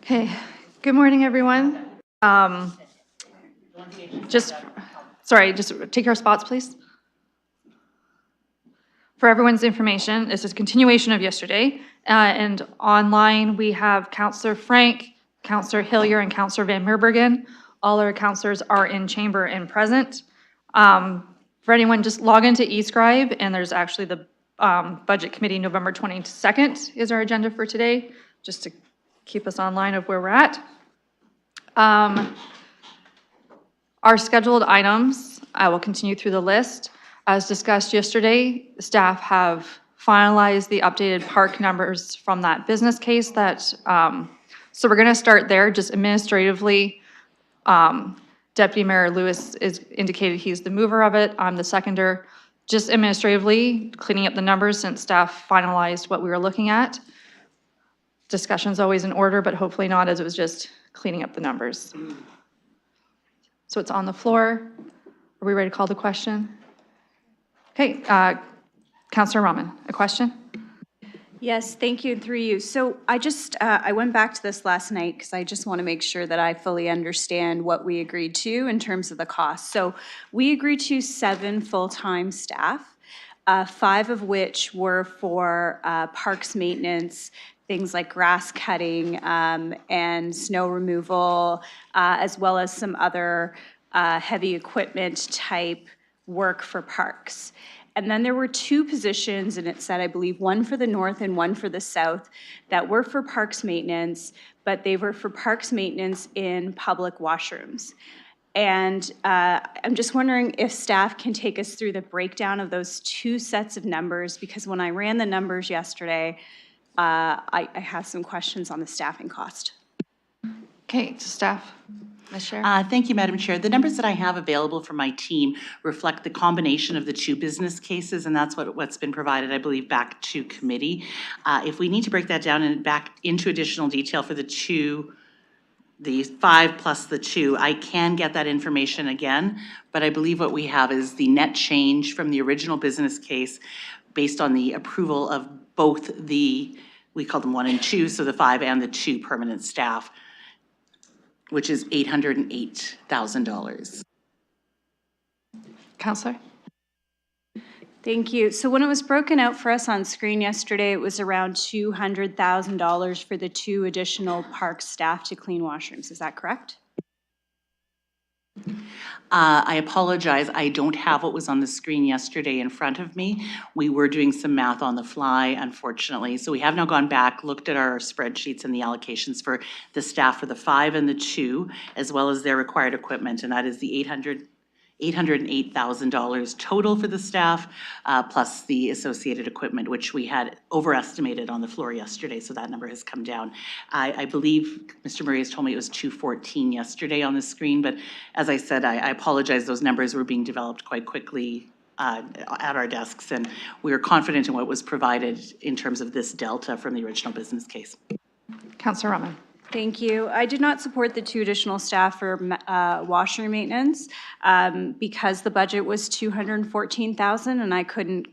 Okay, good morning, everyone. Just take your spots, please. For everyone's information, this is a continuation of yesterday, and online we have Councillor Frank, Councillor Hillier, and Councillor Van Meerbergen. All our councillors are in chamber and present. For anyone, just log into eScribe, and there's actually the Budget Committee November 22nd is our agenda for today, just to keep us online of where we're at. Our scheduled items, I will continue through the list. As discussed yesterday, staff have finalized the updated park numbers from that business case so we're gonna start there, just administratively. Deputy Mayor Lewis is indicated he's the mover of it. I'm the seconder. Just administratively, cleaning up the numbers since staff finalized what we were looking at. Discussion's always in order, but hopefully not, as it was just cleaning up the numbers. So it's on the floor. Are we ready to call the question? Okay, Councillor Rahman, a question? Yes, thank you, through you. So I went back to this last night because I just want to make sure that I fully understand what we agreed to in terms of the cost. So we agreed to 7 full-time staff, 5 of which were for parks maintenance, things like grass cutting and snow removal, as well as some other heavy equipment type work for parks. And then there were 2 positions, and it said, I believe, one for the north and one for the south, that were for parks maintenance, but they were for parks maintenance in public washrooms. And I'm just wondering if staff can take us through the breakdown of those 2 sets of numbers, because when I ran the numbers yesterday, I have some questions on the staffing cost. Okay, to staff. Ms. Chair. Thank you, Madam Chair. The numbers that I have available for my team reflect the combination of the 2 business cases, and that's what's been provided, I believe, back to committee. If we need to break that down and back into additional detail for the 5 plus the 2, I can get that information again, but I believe what we have is the net change from the original business case based on the approval of both we call them 1 and 2, so the 5 and the 2 permanent staff, which is $808,000. Councillor. Thank you. So when it was broken out for us on screen yesterday, it was around $200,000 for the 2 additional park staff to clean washrooms. Is that correct? I apologize. I don't have what was on the screen yesterday in front of me. We were doing some math on the fly, unfortunately. So we have now gone back, looked at our spreadsheets and the allocations for the staff for the 5 and the 2, as well as their required equipment, and that is the $808,000 total for the staff, plus the associated equipment, which we had overestimated on the floor yesterday, so that number has come down. I believe Mr. Murray has told me it was 214 yesterday on the screen, but as I said, I apologize. Those numbers were being developed quite quickly at our desks, and we were confident in what was provided in terms of this delta from the original business case. Councillor Rahman. Thank you. I did not support the 2 additional staff for washroom maintenance because the budget was $214,000, and I couldn't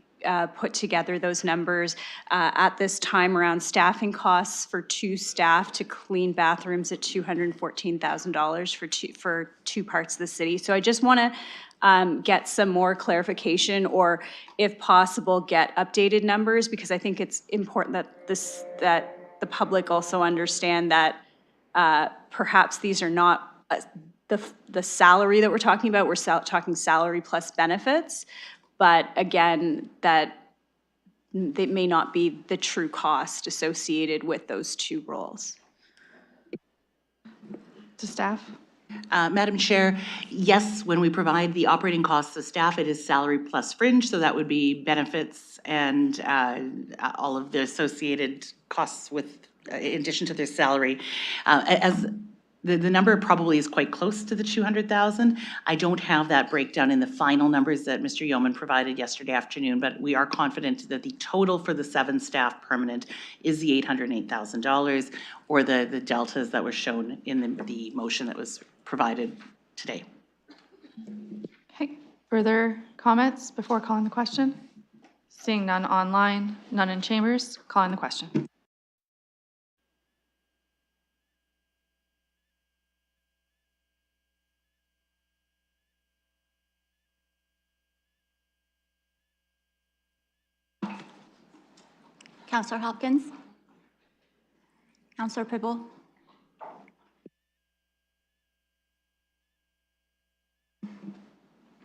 put together those numbers at this time around staffing costs for 2 staff to clean bathrooms at $214,000 for 2 parts of the city. So I just want to get some more clarification, or if possible, get updated numbers, because I think it's important that the public also understand that perhaps these are not the salary that we're talking about. We're talking salary plus benefits, but again, that they may not be the true cost associated with those 2 roles. To staff. Madam Chair, yes, when we provide the operating costs of staff, it is salary plus fringe, so that would be benefits and all of the associated costs with, in addition to their salary. As the number probably is quite close to the 200,000. I don't have that breakdown in the final numbers that Mr. Yeoman provided yesterday afternoon, but we are confident that the total for the 7 staff permanent is the $808,000, or the deltas that were shown in the motion that was provided today. Okay, further comments before calling the question? Seeing none online, none in chambers, calling the question. Councillor Hopkins. Councillor Pibble.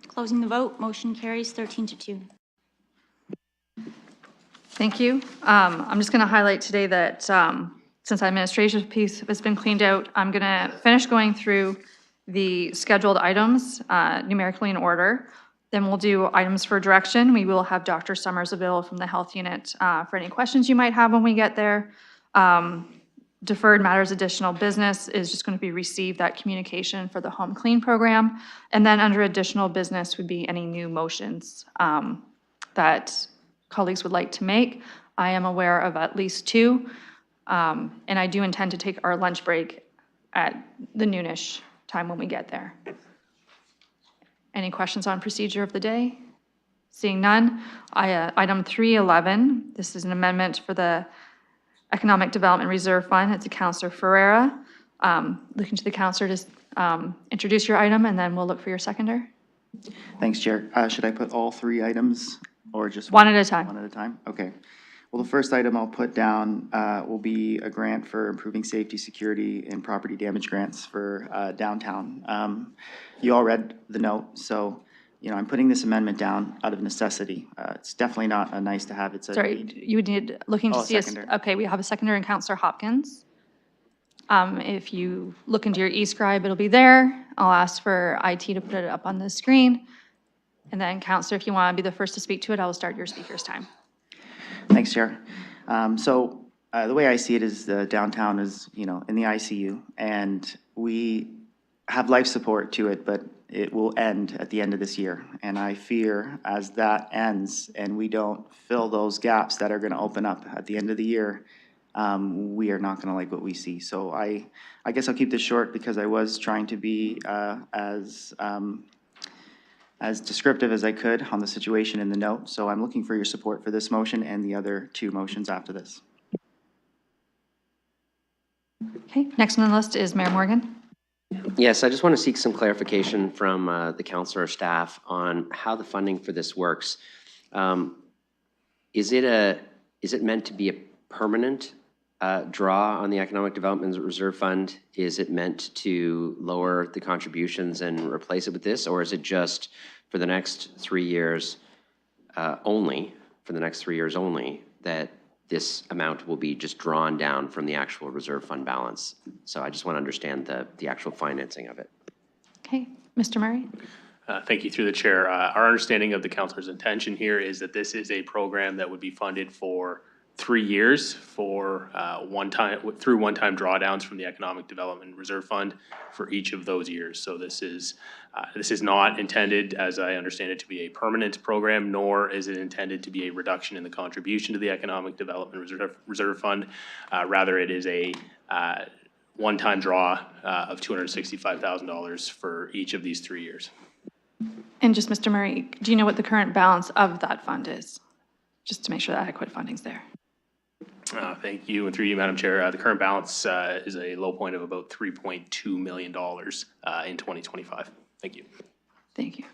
Closing the vote, motion carries 13-2. Thank you. I'm just going to highlight today that since the administrative piece has been cleaned out, I'm going to finish going through the scheduled items numerically in order. Then we'll do items for direction. We will have Dr. Summers available from the health unit for any questions you might have when we get there. Deferred matters additional business is just going to be receive that communication for the home clean program. And then under additional business would be any new motions that colleagues would like to make. I am aware of at least 2, and I do intend to take our lunch break at the noonish time when we get there. Any questions on procedure of the day? Seeing none, item 311, this is an amendment for the Economic Development Reserve Fund. It's a Councillor Ferreira. Looking to the councillor to introduce your item, and then we'll look for your seconder. Thanks, Chair. Should I put all 3 items or just One at a time. One at a time? Okay. Well, the first item I'll put down will be a grant for improving safety, security, and property damage grants for downtown. You all read the note, so I'm putting this amendment down out of necessity. It's definitely not a nice to have. It's a Sorry, need. you would need, looking to Oh, see us. seconder. Okay, we have a seconder in Councillor Hopkins. If you look into your e-scribe, it'll be there. I'll ask for IT to put it up on the screen. And then Councillor, if you want to be the first to speak to it, I will start your speaker's time. Thanks, Chair. The way I see it is the downtown is, in the ICU, and we have life support to it, but it will end at the end of this year. And I fear as that ends and we don't fill those gaps that are going to open up at the end of the year, we are not going to like what we see. So I guess I'll keep this short because I was trying to be as descriptive as I could on the situation in the note. So I'm looking for your support for this motion and the other 2 motions after this. Okay, next on the list is Mayor Morgan. Yes, I just want to seek some clarification from the council or staff on how the funding for this works. Is it meant to be a permanent draw on the Economic Development Reserve Fund? Is it meant to lower the contributions and replace it with this? Or is it just for the next 3 years only, that this amount will be just drawn down from the actual reserve fund balance? So I just want to understand the actual financing of it. Okay, Mr. Murray. Thank you, through the chair. Our understanding of the councilor's intention here is that this is a program that would be funded for 3 years for through one-time drawdowns from the Economic Development Reserve Fund for each of those years. So this is not intended, as I understand it, to be a permanent program, nor is it intended to be a reduction in the contribution to the Economic Development Reserve Fund. Rather, it is a one-time draw of $265,000 for each of these 3 years. And just, Mr. Murray, do you know what the current balance of that fund is? Just to make sure that adequate funding's there. Thank you, and through you, Madam Chair, the current balance is a low point of about $3.2 million in 2025. Thank you. Thank you.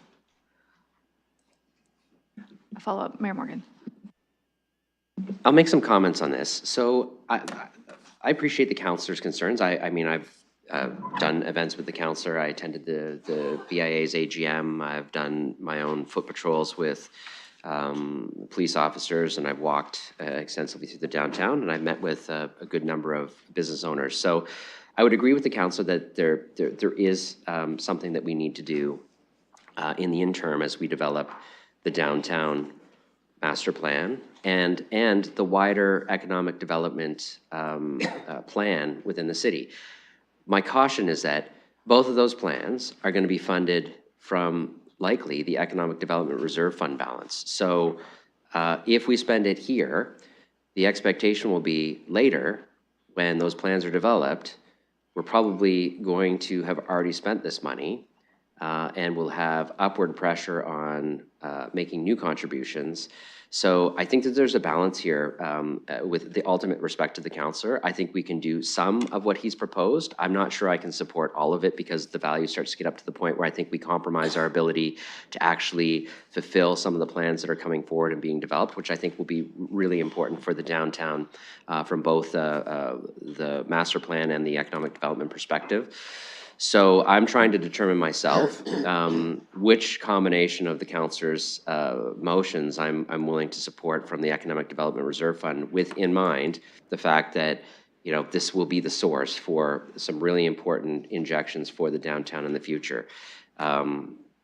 A follow-up, Mayor Morgan. I'll make some comments on this. So I appreciate the councilor's concerns. I mean, I've done events with the councilor. I attended the BIA's AGM. I've done my own foot patrols with police officers, and I've walked extensively through the downtown, and I've met with a good number of business owners. So I would agree with the council that there is something that we need to do in the interim as we develop the downtown master plan and the wider economic development plan within the city. My caution is that both of those plans are going to be funded from likely the Economic Development Reserve Fund balance. So if we spend it here, the expectation will be later when those plans are developed, we're probably going to have already spent this money and we'll have upward pressure on making new contributions. So I think that there's a balance here with the ultimate respect to the councillor. I think we can do some of what he's proposed. I'm not sure I can support all of it because the value starts to get up to the point where I think we compromise our ability to actually fulfill some of the plans that are coming forward and being developed, which I think will be really important for the downtown from both the master plan and the economic development perspective. So I'm trying to determine myself which combination of the councillors' motions I'm willing to support from the Economic Development Reserve Fund, with in mind the fact that, you know, this will be the source for some really important injections for the downtown in the future.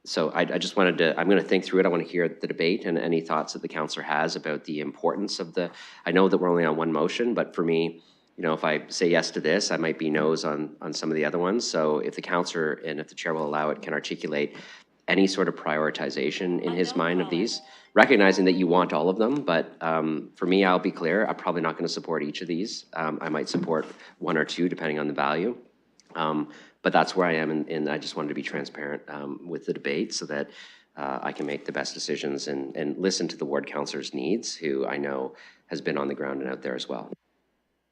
So I just wanted to, I'm going to think through it. I want to hear the debate and any thoughts that the councillor has about the importance of the, I know that we're only on one motion, but for me, you know, if I say yes to this, I might be no's on some of the other ones. So if the councillor, and if the chair will allow it, can articulate any sort of prioritization in his mind of these, recognizing that you want all of them, but for me, I'll be clear, I'm probably not going to support each of these. I might support one or two, depending on the value. But that's where I am, and I just wanted to be transparent with the debate so that I can make the best decisions and listen to the ward councillor's needs, who I know has been on the ground and out there as well.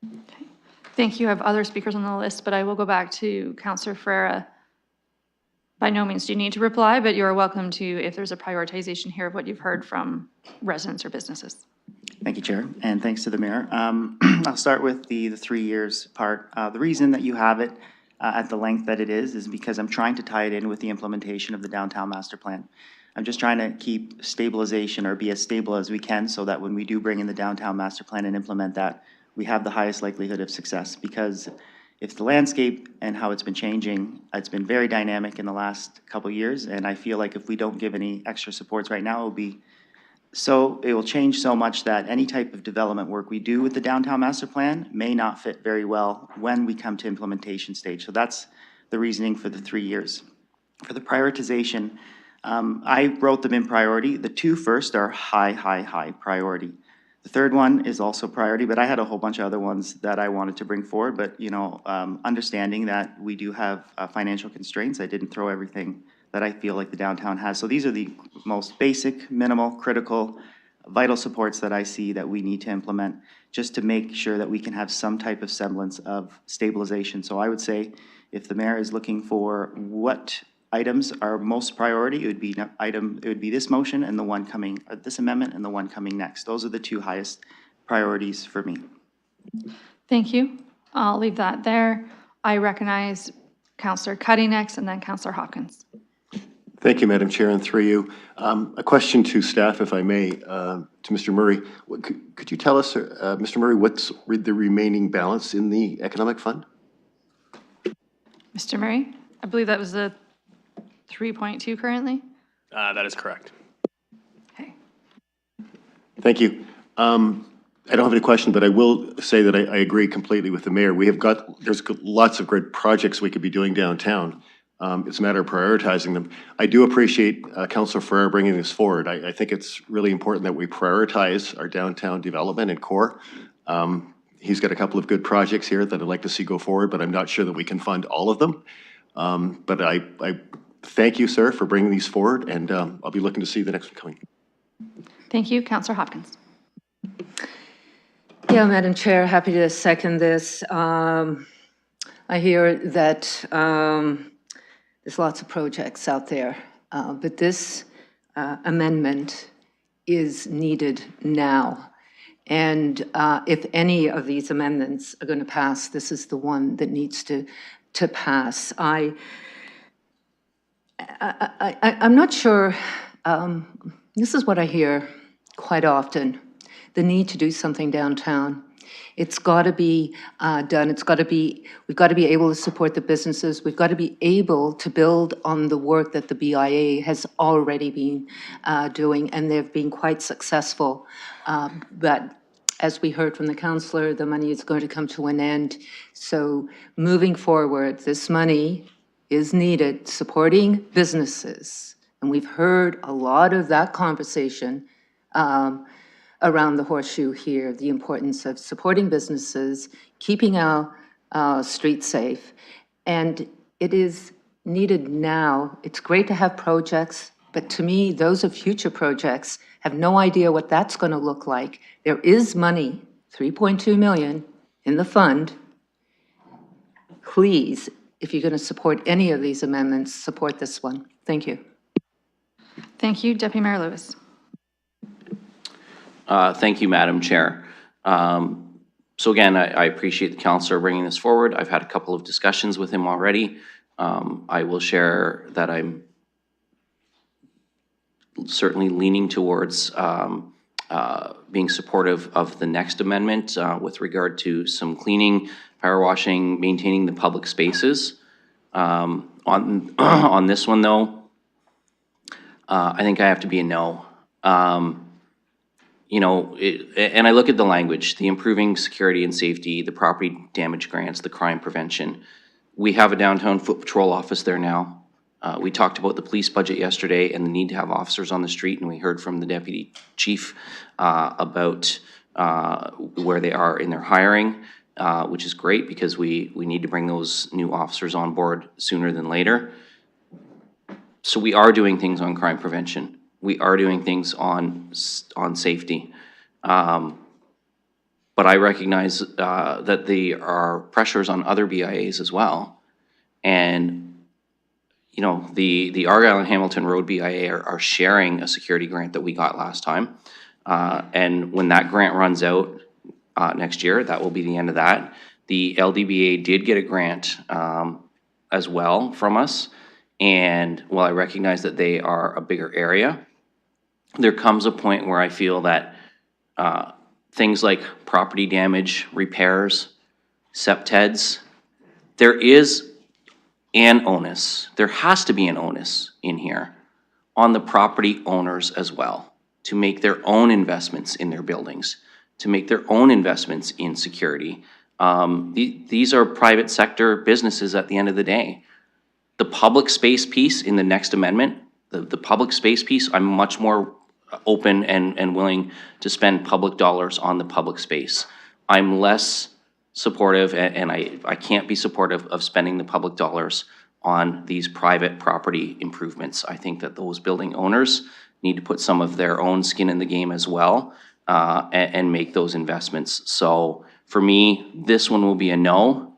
Okay. Thank you. I have other speakers on the list, but I will go back to Councillor Ferreira. By no means do you need to reply, but you are welcome to if there's a prioritization here of what you've heard from residents or businesses. Thank you, Chair, and thanks to the Mayor. I'll start with the 3 years part. The reason that you have it at the length that it is because I'm trying to tie it in with the implementation of the downtown master plan. I'm just trying to keep stabilization or be as stable as we can so that when we do bring in the downtown master plan and implement that, we have the highest likelihood of success. Because if the landscape and how it's been changing, it's been very dynamic in the last couple of years, and I feel like if we don't give any extra supports right now, it will change so much that any type of development work we do with the downtown master plan may not fit very well when we come to implementation stage. So that's the reasoning for the 3 years. For the prioritization, I wrote them in priority. The two first are high priority. The third one is also priority, but I had a whole bunch of other ones that I wanted to bring forward. But, you know, understanding that we do have financial constraints, I didn't throw everything that I feel like the downtown has. So these are the most basic, minimal, critical, vital supports that I see that we need to implement just to make sure that we can have some type of semblance of stabilization. So I would say if the mayor is looking for what items are most priority, it would be this motion and the one coming, this amendment and the one coming next. Those are the two highest priorities for me. Thank you. I'll leave that there. I recognize Councillor Cuddy next and then Councillor Hopkins. Thank you, Madam Chair, and through you. A question to staff, if I may, to Mr. Murray. Could you tell us, Mr. Murray, what's the remaining balance in the Economic Fund? Mr. Murray, I believe that was the 3.2 currently? That is correct. Okay. Thank you. I don't have any question, but I will say that I agree completely with the mayor. There's lots of great projects we could be doing downtown. It's a matter of prioritizing them. I do appreciate Councillor Ferrer bringing this forward. I think it's really important that we prioritize our downtown development and core. He's got a couple of good projects here that I'd like to see go forward, but I'm not sure that we can fund all of them. But I thank you, sir, for bringing these forward, and I'll be looking to see the next one coming. Thank you. Councillor Hopkins. Yeah, Madam Chair, happy to second this. I hear that there's lots of projects out there, but this amendment is needed now. And if any of these amendments are going to pass, this is the one that needs to pass. I'm not sure, this is what I hear quite often, the need to do something downtown. It's got to be done. We've got to be able to support the businesses. We've got to be able to build on the work that the BIA has already been doing, and they've been quite successful. But as we heard from the councillor, the money is going to come to an end. So moving forward, this money is needed supporting businesses. And we've heard a lot of that conversation around the horseshoe here, the importance of supporting businesses, keeping our streets safe. And it is needed now. It's great to have projects, But to me, those are future projects, have no idea what that's going to look like. There is money, 3.2 million, in the fund. Please, if you're going to support any of these amendments, support this one. Thank you. Thank you, Deputy Mayor Lewis. Thank you, Madam Chair. So again, I appreciate the councillor bringing this forward. I've had a couple of discussions with him already. I will share that I'm certainly leaning towards being supportive of the next amendment with regard to some cleaning, power washing, maintaining the public spaces. On this one, though, I think I have to be a no. You know, and I look at the language, the improving security and safety, the property damage grants, the crime prevention. We have a downtown foot patrol office there now. We talked about the police budget yesterday and the need to have officers on the street, and we heard from the deputy chief about where they are in their hiring, which is great because we need to bring those new officers on board sooner than later. So we are doing things on crime prevention. We are doing things on safety. But I recognize that there are pressures on other BIAs as well. And, you know, the Argyle and Hamilton Road BIA are sharing a security grant that we got last time. And when that grant runs out next year, that will be the end of that. The LDBA did get a grant as well from us. And while I recognize that they are a bigger area, there comes a point where I feel that things like property damage, repairs, CPTEDs, there is an onus, there has to be an onus in here on the property owners as well to make their own investments in their buildings, to make their own investments in security. These are private sector businesses at the end of the day. The public space piece in the next amendment, the public space piece, I'm much more open and willing to spend public dollars on the public space. I'm less supportive, and I can't be supportive of spending the public dollars on these private property improvements. I think that those building owners need to put some of their own skin in the game as well and make those investments. So for me, this one will be a no.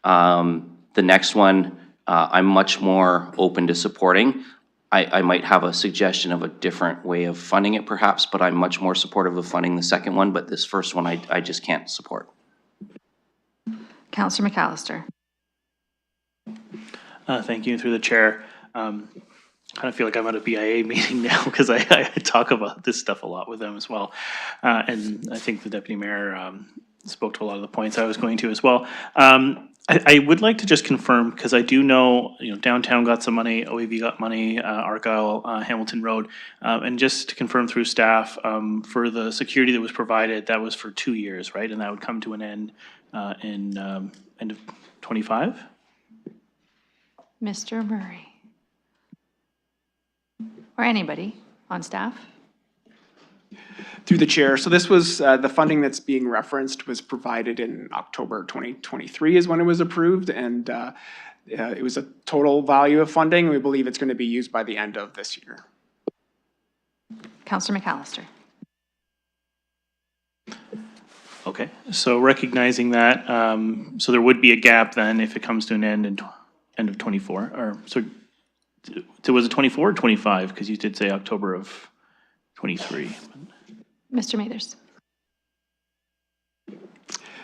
The next one, I'm much more open to supporting. I might have a suggestion of a different way of funding it perhaps, but I'm much more supportive of funding the second one, but this first one I just can't support. Councillor McAllister. Thank you, through the chair. Kind of feel like I'm at a BIA meeting now because I talk about this stuff a lot with them as well. And I think the deputy mayor spoke to a lot of the points I was going to as well. I would like to just confirm, because I do know, downtown got some money, OAV got money, Argyle, Hamilton Road, and just to confirm through staff, for the security that was provided, that was for 2 years, right? And that would come to an end in end of 25? Mr. Murray. Or anybody on staff. Through the chair. So this was, the funding that's being referenced was provided in October 2023 is when it was approved. And it was a total value of funding. We believe it's going to be used by the end of this year. Councillor McAllister. Okay, so recognizing that, so there would be a gap then if it comes to an end in end of 24, or so was it 24 or 25? Because you did say October of 23. Mr. Mathers.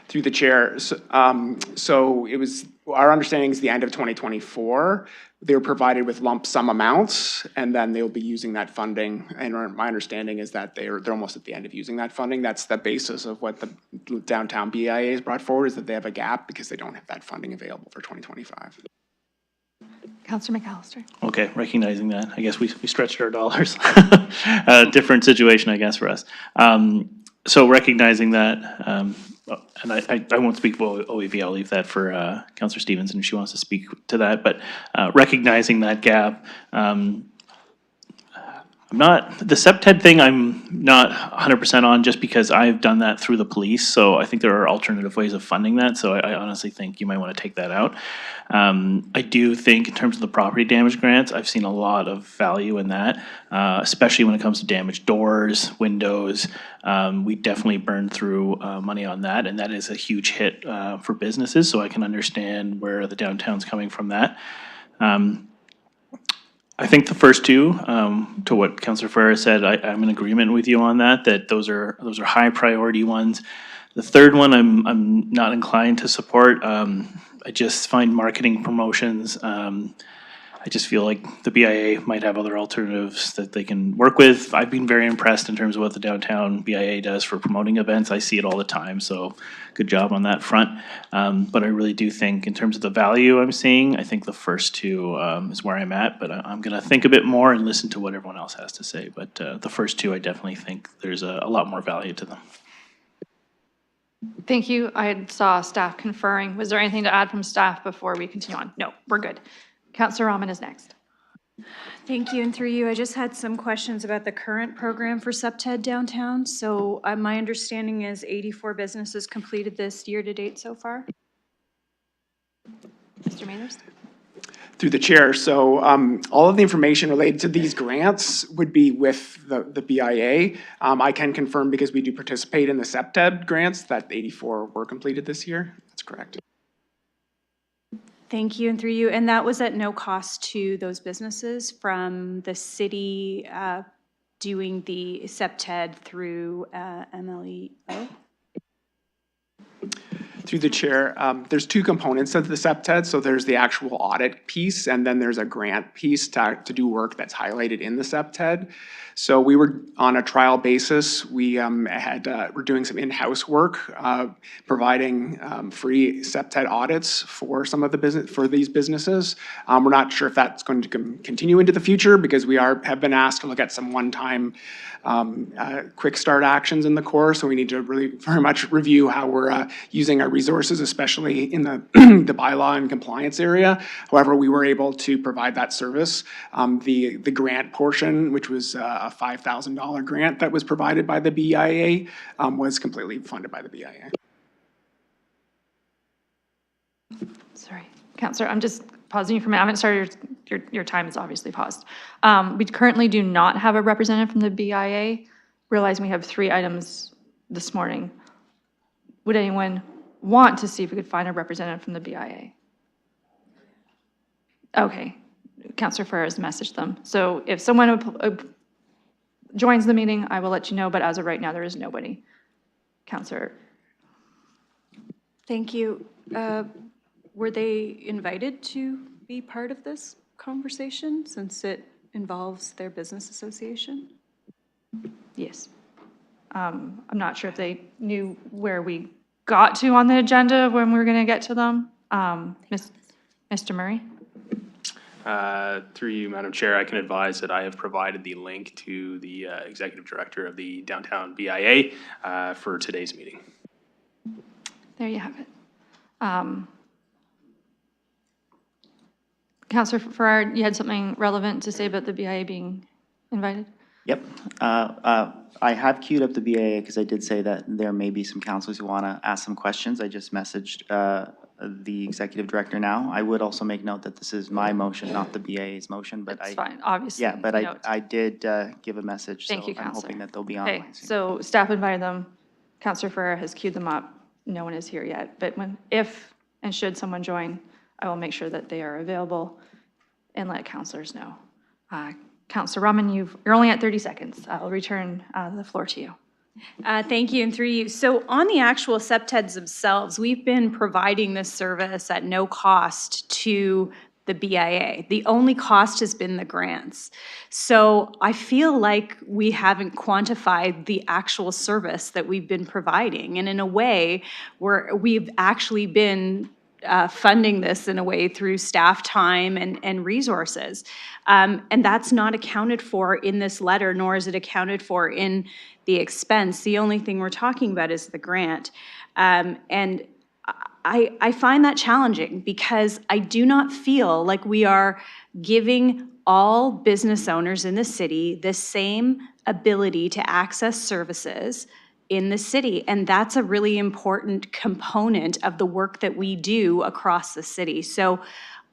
Through the chair. So it was, our understanding is the end of 2024. They were provided with lump sum amounts, and then they'll be using that funding. And my understanding is that they're almost at the end of using that funding. That's the basis of what the downtown BIA has brought forward, is that they have a gap because they don't have that funding available for 2025. Councillor McAllister. Okay, recognizing that, I guess we stretched our dollars. Different situation, I guess, for us. So recognizing that, and I won't speak for OEV, I'll leave that for Councillor Stevenson if she wants to speak to that, but recognizing that gap, the CPTED thing, I'm not 100% on just because I've done that through the police. So I think there are alternative ways of funding that. So I honestly think you might want to take that out. I do think in terms of the property damage grants, I've seen a lot of value in that, especially when it comes to damaged doors, windows. We definitely burned through money on that, and that is a huge hit for businesses. So I can understand where the downtown's coming from that. I think the first two, to what Councillor Ferrer said, I'm in agreement with you on that those are high priority ones. The third one, I'm not inclined to support. I just find marketing promotions, I just feel like the BIA might have other alternatives that they can work with. I've been very impressed in terms of what the downtown BIA does for promoting events. I see it all the time, so good job on that front. But I really do think in terms of the value I'm seeing, I think the first two is where I'm at, but I'm gonna think a bit more and listen to what everyone else has to say. But the first two, I definitely think there's a lot more value to them. Thank you. I saw staff conferring. Was there anything to add from staff before we continue on? No, we're good. Councillor Rahman is next. Thank you, and through you, I just had some questions about the current program for CPTED downtown. So my understanding is 84 businesses completed this year to date so far. Mr. Mathers? Through the chair, so all of the information related to these grants would be with the BIA. I can confirm because we do participate in the CPTED grants that 84 were completed this year. That's correct. Thank you, and through you, and that was at no cost to those businesses from the city doing the CPTED through MLEO? Through the chair, there's two components of the CPTED. So there's the actual audit piece, and then there's a grant piece to do work that's highlighted in the CPTED. So we were on a trial basis. We're doing some in-house work, providing free CPTED audits for some of these businesses. We're not sure if that's going to continue into the future because we have been asked to look at some one-time quick start actions in the core. So we need to really very much review how we're using our resources, especially in the the bylaw and compliance area. However, we were able to provide that service. The grant portion, which was a $5,000 grant that was provided by the BIA, was completely funded by the BIA. Sorry, Councillor, I'm just pausing you for a minute. I haven't started, your time is obviously paused. We currently do not have a representative from the BIA. Realizing we have 3 items this morning. Would anyone want to see if we could find a representative from the BIA? Okay, Councillor Ferrer has messaged them. So if someone joins the meeting, I will let you know, but as of right now, there is nobody. Councillor. Thank you. Were they invited to be part of this conversation since it involves their business association? Yes. I'm not sure if they knew where we got to on the agenda when we were going to get to them. Mr. Murray? Through you, Madam Chair, I can advise that I have provided the link to the Executive Director of the Downtown BIA for today's meeting. There you have it. Councillor Farrar, you had something relevant to say about the BIA being invited? Yep. I have queued up the BIA because I did say that there may be some councilors who want to ask some questions. I just messaged the executive director now. I would also make note that this is my motion, not the BIA's motion, but That's fine, obviously. Yeah, but I did give a message, so Thank you, I'm Councillor. hoping that they'll be Okay, online soon. so staff invited them. Councillor Farrar has queued them up. No one is here yet, but if and should someone join, I will make sure that they are available and let councillors know. Councillor Rahman, you're only at 30 seconds. I'll return the floor to you. Thank you, and through you. So on the actual CPTEDs themselves, we've been providing this service at no cost to the BIA. The only cost has been the grants. So I feel like we haven't quantified the actual service that we've been providing. And in a way, we've actually been funding this in a way through staff time and resources. And that's not accounted for in this letter, nor is it accounted for in the expense. The only thing we're talking about is the grant. And I find that challenging because I do not feel like we are giving all business owners in the city the same ability to access services in the city. And that's a really important component of the work that we do across the city. So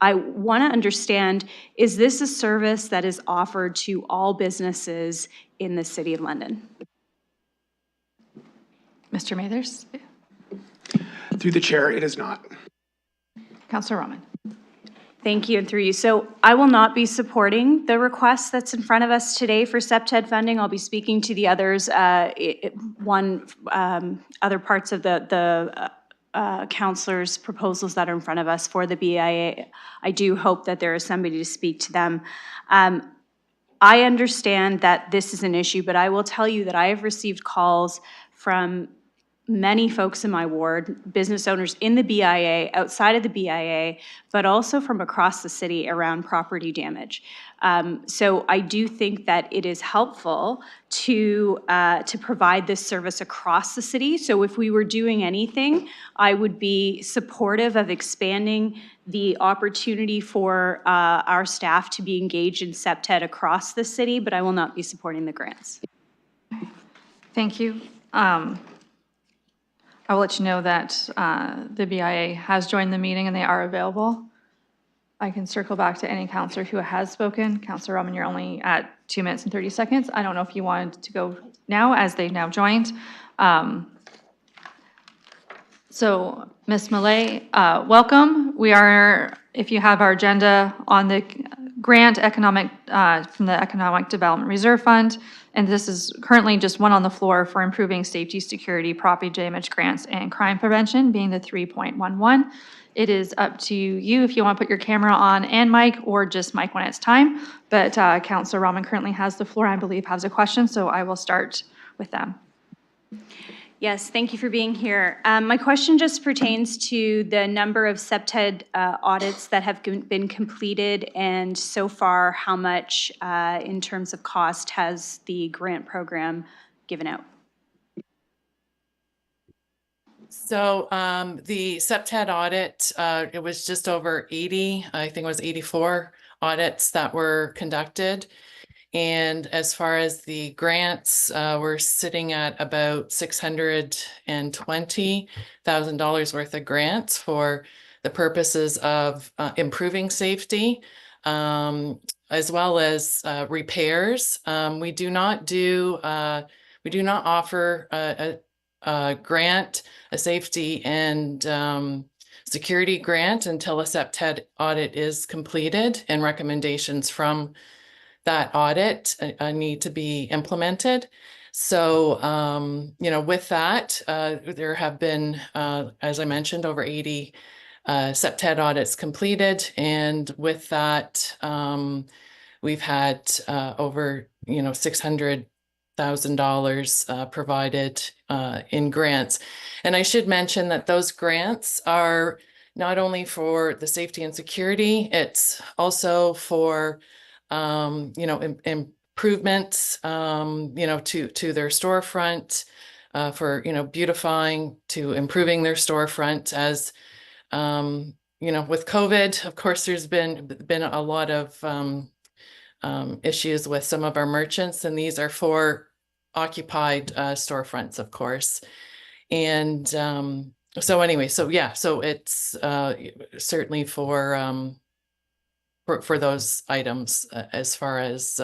I want to understand, is this a service that is offered to all businesses in the City of London? Mr. Mathers? Through the chair, it is not. Councillor Roman? Thank you, and through you. So I will not be supporting the request that's in front of us today for CPTED funding. I'll be speaking to the others, other parts of the councilors' proposals that are in front of us for the BIA. I do hope that there is somebody to speak to them. I understand that this is an issue, but I will tell you that I have received calls from many folks in my ward, business owners in the BIA, outside of the BIA, but also from across the city around property damage. So I do think that it is helpful to provide this service across the city. So if we were doing anything, I would be supportive of expanding the opportunity for our staff to be engaged in CPTED across the city, but I will not be supporting the grants. Thank you. I will let you know that the BIA has joined the meeting and they are available. I can circle back to any counselor who has spoken. Counselor Roman, you're only at 2 minutes and 30 seconds. I don't know if you wanted to go now as they've now joined. So Ms. Millay, welcome. We are, if you have our agenda on the grant from the Economic Development Reserve Fund, and this is currently just one on the floor for improving safety, security, property damage grants, and crime prevention, being the 3.11. It is up to you if you want to put your camera on and mic, or just mic when it's time. But Councilor Rahman currently has the floor, I believe, has a question, so I will start with them. Yes, thank you for being here. My question just pertains to the number of CPTED audits that have been completed, and so far, how much in terms of cost has the grant program given out? So the CPTED audit, it was just over 80, I think it was 84 audits that were conducted. And as far as the grants, we're sitting at about $620,000 worth of grants for the purposes of improving safety, as well as repairs. We do not offer a grant, a safety and security grant until a CPTED audit is completed and recommendations from that audit need to be implemented. So, with that, there have been, as I mentioned, over 80 CPTED audits completed. And with that, we've had over, $600,000 provided in grants. And I should mention that those grants are not only for the safety and security, it's also for improvements, to their storefront, for, beautifying, to improving their storefront. As, with COVID, of course, there's been a lot of issues with some of our merchants, and these are for occupied storefronts, of course. And so anyway, so it's certainly for those items as far as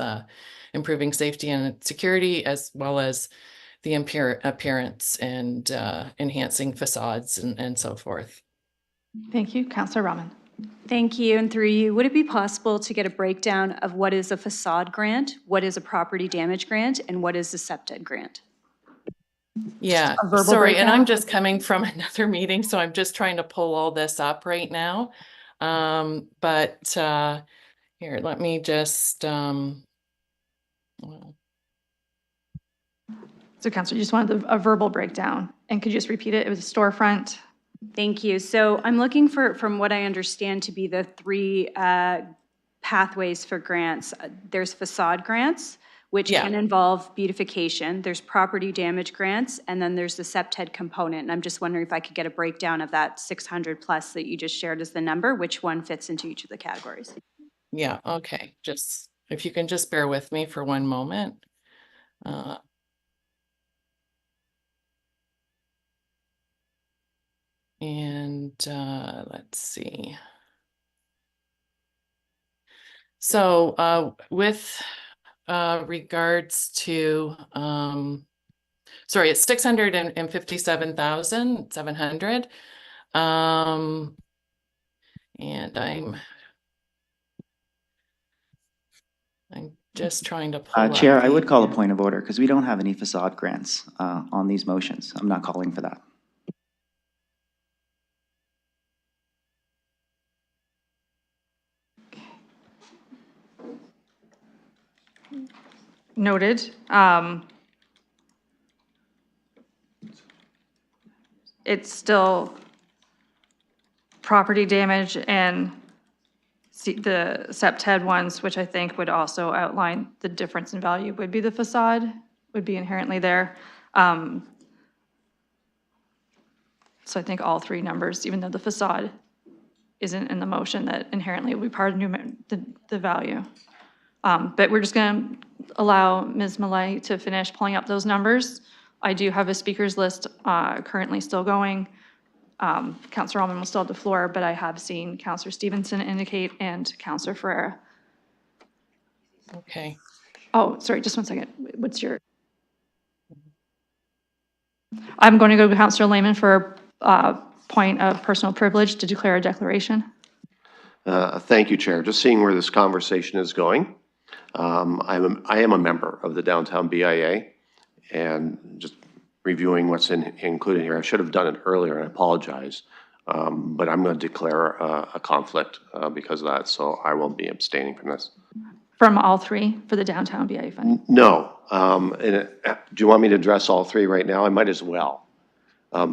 improving safety and security, as well as the appearance and enhancing facades and so forth. Thank you. Councilor Rahman. Thank you, and through you, would it be possible to get a breakdown of what is a facade grant, what is a property damage grant, and what is a CPTED grant? Yeah, sorry, and I'm just coming from another meeting, so I'm just trying to pull all this up right now. But here, let me just, So Councilor, you just wanted a verbal breakdown, and could you just repeat it? It was a storefront. Thank you. So I'm looking for, from what I understand to be the three pathways for grants. There's facade grants, which can involve beautification. There's property damage grants, and then there's the CPTED component. And I'm just wondering if I could get a breakdown of that 600 plus that you just shared as the number, which one fits into each of the categories? Yeah, okay, just, if you can just bear with me for one moment. Let's see. So with regards to, sorry, it's 657,700. And I'm just trying to pull up Chair, I the- would call a point of order because we don't have any facade grants on these motions. I'm not calling for that. Noted. It's still property damage and the CPTED ones, which I think would also outline the difference in value, would be the facade, would be inherently there. So I think all three numbers, even though the facade isn't in the motion, that inherently will be part of the value. But we're just going to allow Ms. Malay to finish pulling up those numbers. I do have a speakers list currently still going. Councillor Allman will still have the floor, but I have seen Councillor Stevenson indicate and Councillor Ferreira. Okay. Oh, sorry, just one second. What's your? I'm going to go to Councillor Lehman for a point of personal privilege to declare a declaration. Thank you, Chair. Just seeing where this conversation is going. I am a member of the Downtown BIA, and just reviewing what's included here. I should have done it earlier, and I apologize. But I'm going to declare a conflict because of that, so I will be abstaining from this. From all three for the Downtown BIA fund? No. Do you want me to address all three right now? I might as well,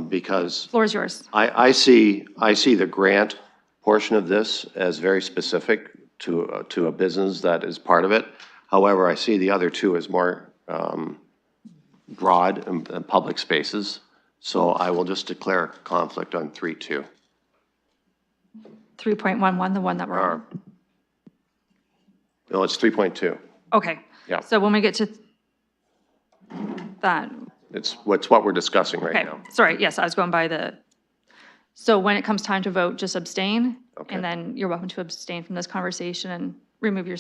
because Floor is yours. I see the grant portion of this as very specific to a business that is part of it. However, I see the other two as more broad and public spaces. So I will just declare conflict on 3.2. 3.11, the one that we're on. No, it's 3.2. Okay. Yeah. So when we get to that, It's what we're discussing right okay, now. sorry, yes, I was going by the, so when it comes time to vote, just abstain. Okay. And then you're welcome to abstain from this conversation and remove your,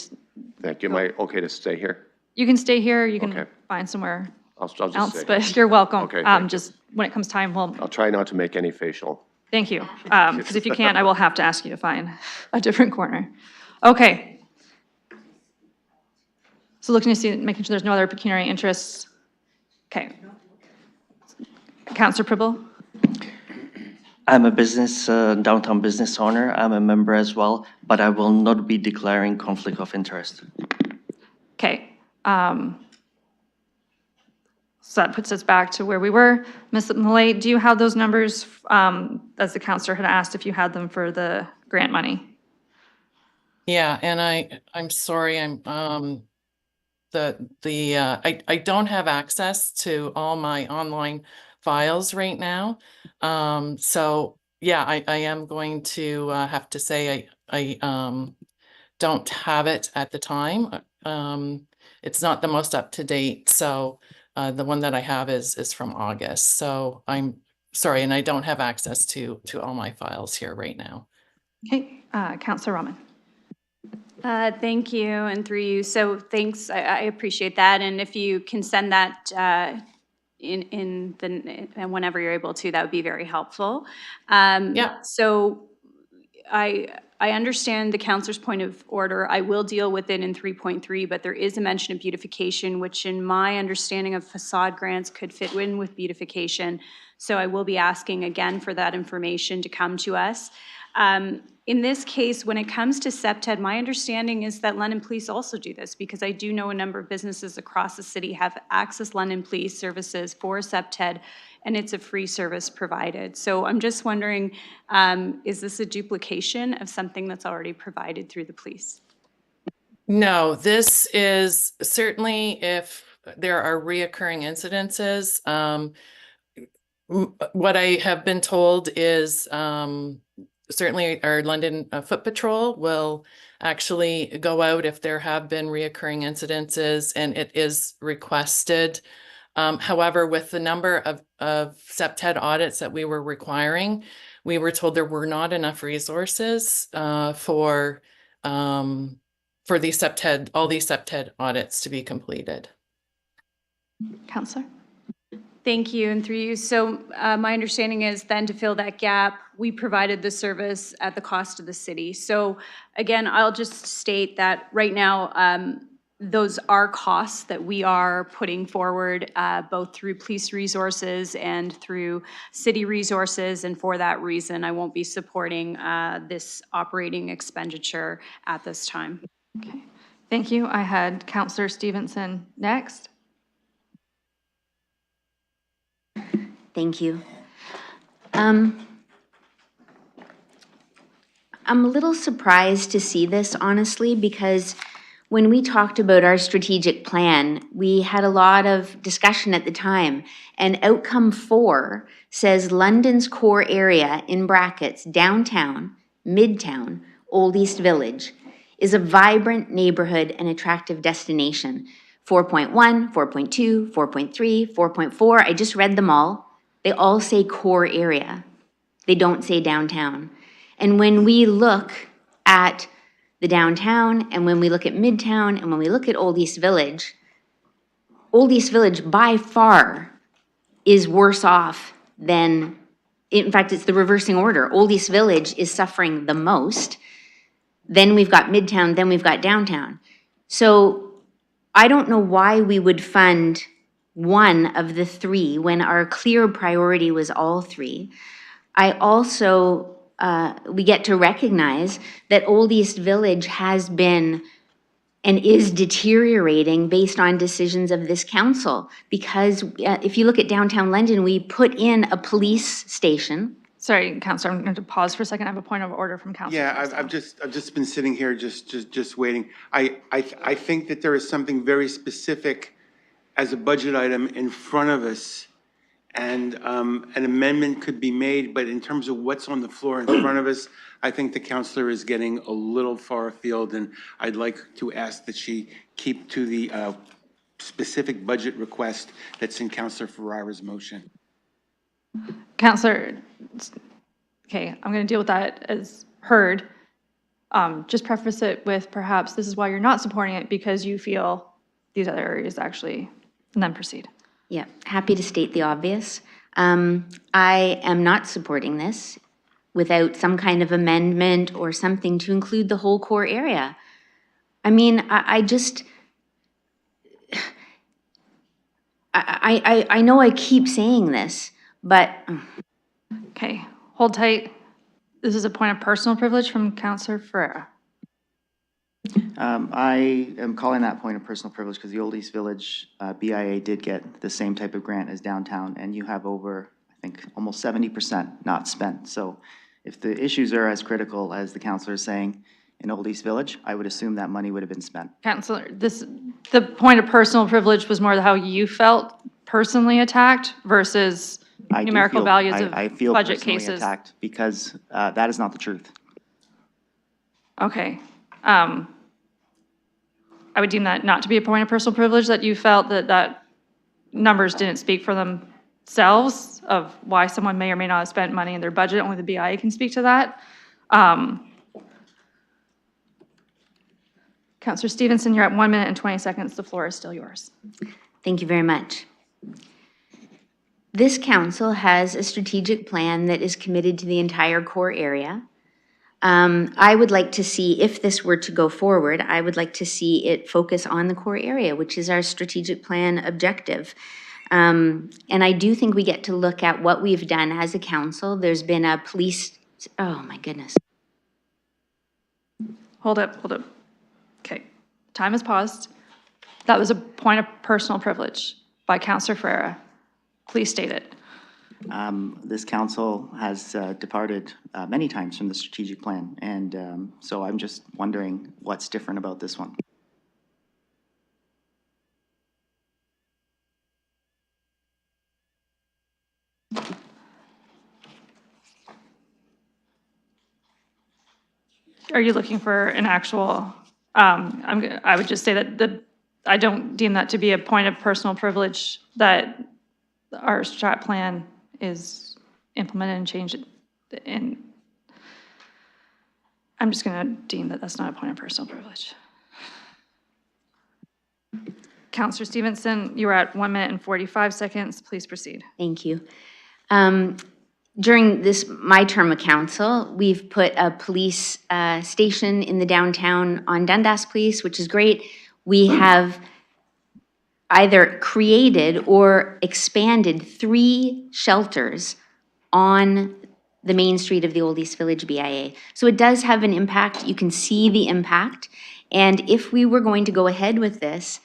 Thank you. Am I okay to stay here? you can stay here, you can Okay. find somewhere I'll just else, stay. but you're welcome. Okay, thank you. Just when it comes time, well, I'll try not to make any facial. thank you. Because if you can't, I will have to ask you to find a different corner. Okay. So looking to see, making sure there's no other pecuniary interests. Okay. Councillor Pribble? I'm a downtown business owner. I'm a member as well, but I will not be declaring conflict of interest. Okay. So that puts us back to where we were. Ms. Malay, do you have those numbers, as the councillor had asked if you had them for the grant money? Yeah, and I'm sorry, I don't have access to all my online files right now. So yeah, I am going to have to say I don't have it at the time. It's not the most up to date, so the one that I have is from August. So I'm sorry, and I don't have access to all my files here right now. Okay, Councillor Rahman. Thank you, and through you. So thanks, I appreciate that. And if you can send that and whenever you're able to, that would be very helpful. Yeah. So I understand the councillor's point of order. I will deal with it in 3.3, but there is a mention of beautification, which in my understanding of facade grants could fit in with beautification. So I will be asking again for that information to come to us. In this case, when it comes to CPTED, my understanding is that London Police also do this, because I do know a number of businesses across the city have accessed London Police services for CPTED, and it's a free service provided. So I'm just wondering, is this a duplication of something that's already provided through the police? No, this is certainly if there are reoccurring incidences. What I have been told is certainly our London Foot Patrol will actually go out if there have been reoccurring incidences and it is requested. However, with the number of CPTED audits that we were requiring, we were told there were not enough resources for these CPTED, all these CPTED audits to be completed. Counselor? Thank you, and through you. So my understanding is then to fill that gap, we provided the service at the cost of the city. So again, I'll just state that right now, those are costs that we are putting forward both through police resources and through city resources. And for that reason, I won't be supporting this operating expenditure at this time. Okay, thank you. I had Counselor Stevenson next. Thank you. I'm a little surprised to see this, honestly, because when we talked about our strategic plan, we had a lot of discussion at the time, and outcome 4 says London's core area, in brackets, downtown, midtown, Old East Village, is a vibrant neighborhood and attractive destination. 4.1, 4.2, 4.3, 4.4, I just read them all. They all say core area. They don't say downtown. And when we look at the downtown, and when we look at Midtown, and when we look at Old East Village by far is worse off than, in fact, it's the reversing order. Old East Village is suffering the most. Then we've got Midtown, then we've got downtown. So I don't know why we would fund one of the three when our clear priority was all three. I also, we get to recognize that Old East Village has been and is deteriorating based on decisions of this council. Because if you look at downtown London, we put in a police station. Sorry, Counselor, I'm going to pause for a second. I have a point of order from Counselor. Yeah, I've just been sitting here just waiting. I think that there is something very specific as a budget item in front of us, and an amendment could be made, but in terms of what's on the floor in front of us, I think the counselor is getting a little far afield, and I'd like to ask that she keep to the specific budget request that's in Counselor Ferrara's motion. Counselor, okay, I'm going to deal with that as heard. Just preface it with perhaps this is why you're not supporting it, because you feel these other areas actually, and then proceed. Yeah, happy to state the obvious. I am not supporting this without some kind of amendment or something to include the whole core area. I mean, I know I keep saying this, but. Okay, hold tight. This is a point of personal privilege from Counselor Ferrara. I am calling that point of personal privilege because the Old East Village BIA did get the same type of grant as downtown, and you have over, I think, almost 70% not spent. So if the issues are as critical as the counselor is saying in Old East Village, I would assume that money would have been spent. Counselor, the point of personal privilege was more how you felt personally attacked versus numerical values of I feel budget personally cases. attacked because that is not the truth. Okay. I would deem that not to be a point of personal privilege, that you felt that numbers didn't speak for themselves of why someone may or may not have spent money in their budget. Only the BIA can speak to that. Counselor Stevenson, you're at 1 minute and 20 seconds. The floor is still yours. Thank you very much. This council has a strategic plan that is committed to the entire core area. I would like to see, if this were to go forward, I would like to see it focus on the core area, which is our strategic plan objective. And I do think we get to look at what we've done as a council. There's been a police, oh my goodness. Hold up. Okay, time has paused. That was a point of personal privilege by Counselor Ferrara. Please state it. This council has departed many times from the strategic plan, and so I'm just wondering what's different about this one. Are you looking for an actual, I would just say that I don't deem that to be a point of personal privilege that our strat plan is implemented and changed, and I'm just gonna deem that that's not a point of personal privilege. Counselor Stevenson, you are at 1 minute and 45 seconds. Please proceed. Thank you. During my term of council, we've put a police station in the downtown on Dundas Police, which is great. We have either created or expanded 3 shelters on the main street of the Old East Village BIA. So it does have an impact. You can see the impact. And if we were going to go ahead with this,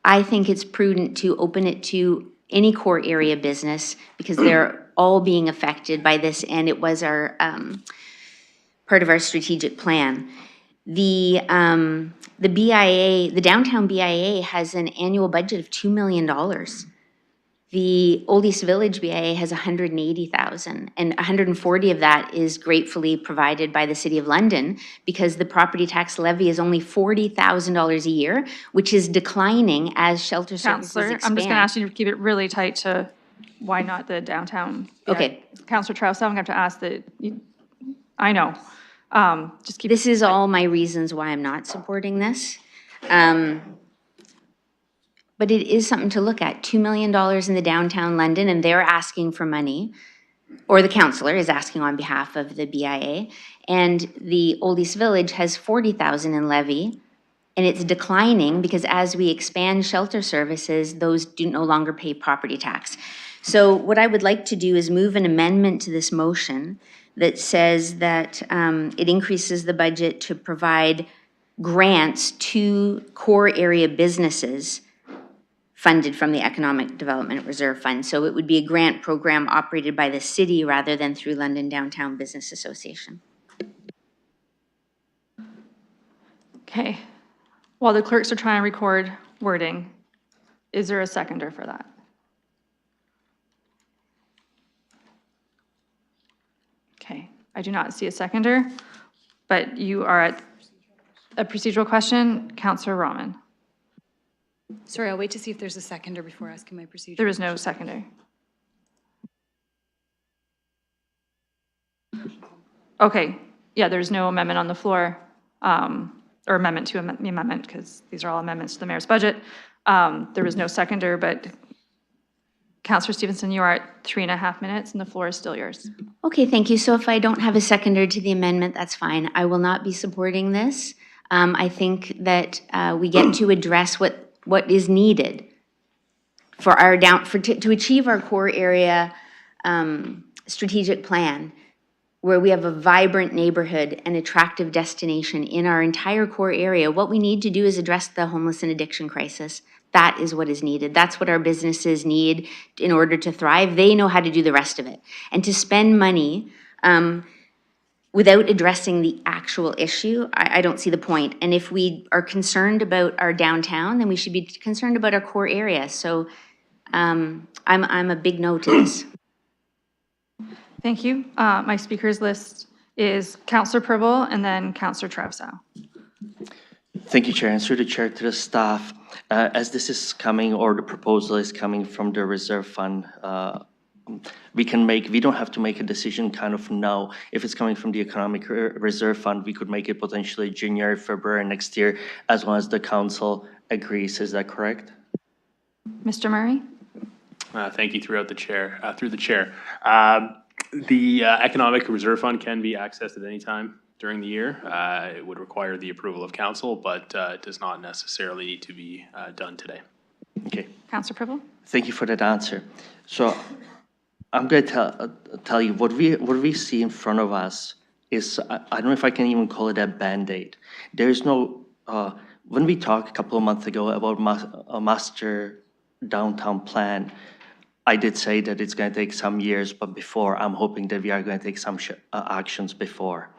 I think it's prudent to open it to any core area business because they're all being affected by this, and it was our part of our strategic plan. The BIA, the downtown BIA, has an annual budget of $2 million. The Old East Village BIA has $180,000, and 140 of that is gratefully provided by the City of London because the property tax levy is only $40,000 a year, which is declining as shelter services Counselor, expand. I'm just gonna ask you to keep it really tight to why not the downtown. Okay. Counselor Traustadt, I'm gonna have to ask that, I know. Just keep. This is all my reasons why I'm not supporting this. But it is something to look at. $2 million in the downtown London, and they're asking for money, or the councillor is asking on behalf of the BIA. And the Old East Village has $40,000 in levy, and it's declining because as we expand shelter services, those do no longer pay property tax. So what I would like to do is move an amendment to this motion that says that it increases the budget to provide grants to core area businesses funded from the Economic Development Reserve Fund. So it would be a grant program operated by the city rather than through London Downtown Business Association. Okay. While the clerks are trying to record wording, is there a seconder for that? Okay, I do not see a seconder, but you are at a procedural question. Councillor Rahman. Sorry, I'll wait to see if there's a seconder before asking my procedure. There is no seconder. Okay, yeah, there's no amendment on the floor, or amendment to the amendment, because these are all amendments to the mayor's budget. There was no seconder, but Councillor Stevenson, you are at 3.5 minutes, and the floor is still yours. Okay, thank you. So if I don't have a seconder to the amendment, that's fine. I will not be supporting this. I think that we get to address what is needed for our to achieve our core area strategic plan, where we have a vibrant neighborhood and attractive destination in our entire core area. What we need to do is address the homeless and addiction crisis. That is what is needed. That's what our businesses need in order to thrive. They know how to do the rest of it. And to spend money without addressing the actual issue, I don't see the point. And if we are concerned about our downtown, then we should be concerned about our core area. So I'm a big no to this. Thank you. My speakers list is Councillor Purble and then Councillor Traustadt. Thank you, Chair. And through the Chair to the staff, as this is coming, or the proposal is coming from the reserve fund, we don't have to make a decision kind of now. If it's coming from the economic reserve fund, we could make it potentially January, February next year, as long as the council agrees. Is that correct? Mr. Murray? Thank you through the chair. The Economic Reserve Fund can be accessed at any time during the year. It would require the approval of council, but it does not necessarily need to be done today. Okay. Councillor Purble? Thank you for that answer. So I'm going to tell you what we see in front of us is, I don't know if I can even call it a Band-Aid. There's no, when we talked a couple of months ago about a master downtown plan, I did say that it's going to take some years, but before, I'm hoping that we are going to take some actions before.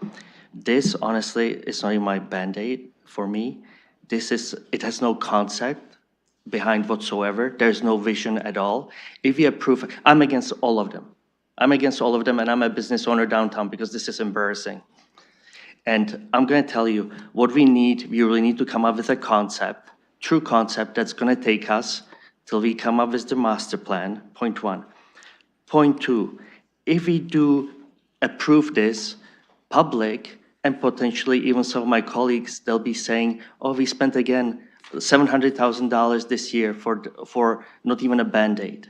This, honestly, is not even my Band-Aid for me. It has no concept behind whatsoever. There's no vision at all. If we approve, I'm against all of them. I'm against all of them, and I'm a business owner downtown because this is embarrassing. And I'm going to tell you, what we really need to come up with a concept, true concept that's going to take us till we come up with the master plan, point one. Point two, if we do approve this, public and potentially even some of my colleagues, they'll be saying, oh, we spent again $700,000 this year for not even a Band-Aid.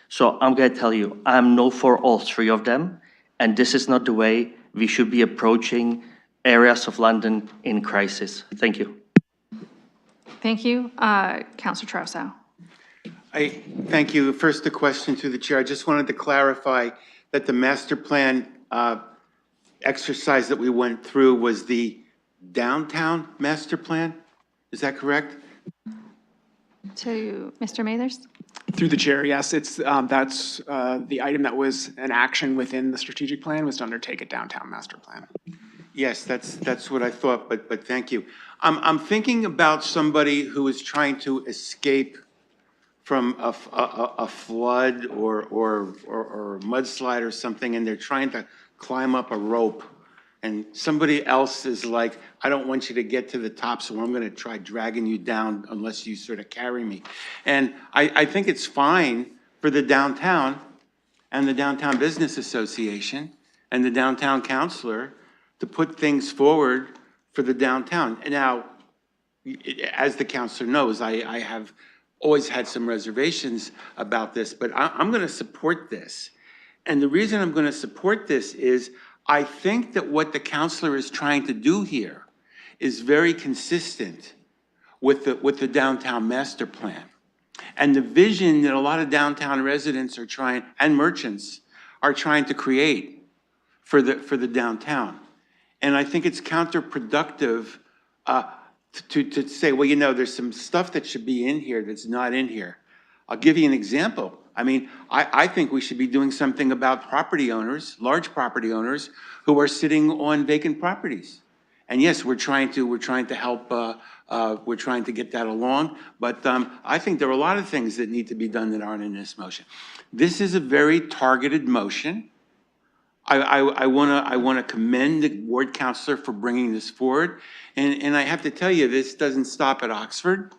So I'm going to tell you, I'm no for all three of them, and this is not the way we should be approaching areas of London in crisis. Thank you. Thank you. Councillor Trousseau. Thank you. First, a question through the chair. I just wanted to clarify that the master plan exercise that we went through was the downtown master plan. Is that correct? To Mr. Mathers. Through the chair, yes, it's, that's the item that was an action within the strategic plan was to undertake a downtown master plan. Yes, that's what I thought, but thank you. I'm thinking about somebody who is trying to escape from a flood or a mudslide or something, and they're trying to climb up a rope, and somebody else is like, I don't want you to get to the top, so I'm going to try dragging you down unless you sort of carry me. And I think it's fine for the downtown and the Downtown Business Association and the downtown councilor to put things forward for the downtown. And now, as the councilor knows, I have always had some reservations about this, but I'm going to support this. And the reason I'm going to support this is I think that what the councilor is trying to do here is very consistent with the downtown master plan. And the vision that a lot of downtown residents are trying, and merchants, are trying to create for the downtown. And I think it's counterproductive to say, well, you know, there's some stuff that should be in here that's not in here. I'll give you an example. I mean, I think we should be doing something about property owners, large property owners, who are sitting on vacant properties. And yes, we're trying to help, we're trying to get that along, but I think there are a lot of things that need to be done that aren't in this motion. This is a very targeted motion. I want to commend the ward councilor for bringing this forward. And I have to tell you, this doesn't stop at Oxford.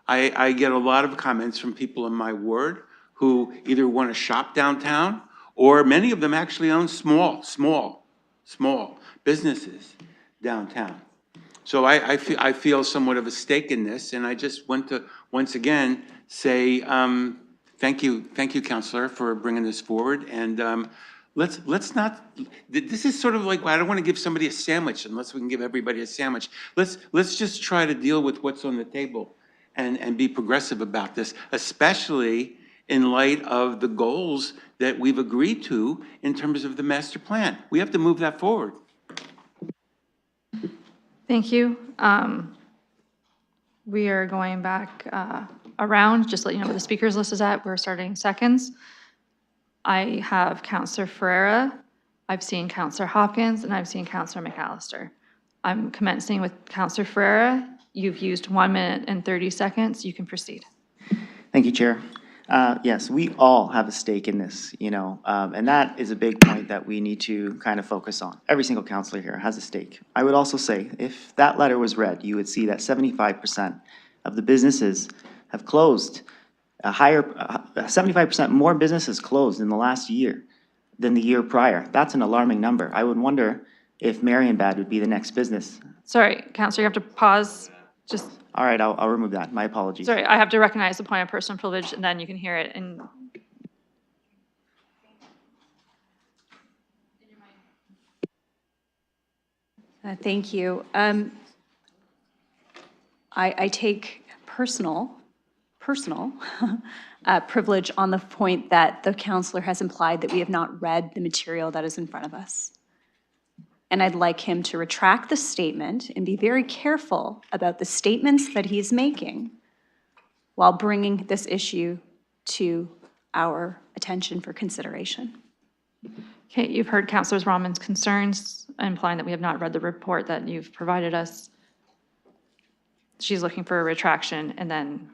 I get a lot of comments from people in my ward who either want to shop downtown, or many of them actually own small businesses downtown. So I feel somewhat of a stake in this, and I just want to once again say thank you, councilor, for bringing this forward. And let's not. This is sort of like, I don't want to give somebody a sandwich unless we can give everybody a sandwich. Let's just try to deal with what's on the table and be progressive about this, especially in light of the goals that we've agreed to in terms of the master plan. We have to move that forward. Thank you. We are going back around, just to let you know where the speakers list is at. We're starting seconds. I have Councillor Ferreira, I've seen Councillor Hopkins, and I've seen Councillor McAllister. I'm commencing with Councillor Ferreira. You've used 1 minute and 30 seconds. You can proceed. Thank you, Chair. Yes, we all have a stake in this, you know, and that is a big point that we need to kind of focus on. Every single councillor here has a stake. I would also say, if that letter was read, you would see that 75% of the businesses have closed. 75% more businesses closed in the last year than the year prior. That's an alarming number. I would wonder if Marienbad would be the next business. Sorry, Councillor, you have to pause. Just. All right, I'll remove that. My apologies. Sorry, I have to recognize the point of personal privilege, and then you can hear it. And Thank you. I take personal privilege on the point that the councillor has implied that we have not read the material that is in front of us. And I'd like him to retract the statement and be very careful about the statements that he's making while bringing this issue to our attention for consideration. okay, you've heard Councillor Rahman's concerns, implying that we have not read the report that you've provided us. She's looking for a retraction, and then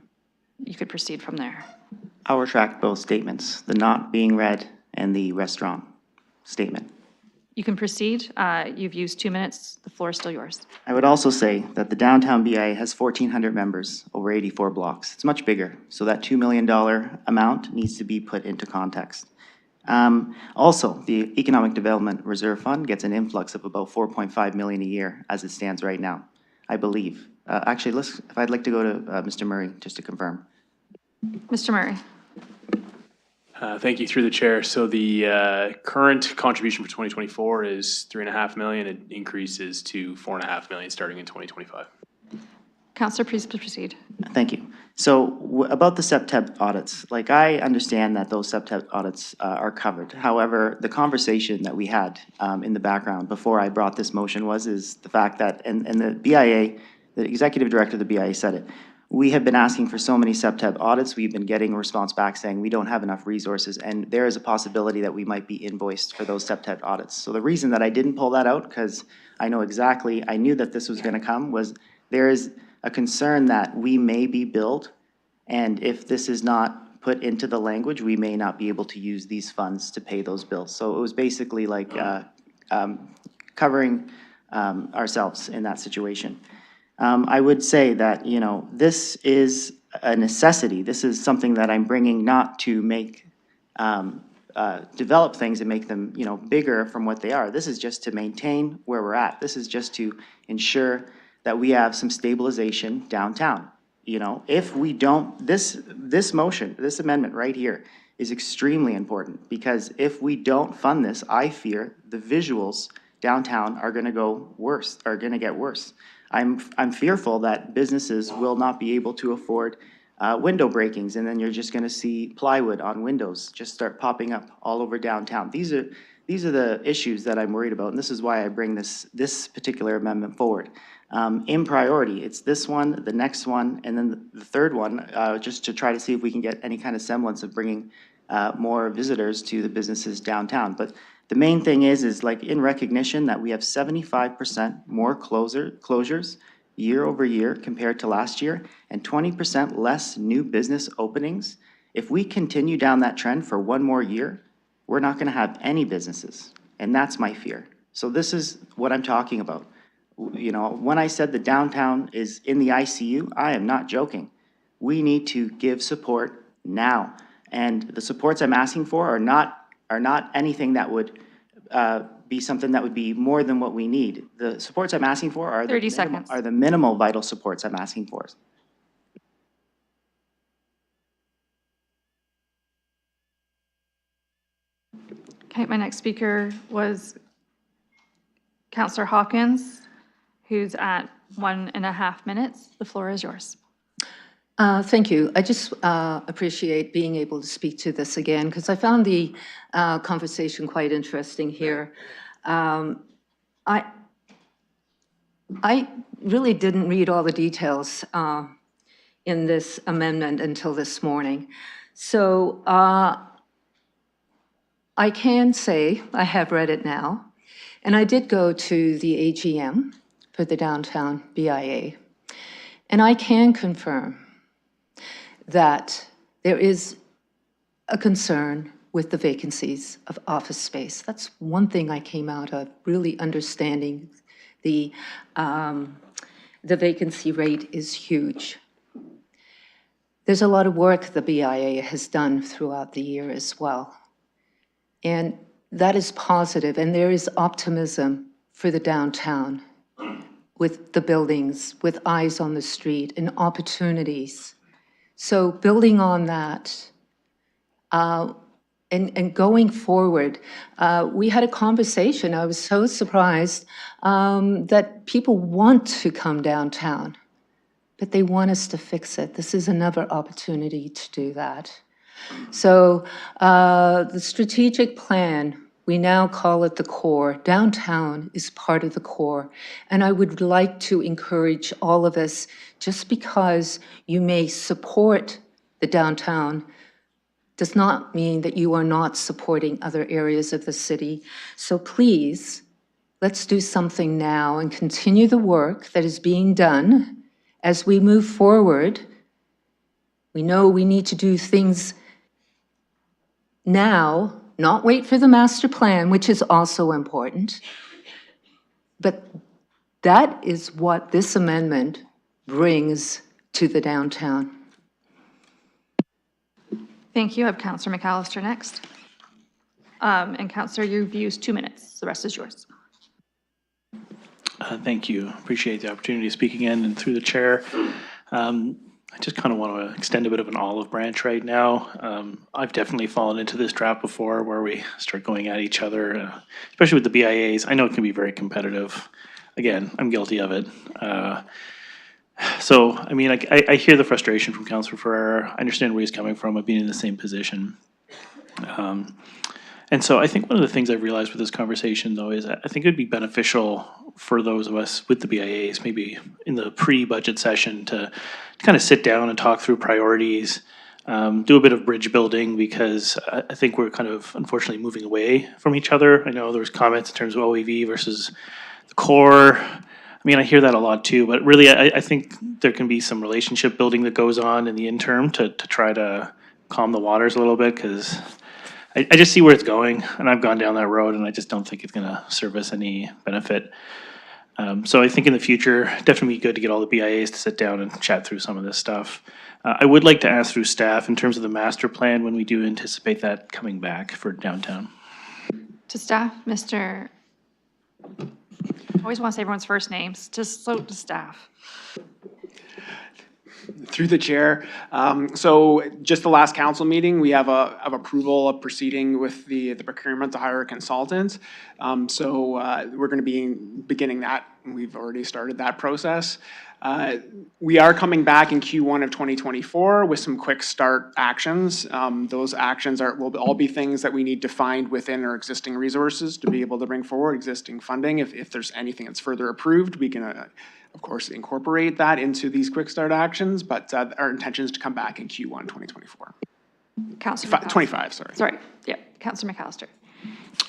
you could proceed from there. I'll retract both statements, the not being read and the restaurant statement. You can proceed. You've used 2 minutes. The floor is still yours. I would also say that the downtown BIA has 1,400 members over 84 blocks. It's much bigger, so that $2 million amount needs to be put into context. Also, the Economic Development Reserve Fund gets an influx of about 4.5 million a year as it stands right now, I believe. Actually, if I'd like to go to Mr. Murray just to confirm. Mr. Murray. Thank you, through the chair. So the current contribution for 2024 is 3.5 million. It increases to 4.5 million starting in 2025. Councillor, please proceed. Thank you. So about the CPTED audits, like I understand that those CPTED audits are covered. However, the conversation that we had in the background before I brought this motion is the fact that, and the BIA, the executive director of the BIA said it, we have been asking for so many CPTED audits, we've been getting a response back saying we don't have enough resources, and there is a possibility that we might be invoiced for those CPTED audits. So the reason that I didn't pull that out, because I knew that this was gonna come, was there is a concern that we may be billed, and if this is not put into the language, we may not be able to use these funds to pay those bills. So it was basically like covering ourselves in that situation. I would say that, this is a necessity. This is something that I'm bringing not to make, develop things and make them, bigger from what they are. This is just to maintain where we're at. This is just to ensure that we have some stabilization downtown. If we don't, this motion, this amendment right here is extremely important, because if we don't fund this, I fear the visuals downtown are gonna get worse. I'm fearful that businesses will not be able to afford window breakings, and then you're just gonna see plywood on windows just start popping up all over downtown. These are the issues that I'm worried about, and this is why I bring this particular amendment forward. In priority, it's this one, the next one, and then the third one, just to try to see if we can get any kind of semblance of bringing more visitors to the businesses downtown. But the main thing is like in recognition that we have 75% more closures year over year compared to last year, and 20% less new business openings. If we continue down that trend for one more year, we're not gonna have any businesses, and that's my fear. So this is what I'm talking about. When I said the downtown is in the ICU, I am not joking. We need to give support now, and the supports I'm asking for are not anything that would be something that would be more than what we need. The supports I'm asking for are 30 seconds. Are the minimal vital supports I'm asking for. Okay, my next speaker was Councillor Hawkins, who's at 1.5 minutes. The floor is yours. Thank you. I just appreciate being able to speak to this again, because I found the conversation quite interesting here. I really didn't read all the details in this amendment until this morning. So I can say I have read it now, and I did go to the AGM for the Downtown BIA, and I can confirm that there is a concern with the vacancies of office space. That's one thing I came out of, really understanding the vacancy rate is huge. There's a lot of work the BIA has done throughout the year as well. And that is positive, and there is optimism for the downtown with the buildings, with eyes on the street and opportunities. So building on that, and going forward, we had a conversation. I was so surprised that people want to come downtown, but they want us to fix it. This is another opportunity to do that. So the strategic plan, we now call it the core. Downtown is part of the core. And I would like to encourage all of us, just because you may support the downtown does not mean that you are not supporting other areas of the city. So please, let's do something now and continue the work that is being done as we move forward. We know we need to do things now not wait for the master plan, which is also important. But that is what this amendment brings to the downtown. Thank you. I have Councillor McAllister next. And Councillor, you've used 2 minutes. The rest is yours. Thank you. Appreciate the opportunity to speak again and through the chair. I just kind of want to extend a bit of an olive branch right now. I've definitely fallen into this trap before where we start going at each other, especially with the BIAs. I know it can be very competitive. Again, I'm guilty of it. So, I mean, I hear the frustration from Councillor Ferrer. I understand where he's coming from. I've been in the same position. And so I think one of the things I've realized with this conversation, though, is I think it would be beneficial for those of us with the BIAs, maybe in the pre-budget session, to kind of sit down and talk through priorities, do a bit of bridge building, because I think we're kind of unfortunately moving away from each other. I know there was comments in terms of OAV versus the core. I mean, I hear that a lot too, but really I think there can be some relationship building that goes on in the interim to try to calm the waters a little bit, because I just see where it's going, and I've gone down that road, and I just don't think it's going to serve us any benefit. So I think in the future, definitely be good to get all the BIAs to sit down and chat through some of this stuff. I would like to ask through staff in terms of the master plan, when we do anticipate that coming back for downtown. To staff, Mr. I always want to say everyone's first names, just so to staff. Through the chair. So just the last council meeting, we have approval of proceeding with the procurement to hire a consultant. So we're going to be beginning that. We've already started that process. We are coming back in Q1 of 2024 with some quick start actions. Those actions will all be things that we need to find within our existing resources to be able to bring forward existing funding. If there's anything that's further approved, we can of course incorporate that into these quick start actions, but our intention is to come back in Q1 2024. Councillor 25, sorry. Sorry, yeah, Councillor McAllister.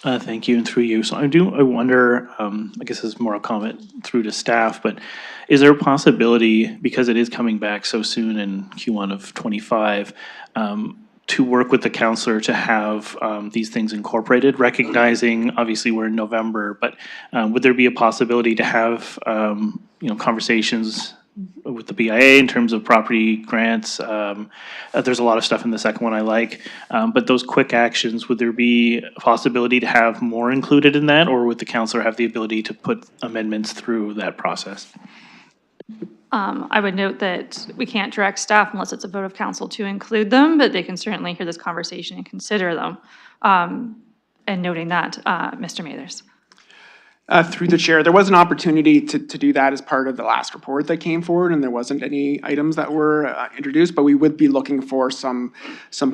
Thank you, and through you. So I wonder, I guess this is more a comment through to staff, but is there a possibility, because it is coming back so soon in Q1 of 25, to work with the councillor to have these things incorporated, recognizing obviously we're in November, but would there be a possibility to have conversations with the BIA in terms of property grants? There's a lot of stuff in the second one I like, but those quick actions, would there be a possibility to have more included in that, or would the councillor have the ability to put amendments through that process? I would note that we can't direct staff unless it's a vote of council to include them, but they can certainly hear this conversation and consider them. And noting that, Mr. Mathers. Through the chair, there was an opportunity to do that as part of the last report that came forward, and there wasn't any items that were introduced, but we would be looking for some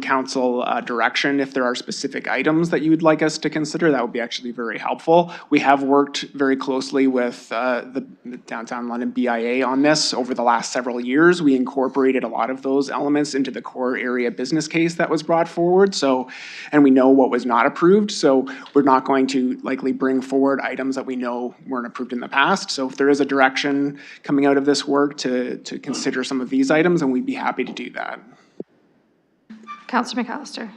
council direction. If there are specific items that you would like us to consider, that would be actually very helpful. We have worked very closely with the Downtown London BIA on this over the last several years. We incorporated a lot of those elements into the core area business case that was brought forward. So, and we know what was not approved, so we're not going to likely bring forward items that we know weren't approved in the past. So if there is a direction coming out of this work to consider some of these items, then we'd be happy to do that. Councillor McAllister.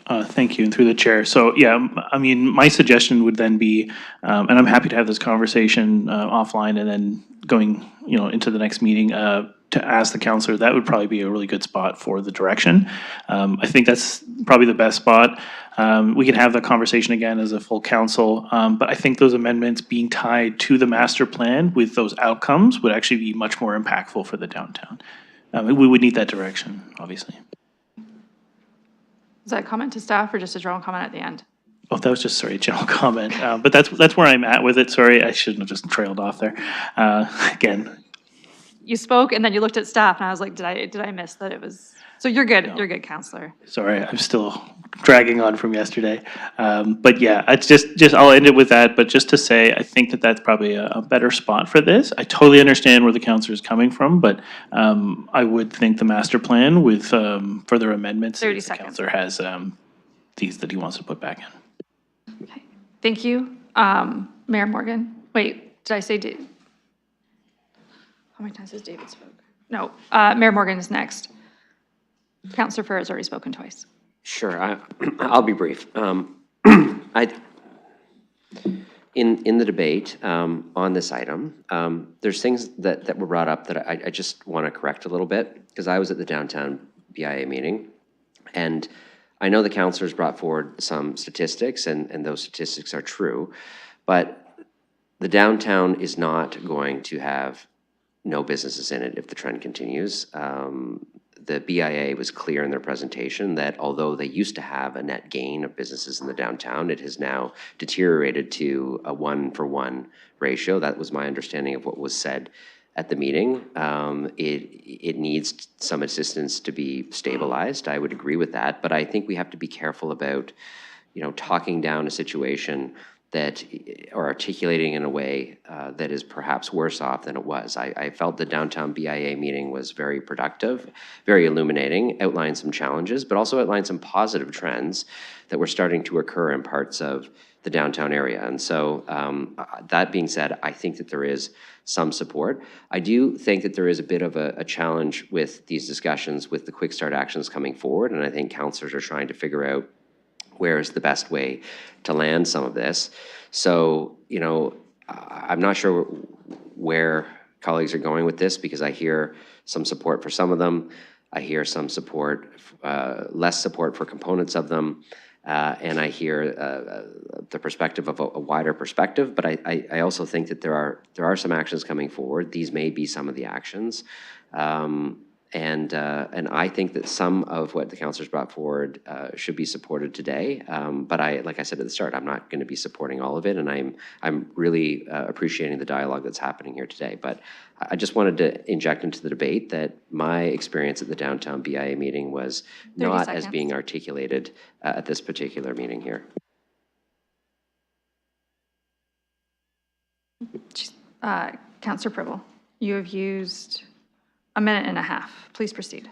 Thank you, and through the chair. So yeah, I mean, my suggestion would then be, and I'm happy to have this conversation offline and then going, into the next meeting to ask the councillor. That would probably be a really good spot for the direction. I think that's probably the best spot. We can have the conversation again as a full council, but I think those amendments being tied to the master plan with those outcomes would actually be much more impactful for the downtown. We would need that direction, obviously. Is that a comment to staff or just a general comment at the end? Oh, that was just, a general comment. But that's where I'm at with it. Sorry, I shouldn't have just trailed off there. Again. You spoke and then you looked at staff and I was like, did I miss that it was? So you're good. No. You're good, Councillor. Sorry, I'm still dragging on from yesterday. But yeah, it's just I'll end it with that. But just to say, I think that's probably a better spot for this. I totally understand where the councillor is coming from, but I would think the master plan with further amendments. 30 seconds. The councillor has these that he wants to put back in. Okay, thank you. Mayor Morgan. Wait, did I say Dave? How many times has David spoke? No, Mayor Morgan is next. Councillor Ferrer has already spoken twice. Sure, I'll be brief. In the debate on this item, there's things that were brought up that I just want to correct a little bit, because I was at the downtown BIA meeting, and I know the councillors brought forward some statistics, and those statistics are true, but the downtown is not going to have no businesses in it if the trend continues. The BIA was clear in their presentation that although they used to have a net gain of businesses in the downtown, it has now deteriorated to a 1-for-1 ratio. That was my understanding of what was said at the meeting. It needs some assistance to be stabilized. I would agree with that, but I think we have to be careful about, talking down a situation that, or articulating in a way that is perhaps worse off than it was. I felt the downtown BIA meeting was very productive, very illuminating, outlined some challenges, but also outlined some positive trends that were starting to occur in parts of the downtown area. And so that being said, I think that there is some support. I do think that there is a bit of a challenge with these discussions with the quick start actions coming forward, and I think councillors are trying to figure out where is the best way to land some of this. So, I'm not sure where colleagues are going with this, because I hear some support for some of them. I hear some support, less support for components of them. And I hear the perspective of a wider perspective, but I also think that there are some actions coming forward. These may be some of the actions. And I think that some of what the councillors brought forward should be supported today. But like I said at the start, I'm not going to be supporting all of it, and I'm really appreciating the dialogue that's happening here today. But I just wanted to inject into the debate that my experience at the downtown BIA meeting was not as being articulated at this particular meeting here. Councillor Pribble, you have used a minute and a half. Please proceed.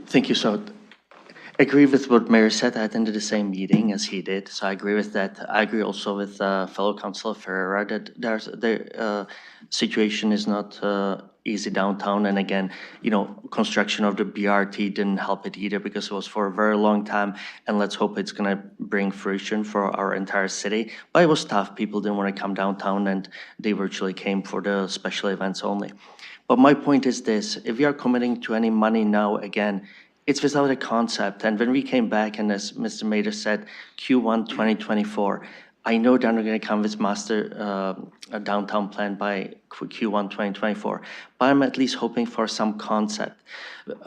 Thank you. So I agree with what Mayor said. I attended the same meeting as he did, so I agree with that. I agree also with fellow Councillor Ferreira that the situation is not easy downtown. And again, construction of the BRT didn't help it either, because it was for a very long time, and let's hope it's going to bring fruition for our entire city. But it was tough. People didn't want to come downtown, and they virtually came for the special events only. But my point is this: if we are committing to any money now, again, it's without a concept. And when we came back, and as Mr. Mader said, Q1 2024, I know they're not going to come with master downtown plan by Q1 2024, but I'm at least hoping for some concept.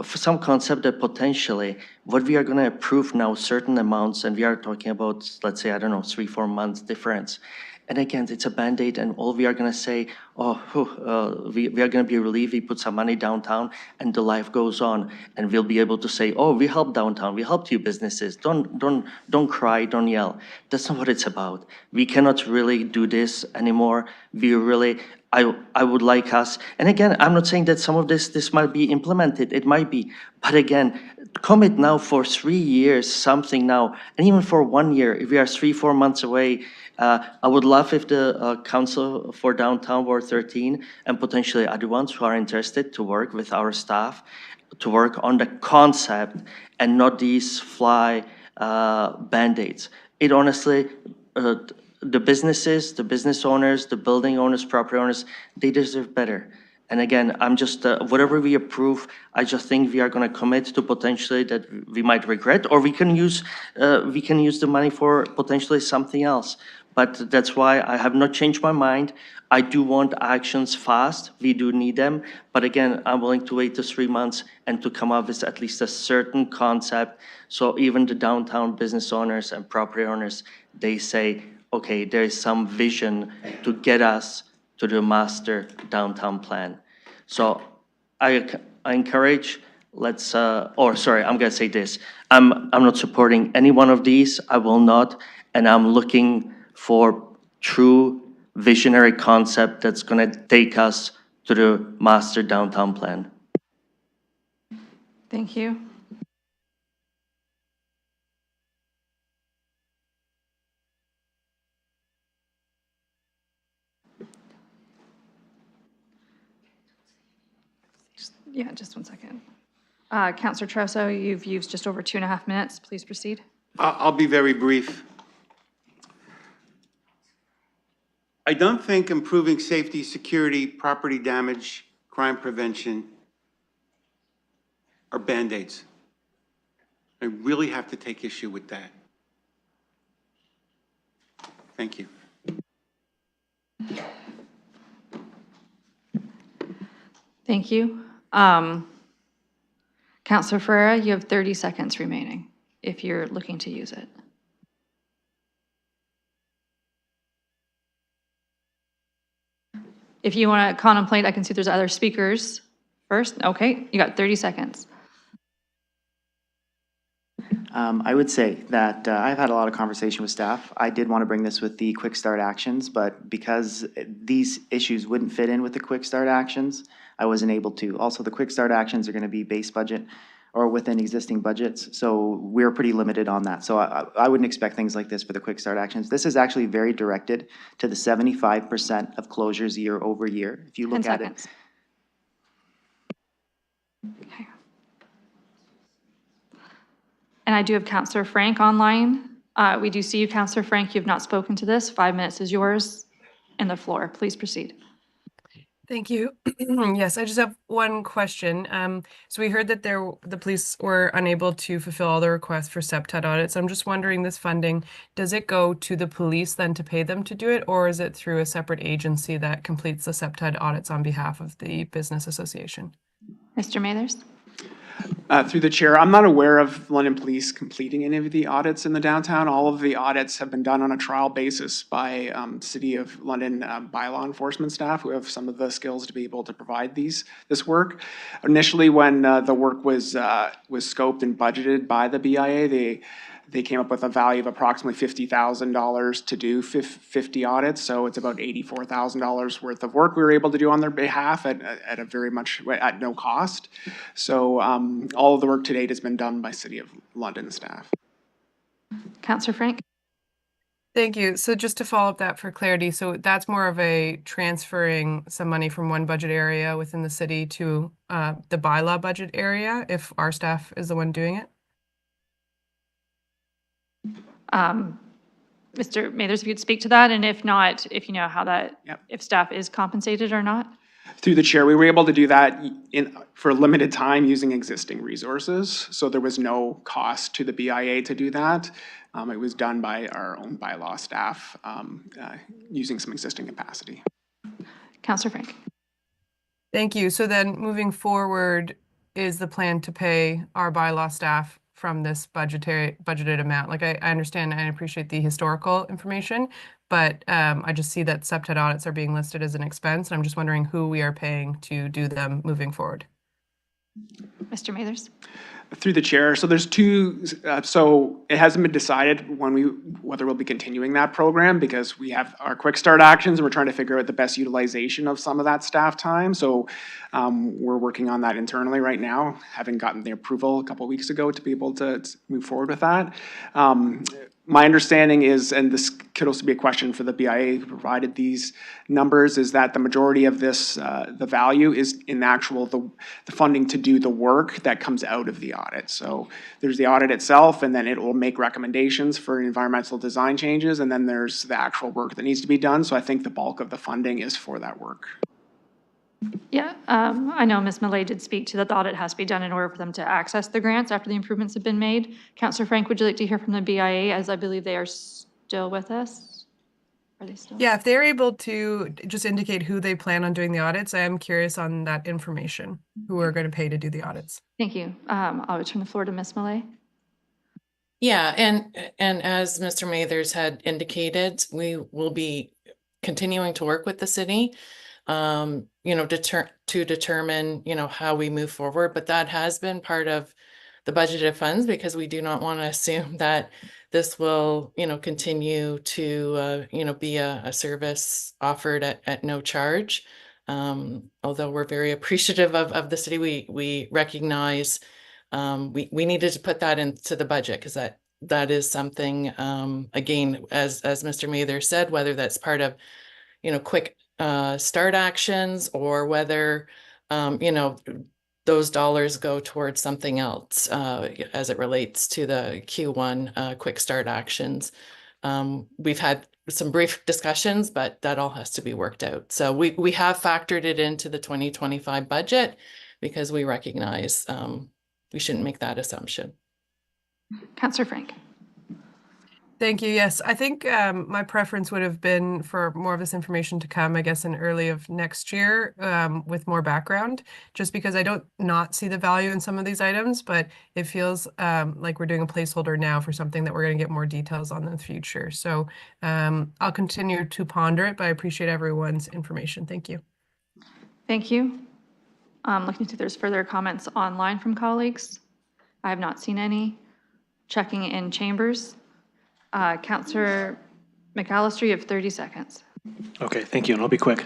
For some concept that potentially what we are going to approve now, certain amounts, and we are talking about, let's say, 3-4 months difference. And again, it's a Band-Aid, and all we are going to say, we are going to be relieved, we put some money downtown, and the life goes on. And we'll be able to say, we helped downtown, we helped you businesses. Don't cry, don't yell. That's not what it's about. We cannot really do this anymore. I would like us, and again, I'm not saying that some of this might be implemented, it might be, but again, commit now for 3 years, something now, and even for 1 year, if we are 3-4 months away. I would love if the Council for Downtown Ward 13 and potentially other ones who are interested to work with our staff to work on the concept and not these fly Band-Aids. It honestly, the businesses, the business owners, the building owners, property owners, they deserve better. And again, I'm just, whatever we approve, I just think we are going to commit to potentially that we might regret, or we can use the money for potentially something else. But that's why I have not changed my mind. I do want actions fast. We do need them. But again, I'm willing to wait the 3 months and to come up with at least a certain concept. So even the downtown business owners and property owners, they say, okay, there is some vision to get us to the master downtown plan. So I encourage, I'm gonna say this. I'm not supporting any one of these. I will not, and I'm looking for true visionary concept that's gonna take us to the master downtown plan. Thank you. Just 1 second. Counselor Trosso, you've used just over 2.5 minutes. Please proceed. I'll be very brief. I don't think improving safety, security, property damage, crime prevention are Band-Aids. I really have to take issue with that. Thank you. Thank you. Counselor Ferreira, you have 30 seconds remaining if you're looking to use it. If you want to contemplate, I can see there's other speakers first. Okay, you got 30 seconds. I would say that I've had a lot of conversation with staff. I did want to bring this with the quick start actions, but because these issues wouldn't fit in with the quick start actions, I wasn't able to. Also, the quick start actions are going to be base budget or within existing budgets, so we're pretty limited on that. So I wouldn't expect things like this for the quick start actions. This is actually very directed to the 75% of closures year over year. If you look 10 at seconds. it. Okay. And I do have Counselor Frank online. We do see you, Counselor Frank. You have not spoken to this. 5 minutes is yours and the floor. Please proceed. Thank you. Yes, I just have one question. So we heard that the police were unable to fulfill all the requests for CPTED audits. I'm just wondering, this funding, does it go to the police then to pay them to do it, or is it through a separate agency that completes the CPTED audits on behalf of the business association? Mr. Mathers? Through the chair, I'm not aware of London Police completing any of the audits in the downtown. All of the audits have been done on a trial basis by City of London bylaw enforcement staff who have some of the skills to be able to provide this work. Initially, when the work was scoped and budgeted by the BIA, they came up with a value of approximately $50,000 to do 50 audits. So it's about $84,000 worth of work we were able to do on their behalf at a very much, at no cost. So all of the work to date has been done by City of London staff. Counselor Frank? Thank you. So just to follow up that for clarity, so that's more of a transferring some money from one budget area within the city to the bylaw budget area if our staff is the one doing it? Mr. Mathers, if you'd speak to that, and if not, if you know how that, Yep. if staff is compensated or not? Through the chair, we were able to do that for a limited time using existing resources. So there was no cost to the BIA to do that. It was done by our own bylaw staff using some existing capacity. Counselor Frank? Thank you. So then moving forward, is the plan to pay our bylaw staff from this budgeted amount? Like I understand and appreciate the historical information, but I just see that CPTED audits are being listed as an expense. And I'm just wondering who we are paying to do them moving forward. Mr. Mathers? Through the chair, so there's two, so it hasn't been decided whether we'll be continuing that program because we have our quick start actions and we're trying to figure out the best utilization of some of that staff time. So we're working on that internally right now, having gotten the approval a couple of weeks ago to be able to move forward with that. My understanding is, and this could also be a question for the BIA who provided these numbers, is that the majority of this, the value is in the funding to do the work that comes out of the audit. So there's the audit itself, and then it will make recommendations for environmental design changes, and then there's the actual work that needs to be done. So I think the bulk of the funding is for that work. Yeah, I know Ms. Millay did speak to that the audit has to be done in order for them to access the grants after the improvements have been made. Counselor Frank, would you like to hear from the BIA, as I believe they are still with us? Are they still? Yeah, if they're able to just indicate who they plan on doing the audits, I am curious on that information, who are going to pay to do the audits. Thank you. I'll return the floor to Ms. Millay. Yeah, and as Mr. Mathers had indicated, we will be continuing to work with the city, to determine, how we move forward. But that has been part of the budgeted funds because we do not want to assume that this will, continue to, be a service offered at no charge. Although we're very appreciative of the city, we recognize we needed to put that into the budget because that is something, again, as Mr. Mather said, whether that's part of, quick start actions or whether, those dollars go towards something else as it relates to the Q1 quick start actions. We've had some brief discussions, but that all has to be worked out. So we have factored it into the 2025 budget because we recognize we shouldn't make that assumption. Councillor Frank. Thank you. Yes, I think my preference would have been for more of this information to come, I guess, in early of next year with more background, just because I don't not see the value in some of these items, but it feels like we're doing a placeholder now for something that we're going to get more details on in the future. So I'll continue to ponder it, but I appreciate everyone's information. Thank you. Thank you. Looking to see if there's further comments online from colleagues. I have not seen any. Checking in chambers. Councillor McAllister, you have 30 seconds. Okay, thank you, and I'll be quick.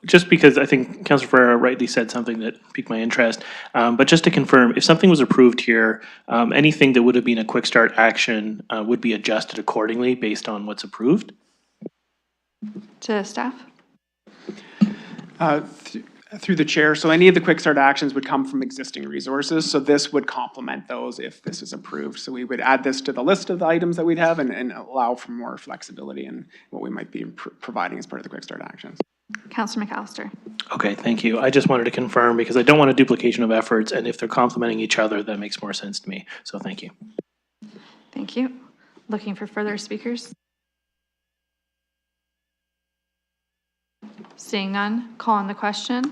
Just because I think Councillor Ferreira rightly said something that piqued my interest, but just to confirm, if something was approved here, anything that would have been a quick start action would be adjusted accordingly based on what's approved? To staff. Through the chair, so any of the quick start actions would come from existing resources, so this would complement those if this is approved. So we would add this to the list of the items that we'd have and allow for more flexibility in what we might be providing as part of the quick start actions. Councillor McAllister. Okay, thank you. I just wanted to confirm because I don't want a duplication of efforts, and if they're complementing each other, that makes more sense to me. So thank you. Thank you. Looking for further speakers? Seeing none, call on the question.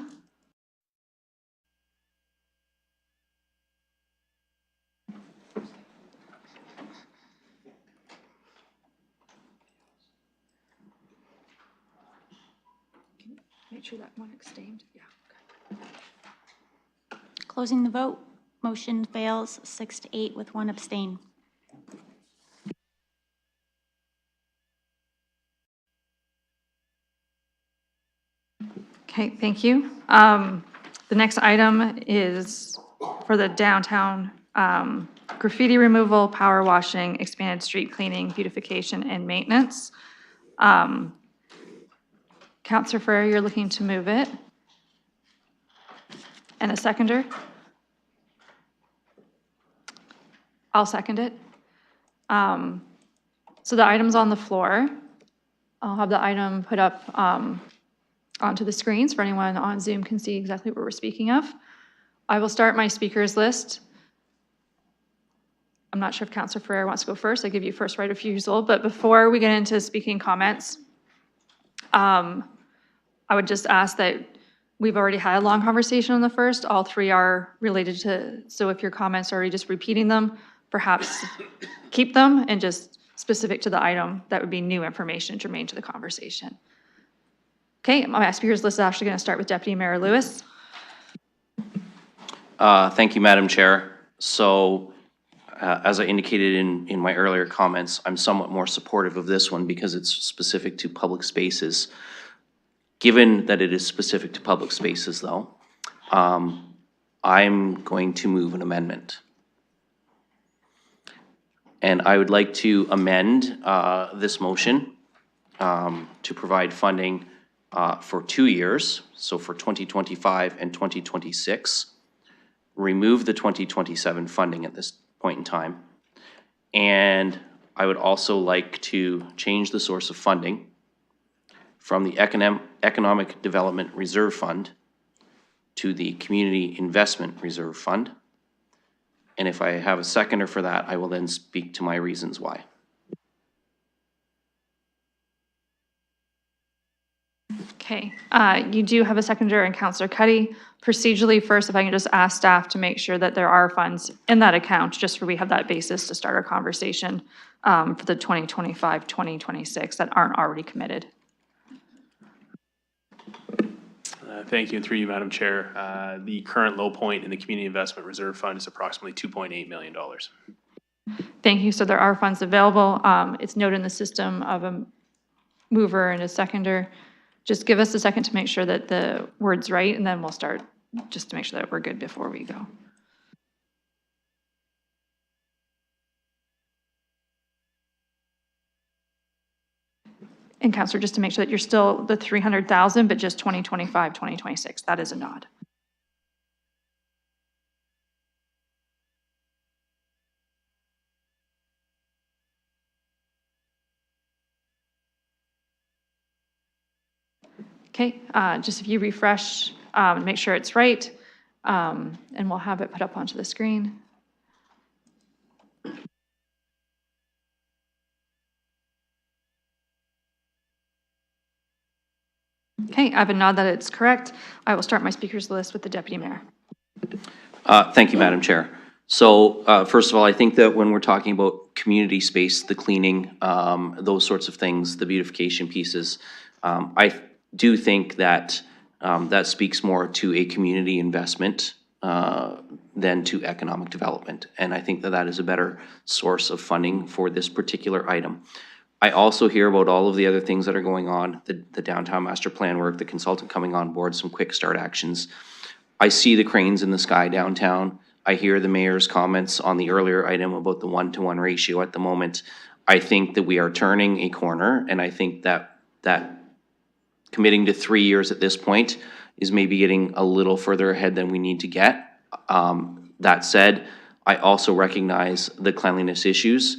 Make sure that one abstained. Yeah. Okay. Closing the vote. Motion fails 6-8 with 1 abstain. Okay, thank you. The next item is for the downtown graffiti removal, power washing, expanded street cleaning, beautification, and maintenance. Councillor Ferrer, you're looking to move it. And a seconder? I'll second it. So the item's on the floor. I'll have the item put up onto the screens for anyone on Zoom can see exactly what we're speaking of. I will start my speakers list. I'm not sure if Councillor Ferrer wants to go first. I give you first right of refusal, but before we get into speaking comments, I would just ask that we've already had a long conversation on the first. All three are related to, so if your comments are already just repeating them, perhaps keep them and just specific to the item, that would be new information germane to the conversation. Okay, my speakers list is actually going to start with Deputy Mayor Lewis. Thank you, Madam Chair. So as I indicated in my earlier comments, I'm somewhat more supportive of this one because it's specific to public spaces. Given that it is specific to public spaces though, I'm going to move an amendment. And I would like to amend this motion to provide funding for 2 years, so for 2025 and 2026, remove the 2027 funding at this point in time. And I would also like to change the source of funding from the Economic Development Reserve Fund to the Community Investment Reserve Fund. And if I have a seconder for that, I will then speak to my reasons why. Okay, you do have a seconder and Councillor Cuddy. Procedurally, first, if I can just ask staff to make sure that there are funds in that account, just so we have that basis to start our conversation for the 2025-2026 that aren't already committed. Thank you, and through you, Madam Chair. The current low point in the Community Investment Reserve Fund is approximately $2.8 million. Thank you. So there are funds available. It's noted in the system of a mover and a seconder. Just give us a second to make sure that the word's right, and then we'll start just to make sure that we're good before we go. And Councillor, just to make sure that you're still the 300,000, but just 2025, 2026. That is a nod. Okay, just if you refresh, make sure it's right, and we'll have it put up onto the screen. Okay, I have a nod that it's correct. I will start my speakers list with the deputy mayor. Thank you, Madam Chair. So first of all, I think that when we're talking about community space, the cleaning, those sorts of things, the beautification pieces, I do think that that speaks more to a community investment than to economic development. And I think that that is a better source of funding for this particular item. I also hear about all of the other things that are going on, the downtown master plan work, the consultant coming on board, some quick start actions. I see the cranes in the sky downtown. I hear the mayor's comments on the earlier item about the 1-to-1 ratio at the moment. I think that we are turning a corner, and I think that committing to 3 years at this point is maybe getting a little further ahead than we need to get. That said, I also recognize the cleanliness issues.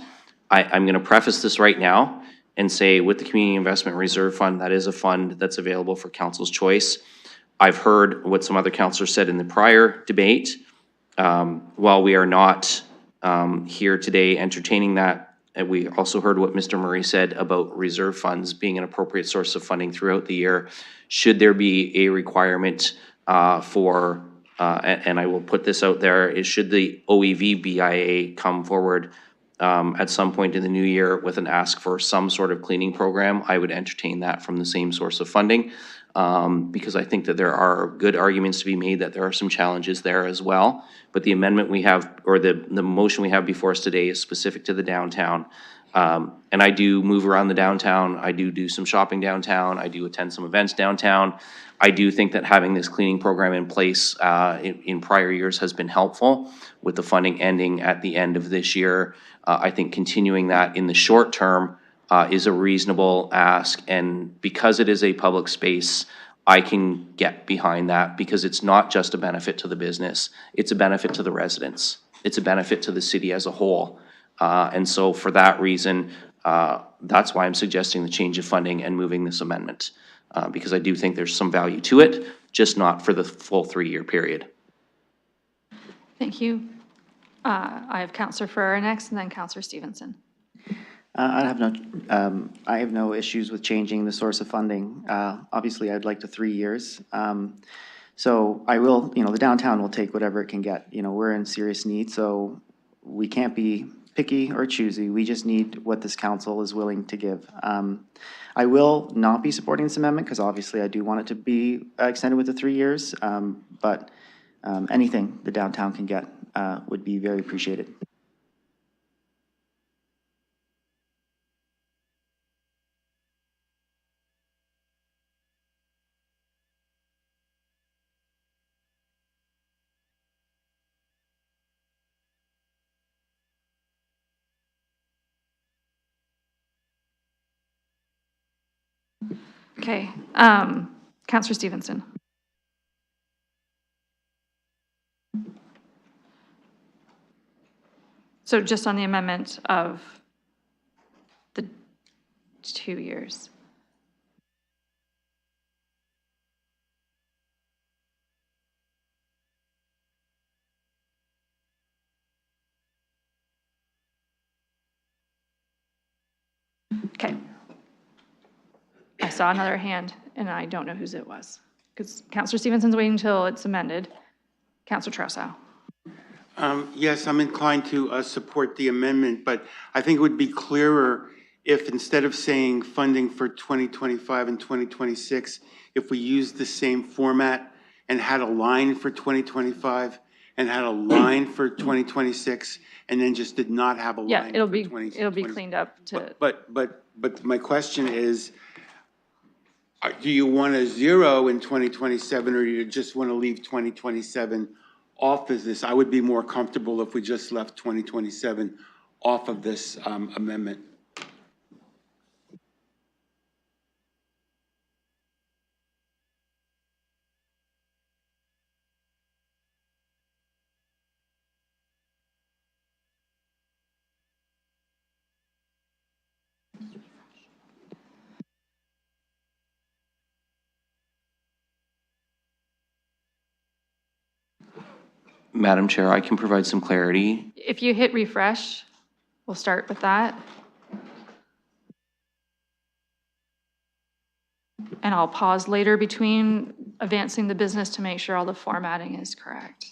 I'm going to preface this right now and say with the Community Investment Reserve Fund, that is a fund that's available for council's choice. I've heard what some other councilors said in the prior debate. While we are not here today entertaining that, and we also heard what Mr. Murray said about reserve funds being an appropriate source of funding throughout the year. Should there be a requirement and I will put this out there, is should the OEV BIA come forward at some point in the new year with an ask for some sort of cleaning program, I would entertain that from the same source of funding. Because I think that there are good arguments to be made that there are some challenges there as well. But the amendment we have, or the motion we have before us today is specific to the downtown. And I do move around the downtown. I do some shopping downtown. I do attend some events downtown. I do think that having this cleaning program in place in prior years has been helpful. With the funding ending at the end of this year, I think continuing that in the short term is a reasonable ask, and because it is a public space, I can get behind that because it's not just a benefit to the business, it's a benefit to the residents. It's a benefit to the city as a whole. And so for that reason, that's why I'm suggesting the change of funding and moving this amendment. Because I do think there's some value to it, just not for the full 3-year period. Thank you. I have Councillor Ferrer next, and then Councillor Stevenson. I have no issues with changing the source of funding. Obviously, I'd like to 3 years. So I will, the downtown will take whatever it can get. We're in serious need, so we can't be picky or choosy. We just need what this council is willing to give. I will not be supporting this amendment because obviously I do want it to be extended with the 3 years. But anything the downtown can get would be very appreciated. Okay, Councillor Stevenson. So just on the amendment of the 2 years. Okay. I saw another hand, and I don't know whose it was. Because Councillor Stevenson's waiting until it's amended. Councillor Trousseau. Yes, I'm inclined to support the amendment, but I think it would be clearer if instead of saying funding for 2025 and 2026, if we used the same format and had a line for 2025 and had a line for 2026, and then just did not have a line. Yeah, it'll be cleaned up to. But my question is, do you want a 0 in 2027, or do you just want to leave 2027 off of this? I would be more comfortable if we just left 2027 off of this amendment. Madam Chair, I can provide some clarity. If you hit refresh, we'll start with that. And I'll pause later between advancing the business to make sure all the formatting is correct.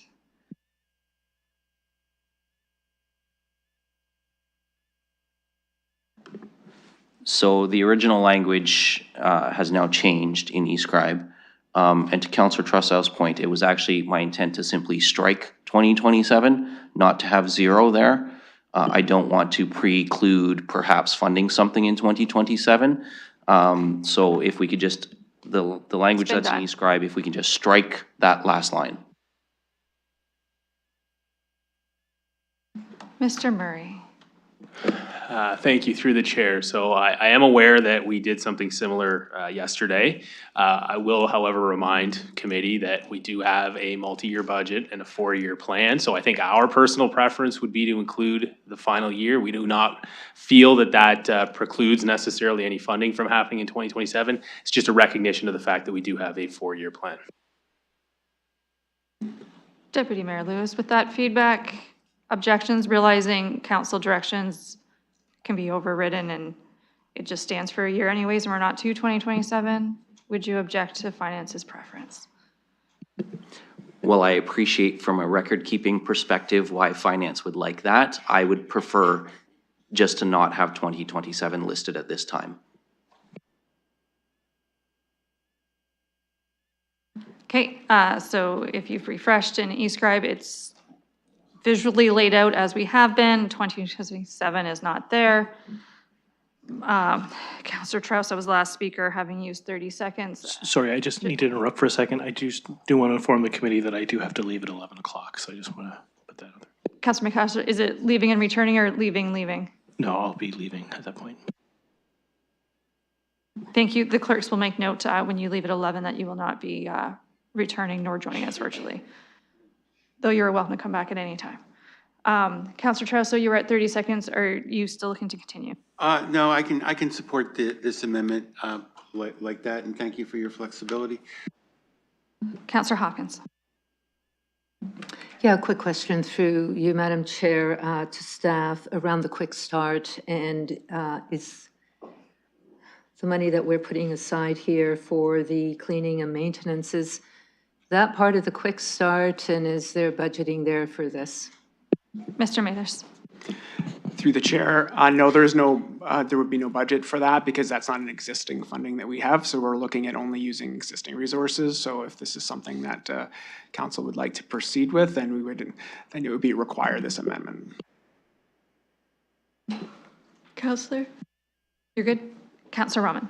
So the original language has now changed in eScribe. And to Councillor Trussell's point, it was actually my intent to simply strike 2027, not to have 0 there. I don't want to preclude perhaps funding something in 2027. So if we could just, the language that's in eScribe, if we can just strike that last line. Mr. Murray. Thank you, through the chair. So I am aware that we did something similar yesterday. I will, however, remind committee that we do have a multi-year budget and a 4-year plan. So I think our personal preference would be to include the final year. We do not feel that that precludes necessarily any funding from happening in 2027. It's just a recognition of the fact that we do have a 4-year plan. Deputy Mayor Lewis, with that feedback, objections, realizing council directions can be overridden and it just stands for a year anyways and we're not to 2027, would you object to finance's preference? Well, I appreciate from a record-keeping perspective why finance would like that. I would prefer just to not have 2027 listed at this time. Okay, so if you've refreshed in eScribe, it's visually laid out as we have been. 2027 is not there. Councillor Trauss, I was the last speaker, having used 30 seconds. Sorry, I just need to interrupt for a second. I just do want to inform the committee that I do have to leave at 11 o'clock, so I just want to put that out there. Councillor McAllister, is it leaving and returning or leaving? No, I'll be leaving at that point. Thank you. The clerks will make note when you leave at 11 that you will not be returning nor joining us virtually, though you're welcome to come back at any time. Councillor Trauss, so you were at 30 seconds. Are you still looking to continue? No, I can support this amendment like that, and thank you for your flexibility. Councillor Hawkins. Yeah, a quick question through you, Madam Chair, to staff around the quick start, and is the money that we're putting aside here for the cleaning and maintenance, is that part of the quick start, and is there budgeting there for this? Mr. Mathers. Through the chair, no, there would be no budget for that because that's not an existing funding that we have. So we're looking at only using existing resources. So if this is something that council would like to proceed with, then it would be require this amendment. Councillor, you're good. Councillor Rahman.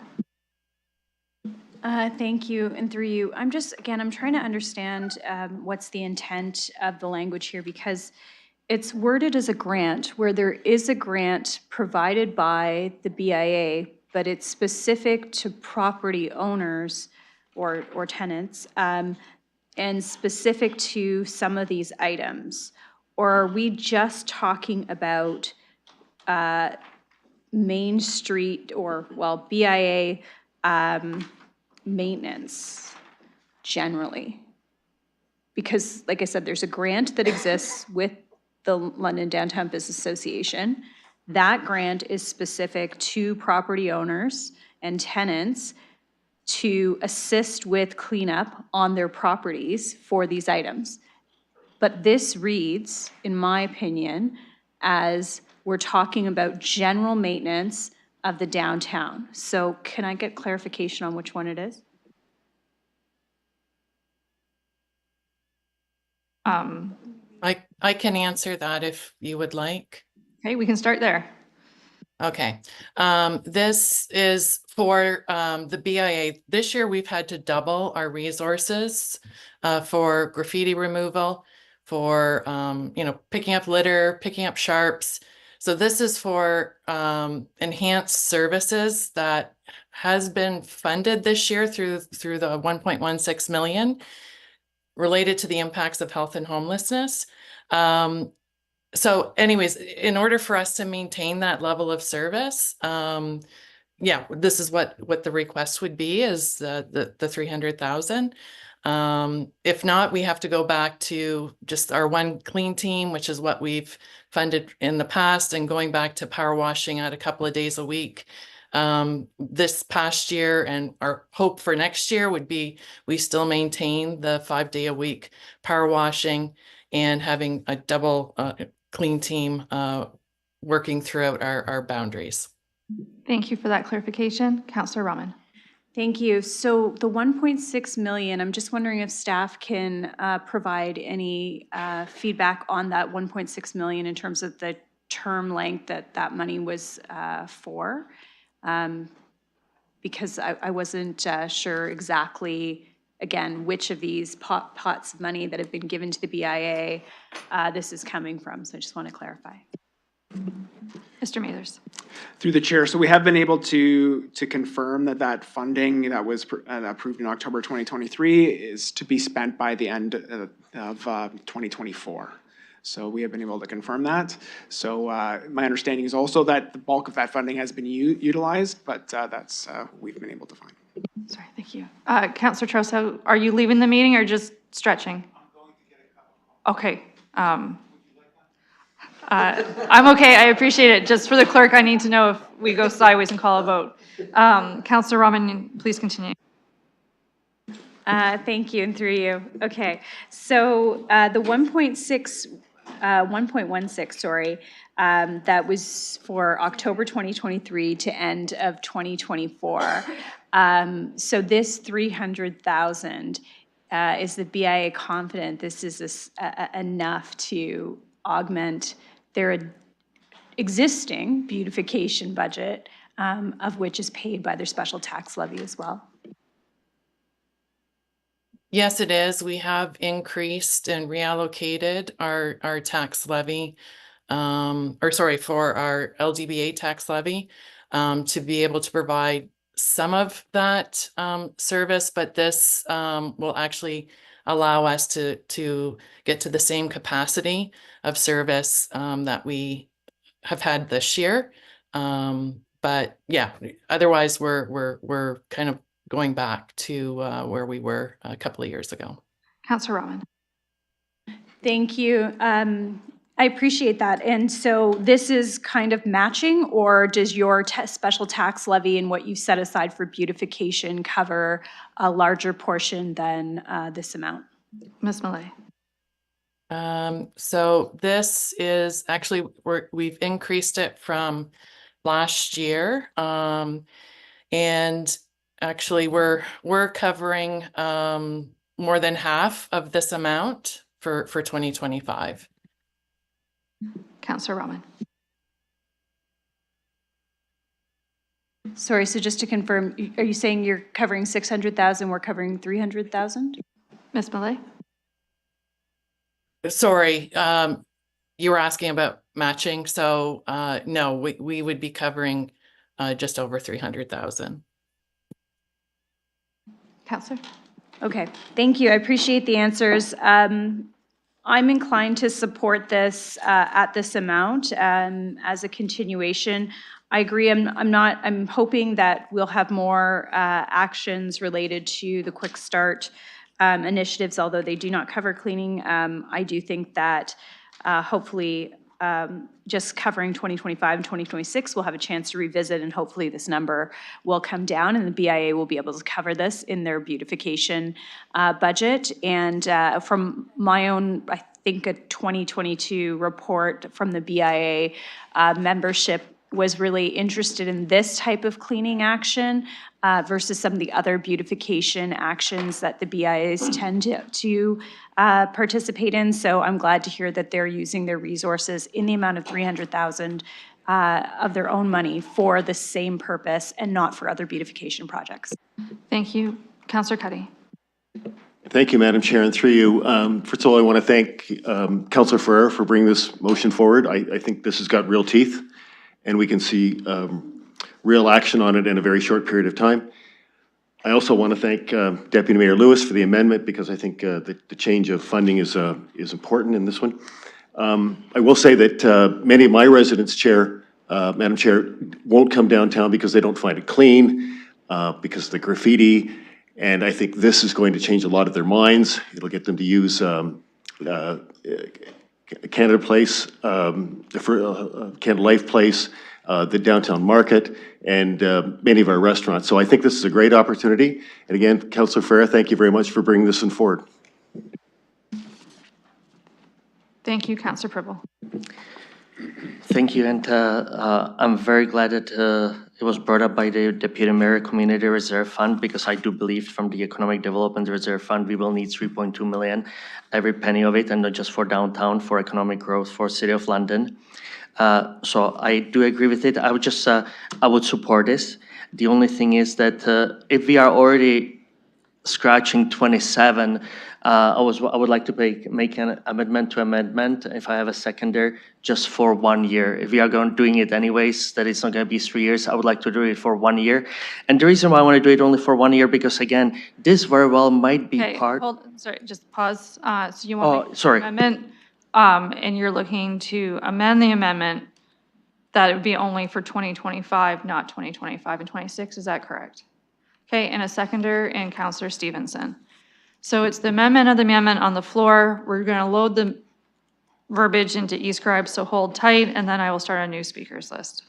Thank you, and through you, I'm trying to understand what's the intent of the language here, because it's worded as a grant where there is a grant provided by the BIA, but it's specific to property owners or tenants, and specific to some of these items. Or are we just talking about Main Street or, well, BIA maintenance generally? Because, like I said, there's a grant that exists with the London Downtown Business Association. That grant is specific to property owners and tenants to assist with cleanup on their properties for these items. But this reads, in my opinion, as we're talking about general maintenance of the downtown. So can I get clarification on which one it is? I can answer that if you would like. Okay, we can start there. Okay. This is for the BIA. This year, we've had to double our resources for graffiti removal, for picking up litter, picking up sharps. So this is for enhanced services that has been funded this year through the 1.16 million related to the impacts of health and homelessness. So anyways, in order for us to maintain that level of service, yeah, this is what the request would be, is the 300,000. If not, we have to go back to just our one clean team, which is what we've funded in the past, and going back to power washing at a couple of days a week. This past year, and our hope for next year would be we still maintain the 5-day-a-week power washing and having a double clean team working throughout our boundaries. Thank you for that clarification. Councillor Rahman. Thank you. So the 1.6 million, I'm just wondering if staff can provide any feedback on that 1.6 million in terms of the term length that money was for. Because I wasn't sure exactly, again, which of these pots of money that have been given to the BIA this is coming from. So I just want to clarify. Mr. Mathers. Through the chair, so we have been able to confirm that funding that was approved in October 2023 is to be spent by the end of 2024. So we have been able to confirm that. So my understanding is also that the bulk of that funding has been utilized, but that's we've been able to find. Sorry, thank you. Councillor Trosso, are you leaving the meeting or just stretching? I'm going to get a cup of coffee. Okay. I'm okay. I appreciate it. Just for the clerk, I need to know if we go sideways and call a vote. Councillor Rahman, please continue. Thank you, and through you. Okay, so the 1.16, sorry, that was for October 2023 to end of 2024. So this 300,000, is the BIA confident this is enough to augment their existing beautification budget, of which is paid by their special tax levy as well? Yes, it is. We have increased and reallocated our tax levy, for our LDBA tax levy, to be able to provide some of that service, but this will actually allow us to get to the same capacity of service that we have had this year. But yeah, otherwise we're kind of going back to where we were a couple of years ago. Councillor Rahman. Thank you. I appreciate that. And so this is kind of matching, or does your special tax levy and what you set aside for beautification cover a larger portion than this amount? Ms. Millay. So this is actually, we've increased it from last year. And actually we're covering more than half of this amount for 2025. Councillor Rahman. Sorry, so just to confirm, are you saying you're covering 600,000, we're covering 300,000? Ms. Millay. Sorry, you were asking about matching. So no, we would be covering just over 300,000. Councillor. Okay, thank you. I appreciate the answers. I'm inclined to support this at this amount as a continuation. I agree. I'm hoping that we'll have more actions related to the Quick Start initiatives, although they do not cover cleaning. I do think that hopefully just covering 2025 and 2026, we'll have a chance to revisit, and hopefully this number will come down and the BIA will be able to cover this in their beautification budget. And from my own, I think a 2022 report from the BIA, membership was really interested in this type of cleaning action versus some of the other beautification actions that the BIAs tend to participate in. So I'm glad to hear that they're using their resources in the amount of 300,000 of their own money for the same purpose and not for other beautification projects. Thank you. Councillor Cuddy. Thank you, Madam Chair, and through you. First of all, I want to thank Councillor Ferrer for bringing this motion forward. I think this has got real teeth, and we can see real action on it in a very short period of time. I also want to thank Deputy Mayor Lewis for the amendment, because I think the change of funding is important in this one. I will say that many of my residents, Madam Chair, won't come downtown because they don't find it clean, because of the graffiti, And I think this is going to change a lot of their minds. It'll get them to use Canada Place, Canada Life Place, the downtown market, and many of our restaurants. So I think this is a great opportunity. And again, Councillor Farah, thank you very much for bringing this one forward. Thank you, Councillor Pribble. Thank you, and I'm very glad that it was brought up by the Deputy Mayor Community Reserve Fund, because I do believe from the Economic Development Reserve Fund, we will need 3.2 million, every penny of it, and not just for downtown, for economic growth, for City of London. So I do agree with it. I would just, I would support this. The only thing is that if we are already scratching 27, I would like to make an amendment to amendment, if I have a seconder, just for 1 year. If we are doing it anyways, that it's not going to be 3 years, I would like to do it for 1 year. And the reason why I want to do it only for 1 year, because again, this very well might be part. Sorry, just pause. So you want to sorry. amendment, and you're looking to amend the amendment that it would be only for 2025, not 2025 and 26, is that correct? Okay, and a seconder and Councillor Stevenson. So it's the amendment of the amendment on the floor. We're going to load the verbiage into eScribe, so hold tight, and then I will start a new speakers list.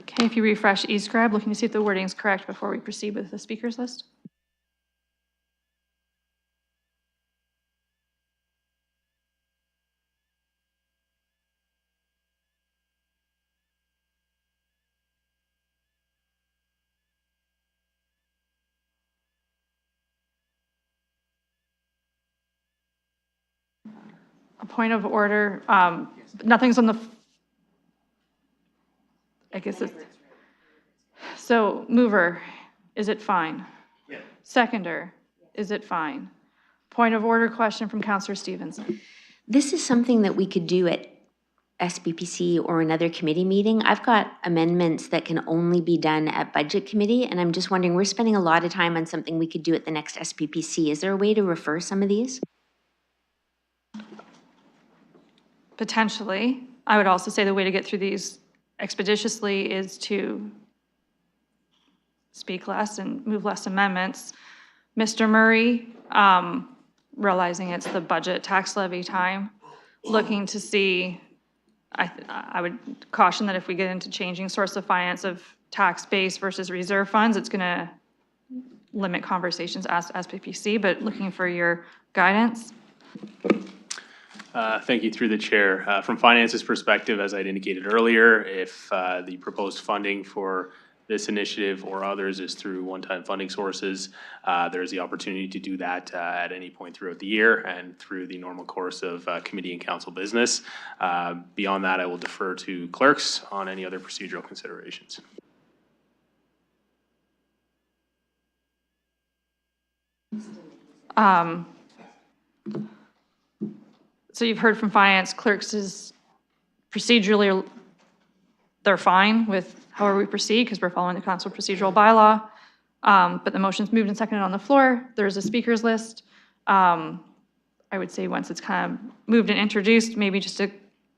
Okay, if you refresh eScribe, looking to see if the wording is correct before we proceed with the speakers list. A point of order, nothing's on the, I guess it's, so mover, is it fine? Yeah. Seconder, is it fine? Point of order question from Councillor Stevenson. This is something that we could do at SPPC or another committee meeting. I've got amendments that can only be done at Budget Committee, and I'm just wondering, we're spending a lot of time on something we could do at the next SPPC. Is there a way to refer some of these? Potentially. I would also say the way to get through these expeditiously is to speak less and move less amendments. Mr. Murray, realizing it's the budget tax levy time, looking to see, I would caution that if we get into changing source of finance of tax base versus reserve funds, it's going to limit conversations as SPPC, but looking for your guidance. Thank you, through the chair. From finance's perspective, as I'd indicated earlier, if the proposed funding for this initiative or others is through one-time funding sources, there's the opportunity to do that at any point throughout the year and through the normal course of committee and council business. Beyond that, I will defer to clerks on any other procedural considerations. So you've heard from finance, clerks is procedurally, they're fine with however we proceed because we're following the council procedural bylaw. But the motion's moved and seconded on the floor. There's a speakers list. I would say once it's kind of moved and introduced, maybe just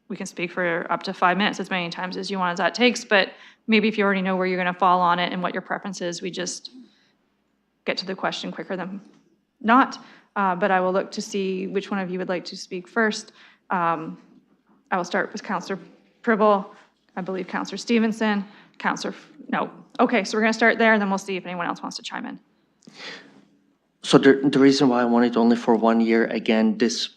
we can speak for up to 5 minutes, as many times as you want as that takes. But maybe if you already know where you're going to fall on it and what your preference is, we just get to the question quicker than not. But I will look to see which one of you would like to speak first. I will start with Councillor Pribble, I believe Councillor Stevenson, no. Okay, so we're going to start there, and then we'll see if anyone else wants to chime in. So the reason why I want it only for 1 year, again, this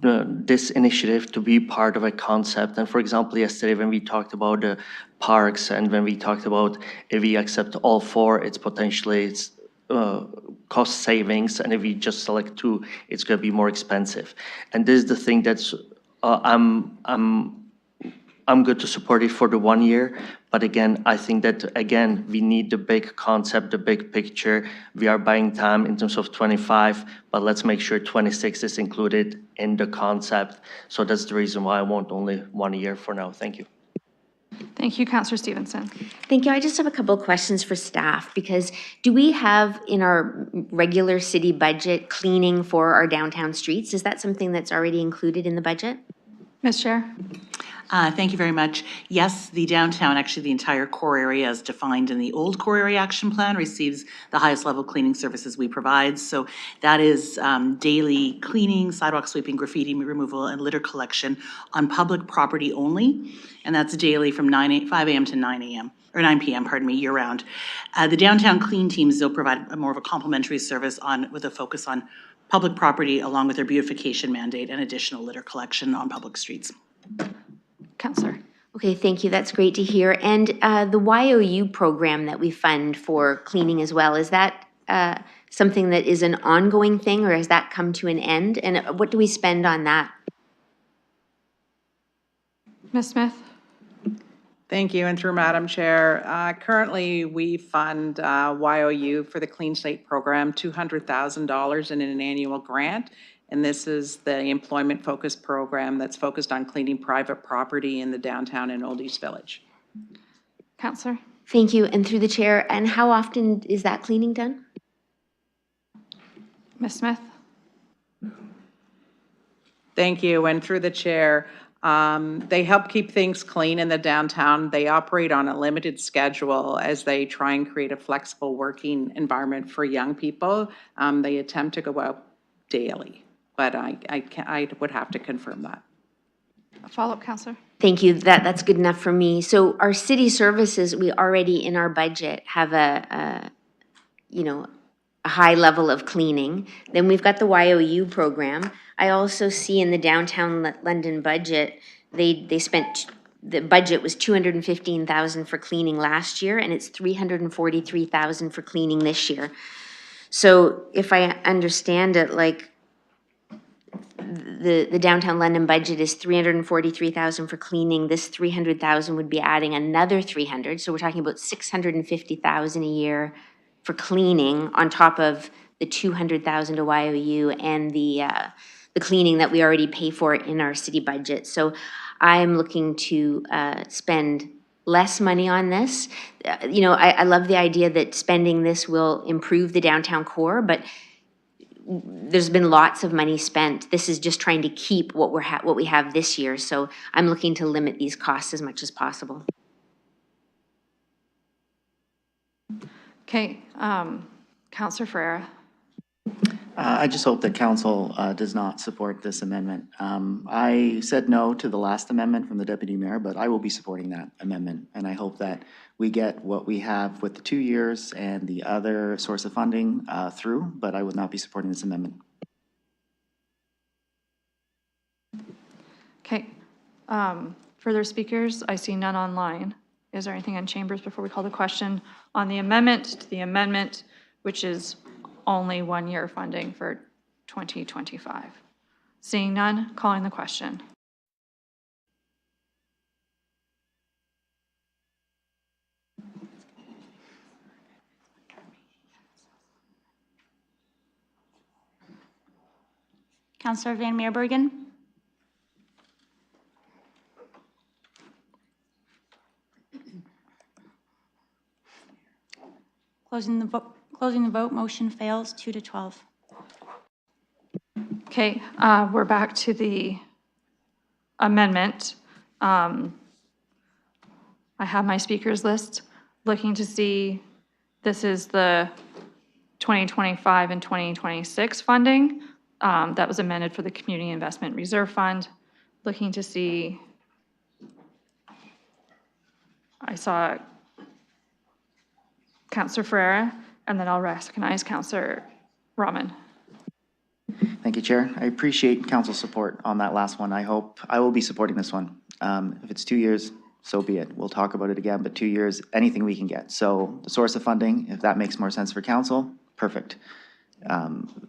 initiative to be part of a concept. And for example, yesterday when we talked about the parks and when we talked about if we accept all four, it's cost savings, and if we just select two, it's going to be more expensive. And this is the thing that's I'm good to support it for the 1 year, but again, I think that, again, we need the big concept, the big picture. We are buying time in terms of 25, but let's make sure 26 is included in the concept. So that's the reason why I want only 1 year for now. Thank you. Thank you, Councillor Stevenson. Thank you. I just have a couple of questions for staff, because do we have in our regular city budget cleaning for our downtown streets? Is that something that's already included in the budget? Ms. Chair? Thank you very much. Yes, the downtown, actually the entire core area as defined in the old core area action plan, receives the highest level cleaning services we provide. So that is daily cleaning, sidewalk sweeping, graffiti removal, and litter collection on public property only. And that's daily from 5 a.m. to 9 a.m. or 9 p.m., pardon me, year round. The downtown clean teams, they'll provide more of a complimentary service with a focus on public property along with their beautification mandate and additional litter collection on public streets. Councillor. Okay, thank you. That's great to hear. And the YOU program that we fund for cleaning as well, is that something that is an ongoing thing, or has that come to an end? And what do we spend on that? Ms. Smith? Thank you, and through Madam Chair, currently we fund YOU for the Clean Slate Program, $200,000 in an annual grant. And this is the employment-focused program that's focused on cleaning private property in the downtown and Old East Village. Councillor? Thank you. And through the chair, and how often is that cleaning done? Ms. Smith? Thank you, and through the chair, they help keep things clean in the downtown. They operate on a limited schedule as they try and create a flexible working environment for young people. They attempt to go out daily, but I would have to confirm that. A follow-up, Councillor? Thank you. That's good enough for me. So our city services, we already in our budget have a high level of cleaning. Then we've got the YOU program. I also see in the downtown London budget, they spent, the budget was $215,000 for cleaning last year, and it's $343,000 for cleaning this year. So if I understand it, like the downtown London budget is $343,000 for cleaning. This $300,000 would be adding another $300,000. So we're talking about $650,000 a year for cleaning on top of the $200,000 to YOU and the cleaning that we already pay for in our city budget. So I'm looking to spend less money on this. I love the idea that spending this will improve the downtown core, but there's been lots of money spent. This is just trying to keep what we have this year. So I'm looking to limit these costs as much as possible. Okay, Councillor Ferreira. I just hope that council does not support this amendment. I said no to the last amendment from the deputy mayor, but I will be supporting that amendment. And I hope that we get what we have with the 2 years and the other source of funding through, but I will not be supporting this amendment. Okay, further speakers? I see none online. Is there anything in chambers before we call the question on the amendment to the amendment, which is only 1 year funding for 2025? Seeing none, calling the question. Councillor Van Meerbergen? Closing the vote, motion fails 2-12. Okay, we're back to the amendment. I have my speakers list, looking to see, this is the 2025 and 2026 funding that was amended for the Community Investment Reserve Fund. Looking to see, I saw Councillor Ferreira, and then I'll recognize Councillor Rahman. Thank you, Chair. I appreciate council support on that last one. I will be supporting this one. If it's 2 years, so be it. We'll talk about it again, but 2 years, anything we can get. So the source of funding, if that makes more sense for council, perfect.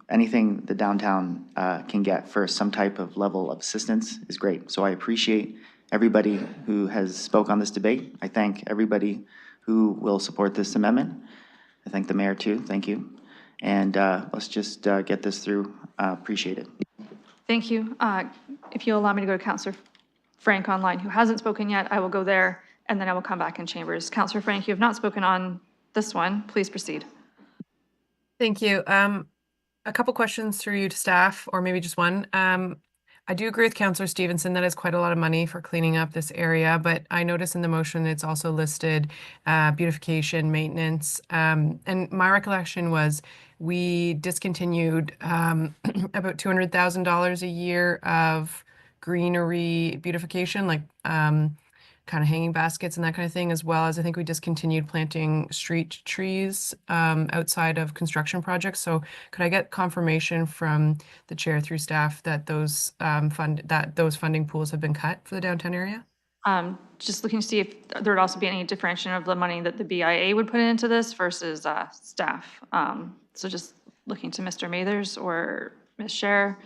Anything the downtown can get for some type of level of assistance is great. So I appreciate everybody who has spoke on this debate. I thank everybody who will support this amendment. I thank the mayor too, thank you. And let's just get this through. Appreciate it. Thank you. If you'll allow me to go to Councillor Frank online, who hasn't spoken yet, I will go there, and then I will come back in chambers. Councillor Frank, you have not spoken on this one. Please proceed. Thank you. A couple questions through you to staff, or maybe just one. I do agree with Councillor Stevenson that is quite a lot of money for cleaning up this area, but I notice in the motion it's also listed beautification, maintenance, and my recollection was we discontinued about $200,000 a year of greenery beautification, like kind of hanging baskets and that kind of thing, as well as I think we discontinued planting street trees outside of construction projects. So could I get confirmation from the chair through staff that those funding pools have been cut for the downtown area? Just looking to see if there would also be any differentiation of the money that the BIA would put into this versus staff. So just looking to Mr. Mathers or Ms. Scher.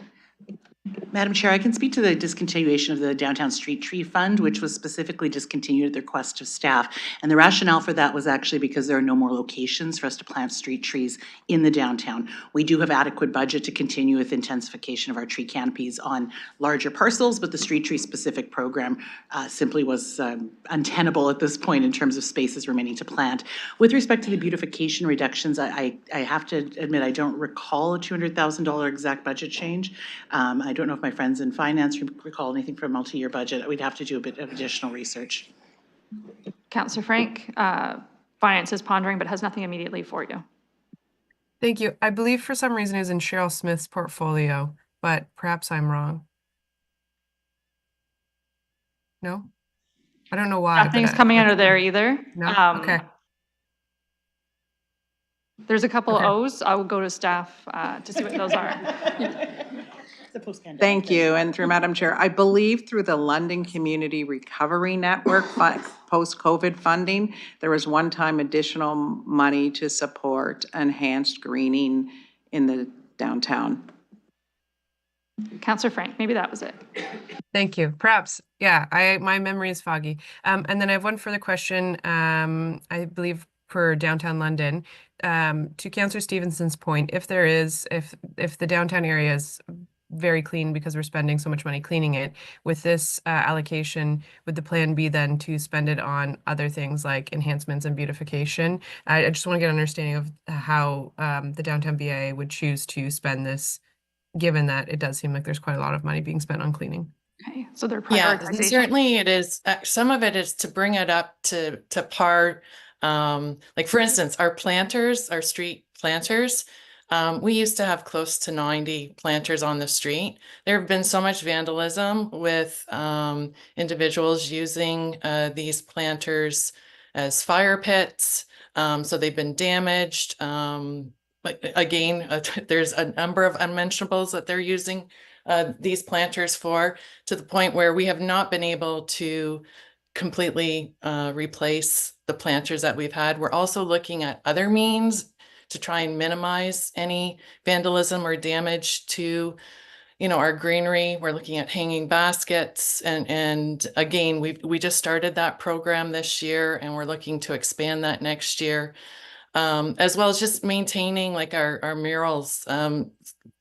Madam Chair, I can speak to the discontinuation of the Downtown Street Tree Fund, which was specifically discontinued at the request of staff. And the rationale for that was actually because there are no more locations for us to plant street trees in the downtown. We do have adequate budget to continue with intensification of our tree canopies on larger parcels, but the street tree specific program simply was untenable at this point in terms of spaces remaining to plant. With respect to the beautification reductions, I have to admit I don't recall a $200,000 exact budget change. I don't know if my friends in finance recall anything from a multi-year budget. We'd have to do a bit of additional research. Councillor Frank, finance is pondering, but has nothing immediately for you. Thank you. I believe for some reason is in Cheryl Smith's portfolio, but perhaps I'm wrong. No? I don't know why. Nothing's coming out of there either. No? Okay. There's a couple of O's. I will go to staff to see what those are. Thank you. And through Madam Chair, I believe through the London Community Recovery Network post-COVID funding, there was one-time additional money to support enhanced greening in the downtown. Councillor Frank, maybe that was it. Thank you. Perhaps, yeah, my memory is foggy. And then I have one further question, I believe for downtown London. To Councillor Stevenson's point, if the downtown area is very clean because we're spending so much money cleaning it, with this allocation, would the plan be then to spend it on other things like enhancements and beautification? I just want to get an understanding of how the downtown BIA would choose to spend this, given that it does seem like there's quite a lot of money being spent on cleaning. Okay, so they're Yeah, prioritization. certainly it is. Some of it is to bring it up to par. Like for instance, our street planters, we used to have close to 90 planters on the street. There have been so much vandalism with individuals using these planters as fire pits. So they've been damaged. But again, there's a number of unmentionables that they're using these planters for, to the point where we have not been able to completely replace the planters that we've had. We're also looking at other means to try and minimize any vandalism or damage to, our greenery. We're looking at hanging baskets, and again, we just started that program this year, and we're looking to expand that next year, as well as just maintaining like our murals.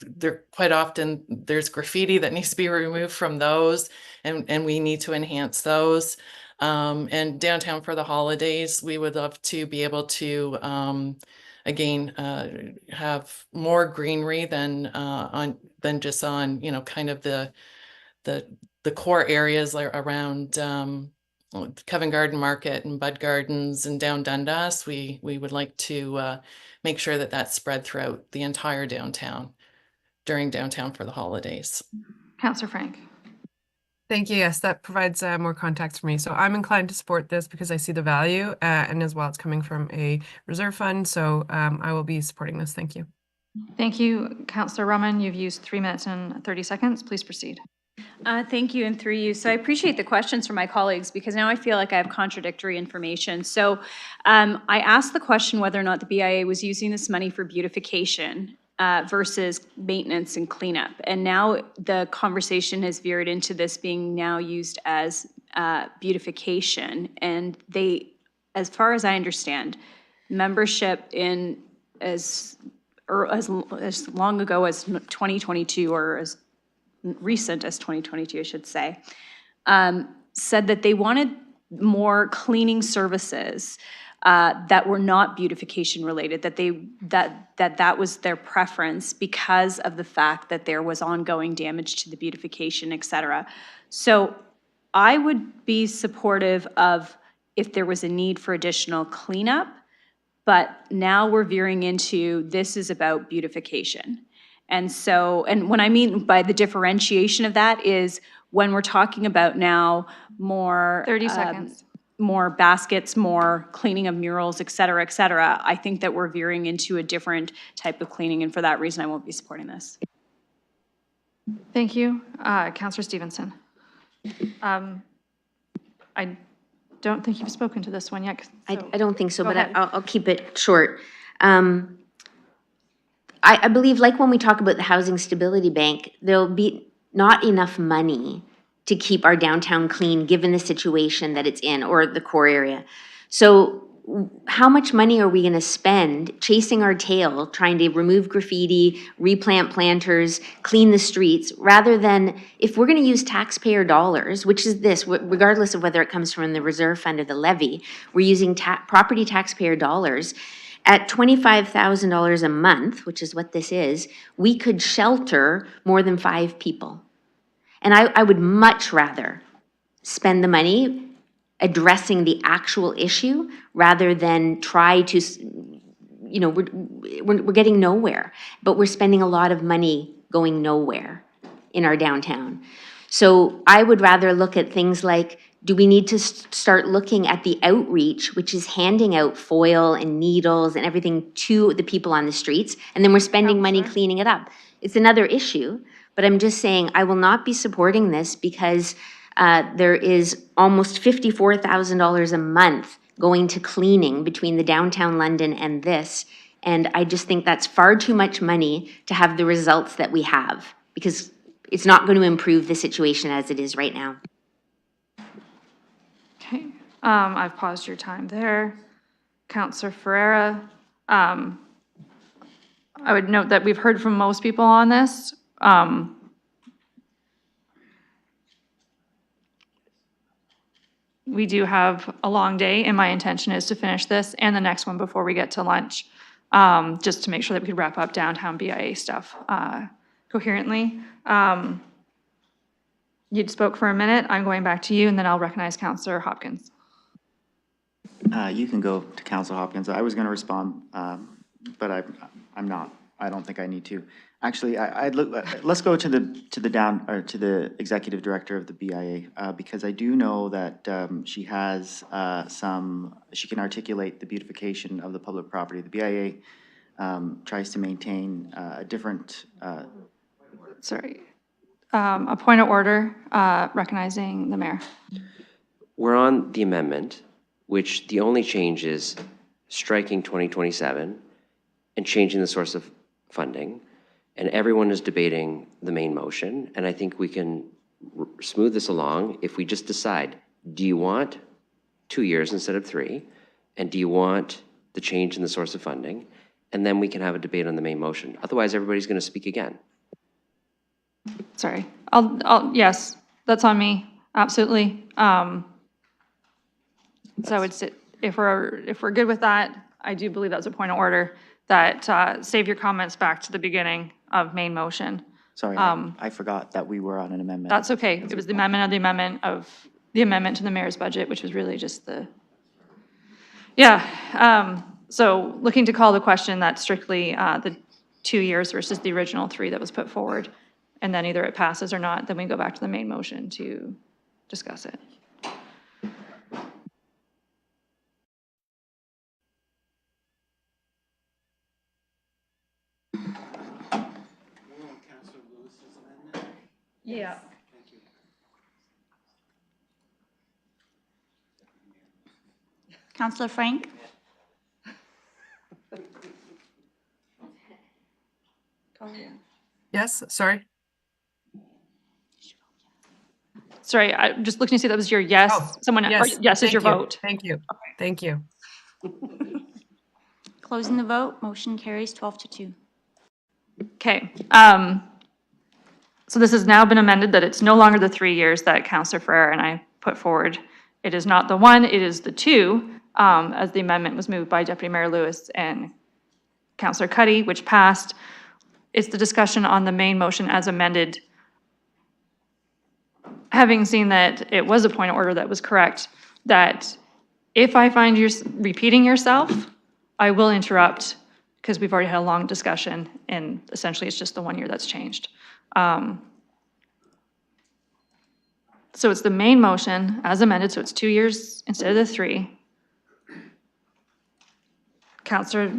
They're quite often there's graffiti that needs to be removed from those, and we need to enhance those. And downtown for the holidays, we would love to be able to again have more greenery than just on kind of the core areas around Covent Garden Market and Bud Gardens and down Dundas. We would like to make sure that that's spread throughout the entire downtown during downtown for the holidays. Councillor Frank. Thank you. Yes, that provides more context for me. So I'm inclined to support this because I see the value, and as well, it's coming from a reserve fund. So I will be supporting this. Thank you. Thank you, Councillor Roman. You've used 3 minutes and 30 seconds. Please proceed. Thank you, and through you. So I appreciate the questions from my colleagues, because now I feel like I have contradictory information. So I asked the question whether or not the BIA was using this money for beautification. versus maintenance and cleanup. And now the conversation has veered into this being now used as beautification. And they, as far as I understand, membership in as long ago as 2022, or as recent as 2022, I should say, said that they wanted more cleaning services that were not beautification related, that was their preference because of the fact that there was ongoing damage to the beautification, et cetera. So I would be supportive of if there was a need for additional cleanup, but now we're veering into this is about beautification. And so, and what I mean by the differentiation of that is when we're talking about now more 30 seconds. More baskets, more cleaning of murals, et cetera, I think that we're veering into a different type of cleaning, and for that reason, I won't be supporting this. Thank you. Councillor Stevenson. I don't think you've spoken to this one yet. I don't think so, Go but ahead. I'll keep it short. I believe, like when we talk about the Housing Stability Bank, there'll be not enough money to keep our downtown clean, given the situation that it's in, or the core area. So how much money are we gonna spend chasing our tail, trying to remove graffiti, replant planters, clean the streets, rather than, if we're gonna use taxpayer dollars, which is this, regardless of whether it comes from the reserve fund or the levy, we're using property taxpayer dollars. At $25,000 a month, which is what this is, we could shelter more than 5 people. And I would much rather spend the money addressing the actual issue rather than try to, you know, we're getting nowhere, but we're spending a lot of money going nowhere in our downtown. So I would rather look at things like, do we need to start looking at the outreach, which is handing out foil and needles and everything to the people on the streets, and then we're spending money cleaning it up. It's another issue, but I'm just saying I will not be supporting this because there is almost $54,000 a month going to cleaning between the downtown London and this. And I just think that's far too much money to have the results that we have, because it's not going to improve the situation as it is right now. Okay, I've paused your time there. Councillor Ferreira, I would note that we've heard from most people on this. We do have a long day, and my intention is to finish this and the next one before we get to lunch, just to make sure that we could wrap up downtown BIA stuff coherently. You spoke for a minute. I'm going back to you, and then I'll recognize Councillor Hopkins. You can go to Councillor Hopkins. I was going to respond, but I'm not. I don't think I need to. Actually, let's go to the executive director of the BIA, because I do know that she has she can articulate the beautification of the public property. The BIA tries to maintain a different. Sorry. A point of order, recognizing the mayor. We're on the amendment, which the only change is striking 2027 and changing the source of funding. And everyone is debating the main motion. And I think we can smooth this along if we just decide, do you want 2 years instead of 3? And do you want the change in the source of funding? And then we can have a debate on the main motion. Otherwise, everybody's going to speak again. Sorry. Yes, that's on me. Absolutely. So I would say, if we're good with that, I do believe that's a point of order, that save your comments back to the beginning of main motion. Sorry, I forgot that we were on an amendment. That's okay. It was the amendment the amendment to the mayor's budget, which was really just the, yeah. So looking to call the question, that's strictly the 2 years versus the original 3 that was put forward. And then either it passes or not, then we go back to the main motion to discuss it. Yeah. Councillor Frank? Yes, sorry. Sorry, I'm just looking to see that was your yes. Oh, Someone, or yes, yes is your thank you, vote. Thank you. Thank you. Closing the vote, motion carries 12-2. Okay. So this has now been amended that it's no longer the 3 years that Councillor Ferrer and I put forward. It is not the 1, it is the 2, as the amendment was moved by Deputy Mayor Lewis and Councillor Cuddy, which passed. It's the discussion on the main motion as amended. Having seen that it was a point of order that was correct, that if I find you repeating yourself, I will interrupt because we've already had a long discussion and essentially it's just the 1 year that's changed. So it's the main motion as amended, so it's 2 years instead of the 3. Councillor,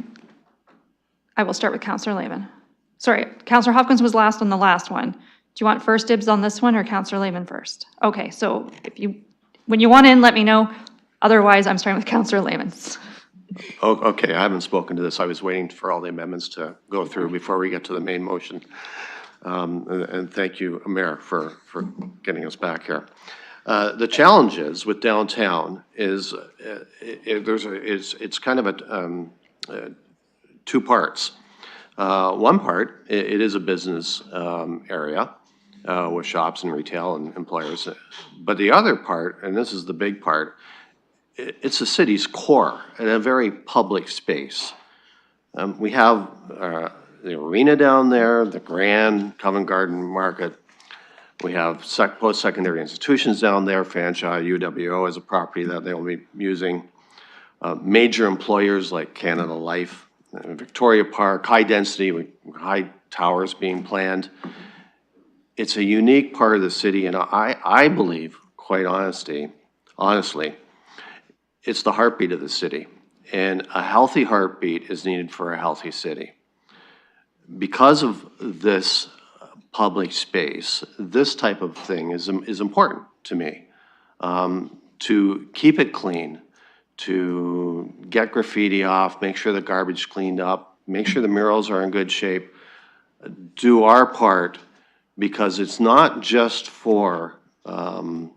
I will start with Councillor Lehman. Sorry, Councillor Hopkins was last on the last one. Do you want first dibs on this one or Councillor Lehman first? Okay, so when you want in, let me know. Otherwise, I'm starting with Councillor Lehman's. Oh, okay, I haven't spoken to this. I was waiting for all the amendments to go through before we get to the main motion. And thank you, Mayor, for getting us back here. The challenge is with downtown is it's kind of two parts. One part, it is a business area with shops and retail and employers. But the other part, and this is the big part, it's the city's core and a very public space. We have the arena down there, the Grand Covent Garden Market. We have post-secondary institutions down there, Fanshawe, UWO as a property that they will be using. Major employers like Canada Life, Victoria Park, high density, with high towers being planned. It's a unique part of the city, and I believe, quite honestly, it's the heartbeat of the city. And a healthy heartbeat is needed for a healthy city. Because of this public space, this type of thing is important to me. To keep it clean, to get graffiti off, make sure the garbage cleaned up, make sure the murals are in good shape, do our part, because it's not just for the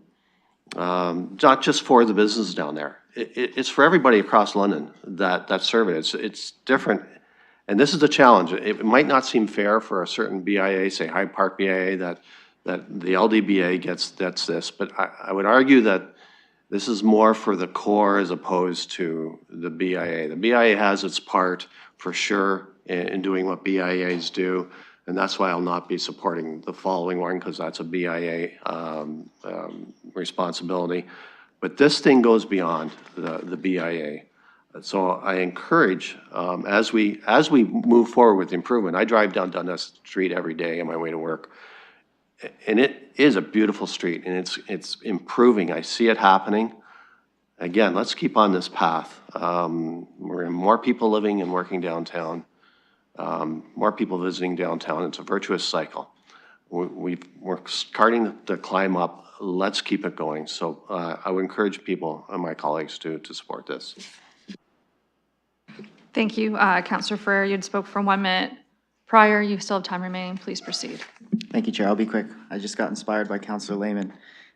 business down there. It's for everybody across London that serve it. It's different. And this is the challenge. It might not seem fair for a certain BIA, say Hyde Park BIA, that the LDBA gets this, but I would argue that this is more for the core as opposed to the BIA. The BIA has its part for sure in doing what BIAs do, and that's why I'll not be supporting the following one, because that's a BIA responsibility. But this thing goes beyond the BIA. So I encourage, as we move forward with improvement, I drive down Dundas Street every day on my way to work, and it is a beautiful street, and it's improving. I see it happening. Again, let's keep on this path. We're in more people living and working downtown, more people visiting downtown. It's a virtuous cycle. We're starting to climb up. Let's keep it going. So I would encourage people and my colleagues to support this. Thank you, Councillor Ferrer. You had spoke for 1 minute prior. You still have time remaining. Please proceed. Thank you, Chair. I'll be quick. I just got inspired by Councillor Lehman.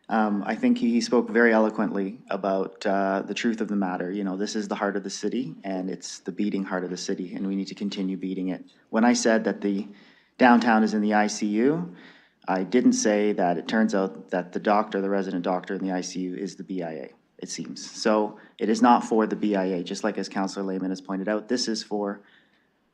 I think he spoke very eloquently about the truth of the matter. You know, this is the heart of the city, and it's the beating heart of the city, and we need to continue beating it. When I said that the downtown is in the ICU, I didn't say that it turns out that the resident doctor in the ICU is the BIA, it seems. So it is not for the BIA, just like as Councillor Lehman has pointed out. This is for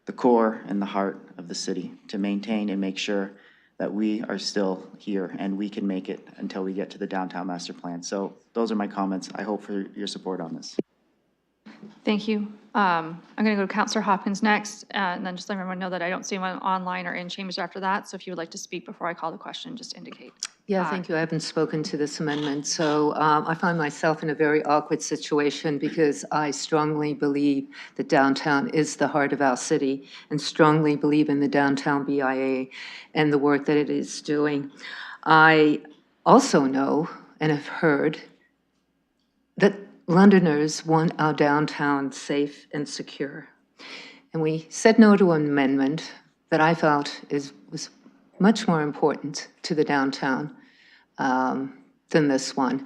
the core and the heart of the city to maintain and make sure that we are still here and we can make it until we get to the downtown master plan. So those are my comments. I hope for your support on this. Thank you. I'm going to go to Councillor Hopkins next, and then just let everyone know that I don't see anyone online or in chambers after that. So if you would like to speak before I call the question, just indicate. Yeah, thank you. I haven't spoken to this amendment. So I find myself in a very awkward situation because I strongly believe that downtown is the heart of our city and strongly believe in the downtown BIA and the work that it is doing. I also know and have heard that Londoners want our downtown safe and secure. And we said no to an amendment that I felt was much more important to the downtown than this one.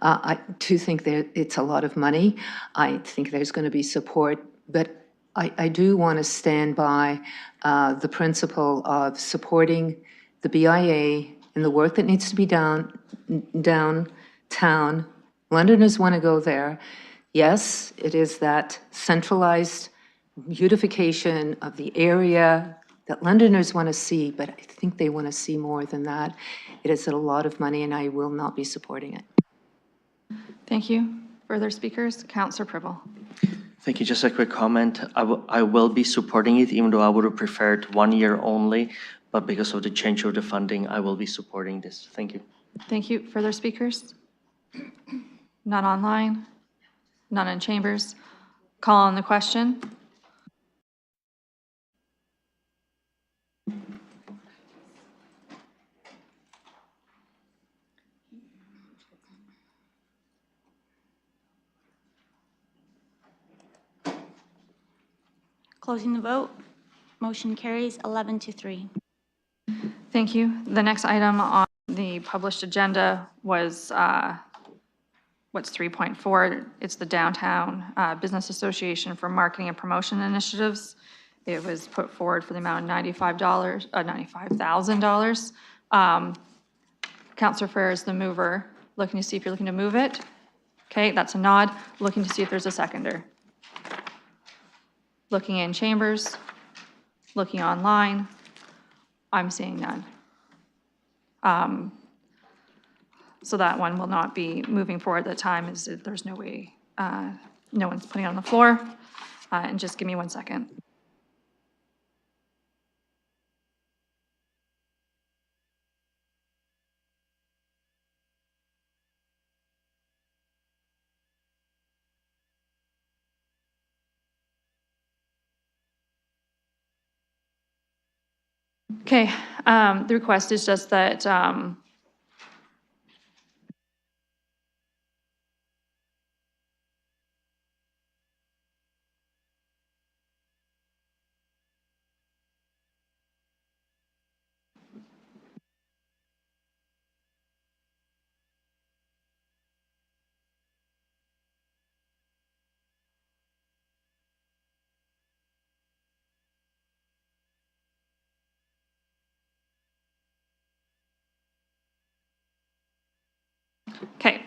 I do think that it's a lot of money. I think there's going to be support, but I do want to stand by the principle of supporting the BIA and the work that needs to be done downtown. Londoners want to go there. Yes, it is that centralized beautification of the area that Londoners want to see, but I think they want to see more than that. It is a lot of money, and I will not be supporting it. Thank you. Further speakers? Councillor Pribble. Thank you. Just a quick comment. I will be supporting it, even though I would have preferred 1 year only, but because of the change of the funding, I will be supporting this. Thank you. Thank you. Further speakers? None online? None in chambers? Call on the question. Closing the vote. Motion carries 11-3. Thank you. The next item on the published agenda was what's 3.4. It's the Downtown Business Association for Marketing and Promotion Initiatives. It was put forward for the amount of $95,000. Councillor Fair is the mover. Looking to see if you're looking to move it. Okay, that's a nod. Looking to see if there's a seconder. Looking in chambers, looking online, I'm seeing none. So that one will not be moving forward at the time, as there's no way, no one's putting it on the floor. And just give me 1 second. Okay, the request is just that okay,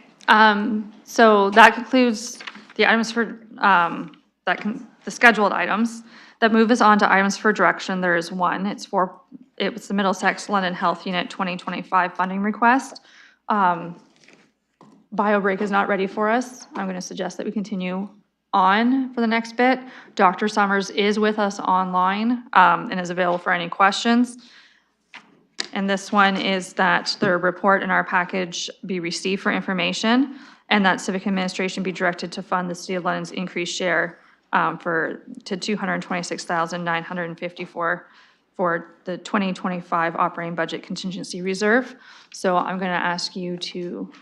so that concludes the items for, the scheduled items. That move us on to items for direction. There is one. It was the Middlesex London Health Unit 2025 funding request. Bio break is not ready for us. I'm going to suggest that we continue on for the next bit. Dr. Summers is with us online and is available for any questions. And this one is that the report in our package be received for information, and that Civic Administration be directed to fund the City of London's increased share to $226,954 for the 2025 operating budget contingency reserve. So I'm going to ask you to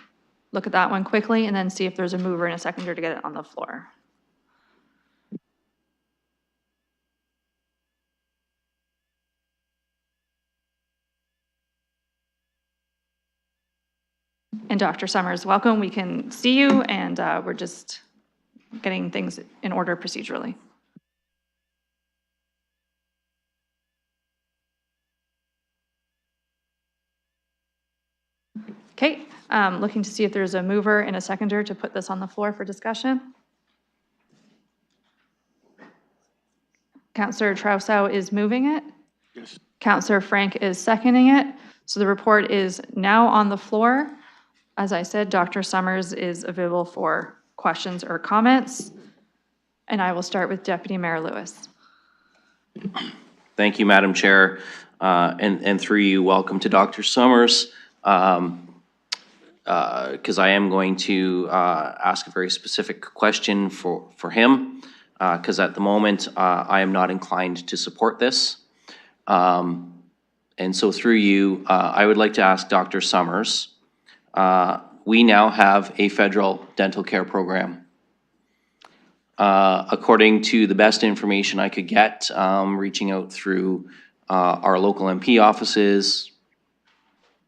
look at that one quickly and then see if there's a mover and a seconder to get it on the floor. And Dr. Summers, welcome. We can see you, and we're just getting things in order procedurally. Okay, looking to see if there's a mover and a seconder to put this on the floor for discussion. Councillor Trousseau is moving it. Yes. Councillor Frank is seconding it. So the report is now on the floor. As I said, Dr. Summers is available for questions or comments. And I will start with Deputy Mayor Lewis. Thank you, Madam Chair. And through you, welcome to Dr. Summers. Because I am going to ask a very specific question for him. Because at the moment, I am not inclined to support this. And so through you, I would like to ask Dr. Summers, we now have a federal dental care program. According to the best information I could get, reaching out through our local MP offices.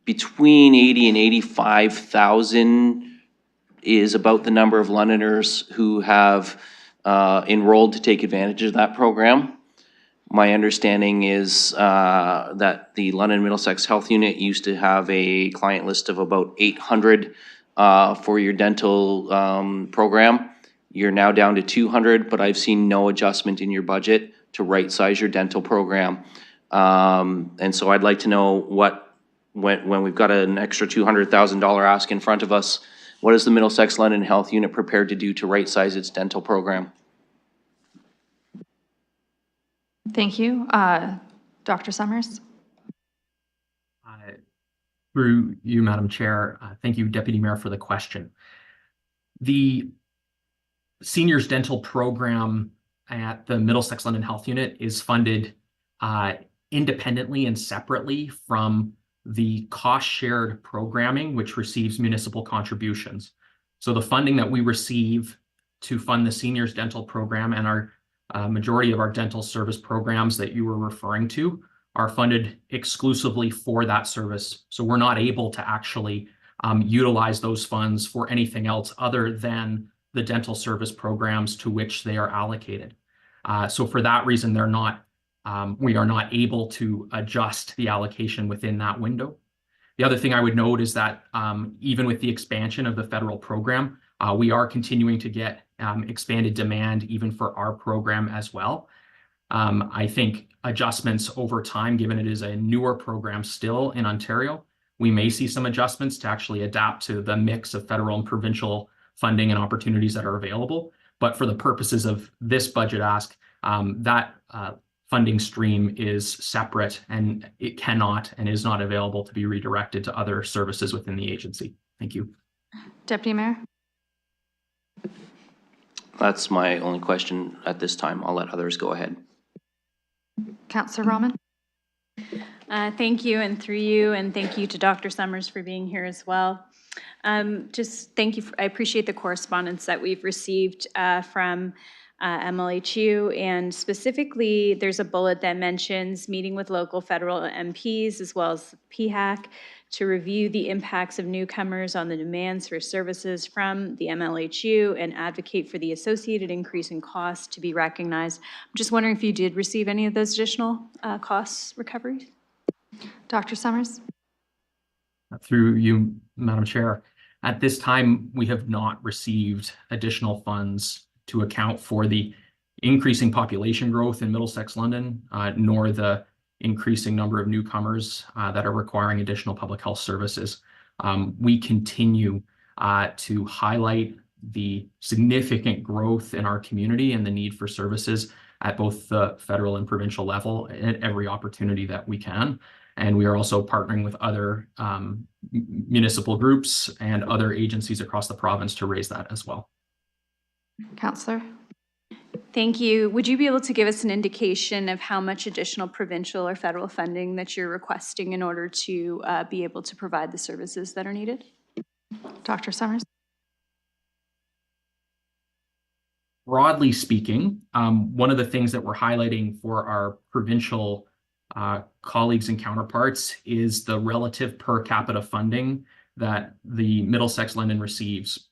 Between 80 and 85,000 is about the number of Londoners who have enrolled to take advantage of that program. My understanding is that the London Middlesex Health Unit used to have a client list of about 800 for your dental program. You're now down to 200, but I've seen no adjustment in your budget to right-size your dental program. And so I'd like to know when we've got an extra $200,000 ask in front of us, what is the Middlesex London Health Unit prepared to do to right-size its dental program? Thank you. Dr. Summers? Through you, Madam Chair, thank you, Deputy Mayor, for the question. The seniors dental program at the Middlesex London Health Unit is funded independently and separately from the cost-shared programming, which receives municipal contributions. So the funding that we receive to fund the seniors dental program and our majority of our dental service programs that you were referring to are funded exclusively for that service. So we're not able to actually utilize those funds for anything else other than the dental service programs to which they are allocated. So for that reason, we are not able to adjust the allocation within that window. The other thing I would note is that even with the expansion of the federal program, we are continuing to get expanded demand even for our program as well. I think adjustments over time, given it is a newer program still in Ontario, we may see some adjustments to actually adapt to the mix of federal and provincial funding and opportunities that are available. But for the purposes of this budget ask, that funding stream is separate and it cannot and is not available to be redirected to other services within the agency. Thank you. Deputy Mayor? That's my only question at this time. I'll let others go ahead. Councillor Roman? Thank you, and through you, and thank you to Dr. Summers for being here as well. Just thank you. I appreciate the correspondence that we've received from MLHU, and specifically there's a bullet that mentions meeting with local federal MPs as well as PHAC to review the impacts of newcomers on the demands for services from the MLHU and advocate for the associated increase in costs to be recognized. I'm just wondering if you did receive any of those additional costs recoveries? Dr. Summers? Through you, Madam Chair, at this time, we have not received additional funds to account for the increasing population growth in Middlesex London, nor the increasing number of newcomers that are requiring additional public health services. We continue to highlight the significant growth in our community and the need for services at both the federal and provincial level at every opportunity that we can. And we are also partnering with other municipal groups and other agencies across the province to raise that as well. Councillor? Thank you. Would you be able to give us an indication of how much additional provincial or federal funding that you're requesting in order to be able to provide the services that are needed? Dr. Summers? Broadly speaking, one of the things that we're highlighting for our provincial colleagues and counterparts is the relative per capita funding that the Middlesex London receives.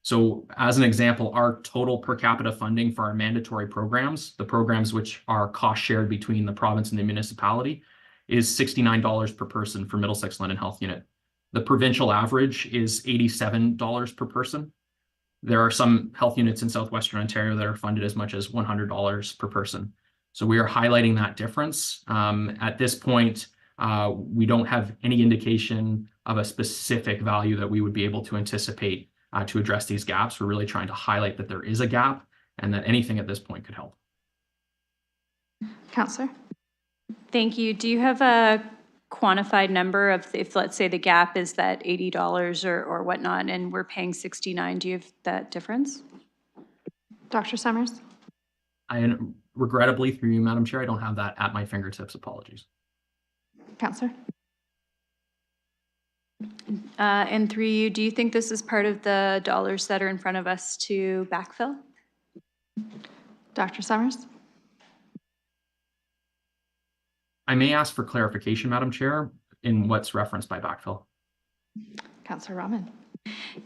So as an example, our total per capita funding for our mandatory programs, the programs which are cost shared between the province and the municipality, is $69 per person for Middlesex London Health Unit. The provincial average is $87 per person. There are some health units in Southwestern Ontario that are funded as much as $100 per person. So we are highlighting that difference. At this point, we don't have any indication of a specific value that we would be able to anticipate to address these gaps. We're really trying to highlight that there is a gap and that anything at this point could help. Councillor? Thank you. Do you have a quantified number of if, let's say, the gap is that $80 or whatnot and we're paying $69, do you have that difference? Dr. Summers? Regrettably, through you, Madam Chair, I don't have that at my fingertips. Apologies. Councillor? And through you, do you think this is part of the dollars that are in front of us to backfill? Dr. Summers? I may ask for clarification, Madam Chair, in what's referenced by backfill. Councillor Rahman.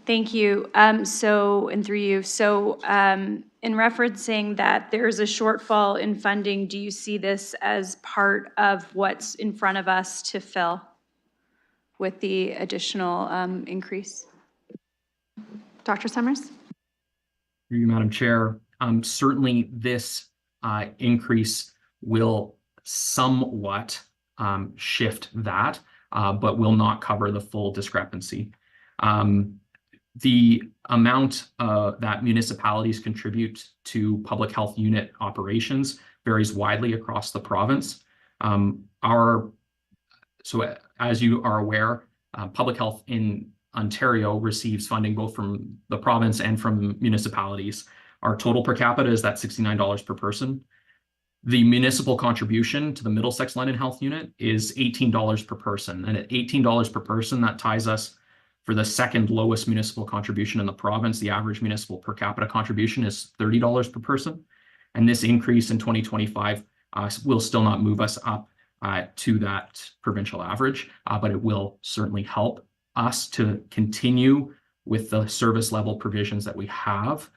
Thank you. And through you, in referencing that there's a shortfall in funding, do you see this as part of what's in front of us to fill with the additional increase? Dr. Summers? Through you, Madam Chair. Certainly this increase will somewhat shift that, but will not cover the full discrepancy. The amount that municipalities contribute to public health unit operations varies widely across the province. So as you are aware, public health in Ontario receives funding both from the province and from municipalities. Our total per capita is that $69 per person. The municipal contribution to the Middlesex London Health Unit is $18 per person. And at $18 per person, that ties us for the second lowest municipal contribution in the province. The average municipal per capita contribution is $30 per person. And this increase in 2025 will still not move us up to that provincial average, but it will certainly help us to continue with the service level provisions that we have.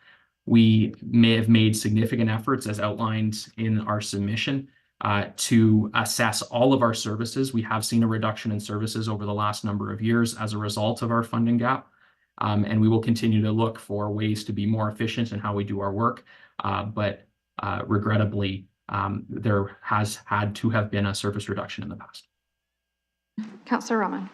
We may have made significant efforts, as outlined in our submission, to assess all of our services. We have seen a reduction in services over the last number of years as a result of our funding gap, and we will continue to look for ways to be more efficient in how we do our work. But regrettably, there has had to have been a service reduction in the past. Councillor Rahman.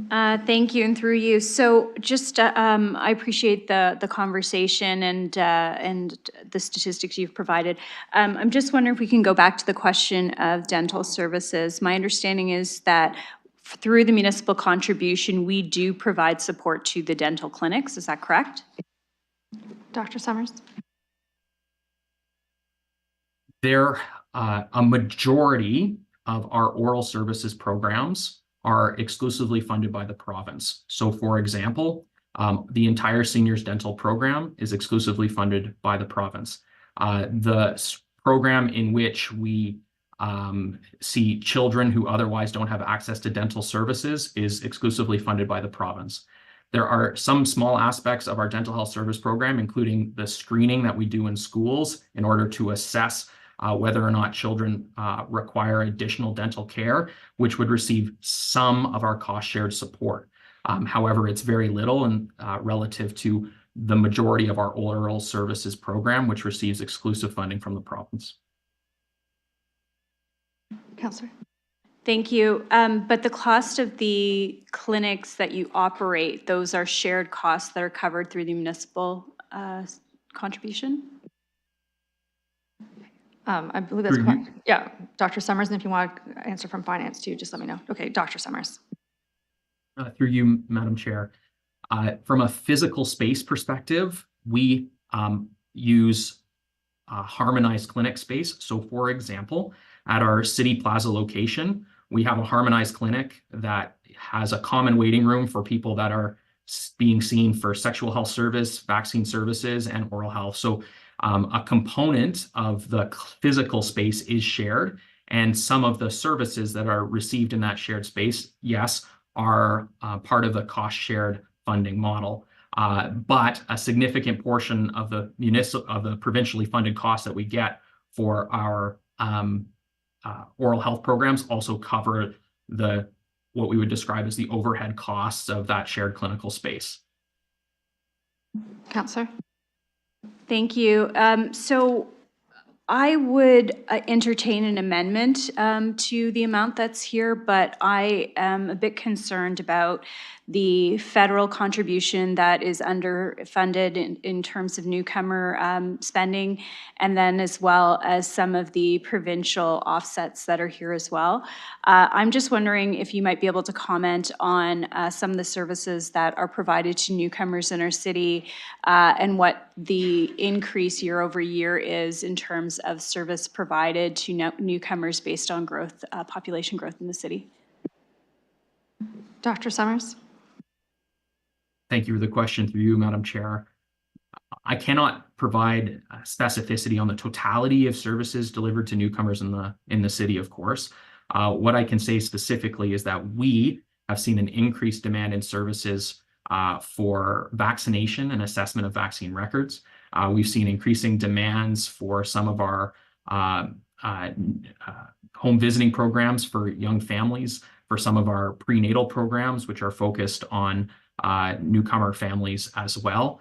Thank you, and through you. So just, I appreciate the conversation and the statistics you've provided. I'm just wondering if we can go back to the question of dental services. My understanding is that through the municipal contribution, we do provide support to the dental clinics. Is that correct? Dr. Summers. A majority of our oral services programs are exclusively funded by the province. So for example, the entire seniors dental program is exclusively funded by the province. The program in which we see children who otherwise don't have access to dental services is exclusively funded by the province. There are some small aspects of our dental health service program, including the screening that we do in schools in order to assess whether or not children require additional dental care, which would receive some of our cost-shared support. However, it's very little and relative to the majority of our oral services program, which receives exclusive funding from the province. Councillor. Thank you. But the cost of the clinics that you operate, those are shared costs that are covered through the municipal contribution? I believe that's correct. Yeah, Dr. Summers, and if you want to answer from finance too, just let me know. Okay, Dr. Summers. Through you, Madam Chair. From a physical space perspective, we use harmonized clinic space. So for example, at our City Plaza location, we have a harmonized clinic that has a common waiting room for people that are being seen for sexual health service, vaccine services, and oral health. So a component of the physical space is shared, and some of the services that are received in that shared space, yes, are part of the cost-shared funding model. But a significant portion of the provincially funded costs that we get for our oral health programs also cover what we would describe as the overhead costs of that shared clinical space. Councillor. Thank you. So I would entertain an amendment to the amount that's here, but I am a bit concerned about the federal contribution that is underfunded in terms of newcomer spending, and then as well as some of the provincial offsets that are here as well. I'm just wondering if you might be able to comment on some of the services that are provided to newcomers in our city and what the increase year over year is in terms of service provided to newcomers based on growth, population growth in the city. Dr. Summers. Thank you for the question through you, Madam Chair. I cannot provide specificity on the totality of services delivered to newcomers in the city, of course. What I can say specifically is that we have seen an increased demand in services for vaccination and assessment of vaccine records. We've seen increasing demands for some of our home visiting programs for young families, for some of our prenatal programs, which are focused on newcomer families as well.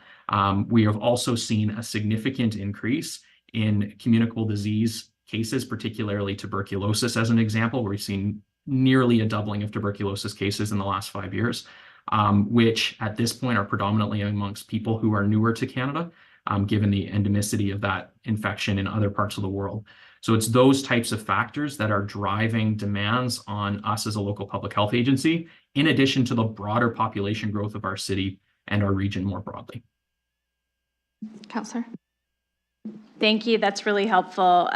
We have also seen a significant increase in communicable disease cases, particularly tuberculosis as an example, where we've seen nearly a doubling of tuberculosis cases in the last 5 years, which at this point are predominantly amongst people who are newer to Canada, given the endemicity of that infection in other parts of the world. So it's those types of factors that are driving demands on us as a local public health agency, in addition to the broader population growth of our city and our region more broadly. Councillor. Thank you. That's really helpful.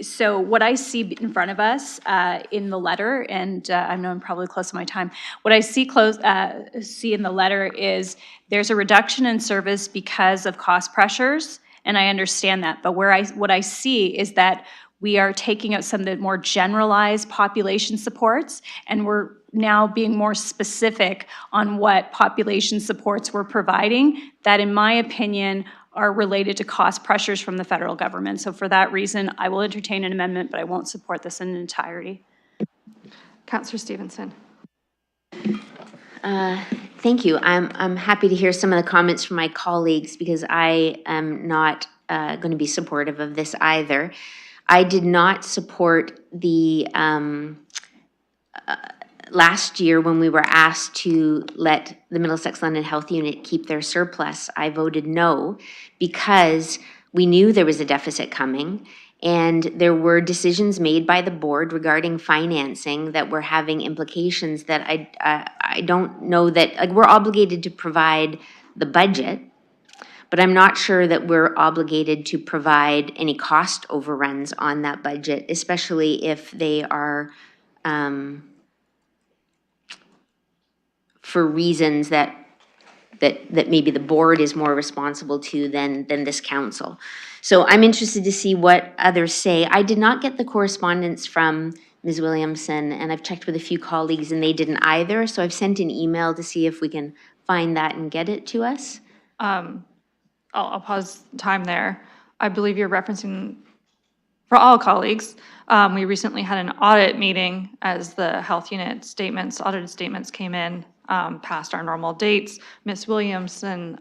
So what I see in front of us in the letter, and I know I'm probably close to my time, what I see in the letter is there's a reduction in service because of cost pressures, and I understand that. But what I see is that we are taking out some of the more generalized population supports, and we're now being more specific on what population supports we're providing that, in my opinion, are related to cost pressures from the federal government. So for that reason, I will entertain an amendment, but I won't support this in entirety. Councillor Stevenson. Thank you. I'm happy to hear some of the comments from my colleagues because I am not going to be supportive of this either. I did not support the last year when we were asked to let the Middlesex London Health Unit keep their surplus. I voted no because we knew there was a deficit coming and there were decisions made by the board regarding financing that were having implications that I don't know that, like, we're obligated to provide the budget, but I'm not sure that we're obligated to provide any cost overruns on that budget, especially if they are for reasons that maybe the board is more responsible to than this council. So I'm interested to see what others say. I did not get the correspondence from Ms. Williamson, and I've checked with a few colleagues and they didn't either. So I've sent an email to see if we can find that and get it to us. I'll pause time there. I believe you're referencing, for all colleagues, we recently had an audit meeting as the health unit audited statements came in past our normal dates. Ms. Williamson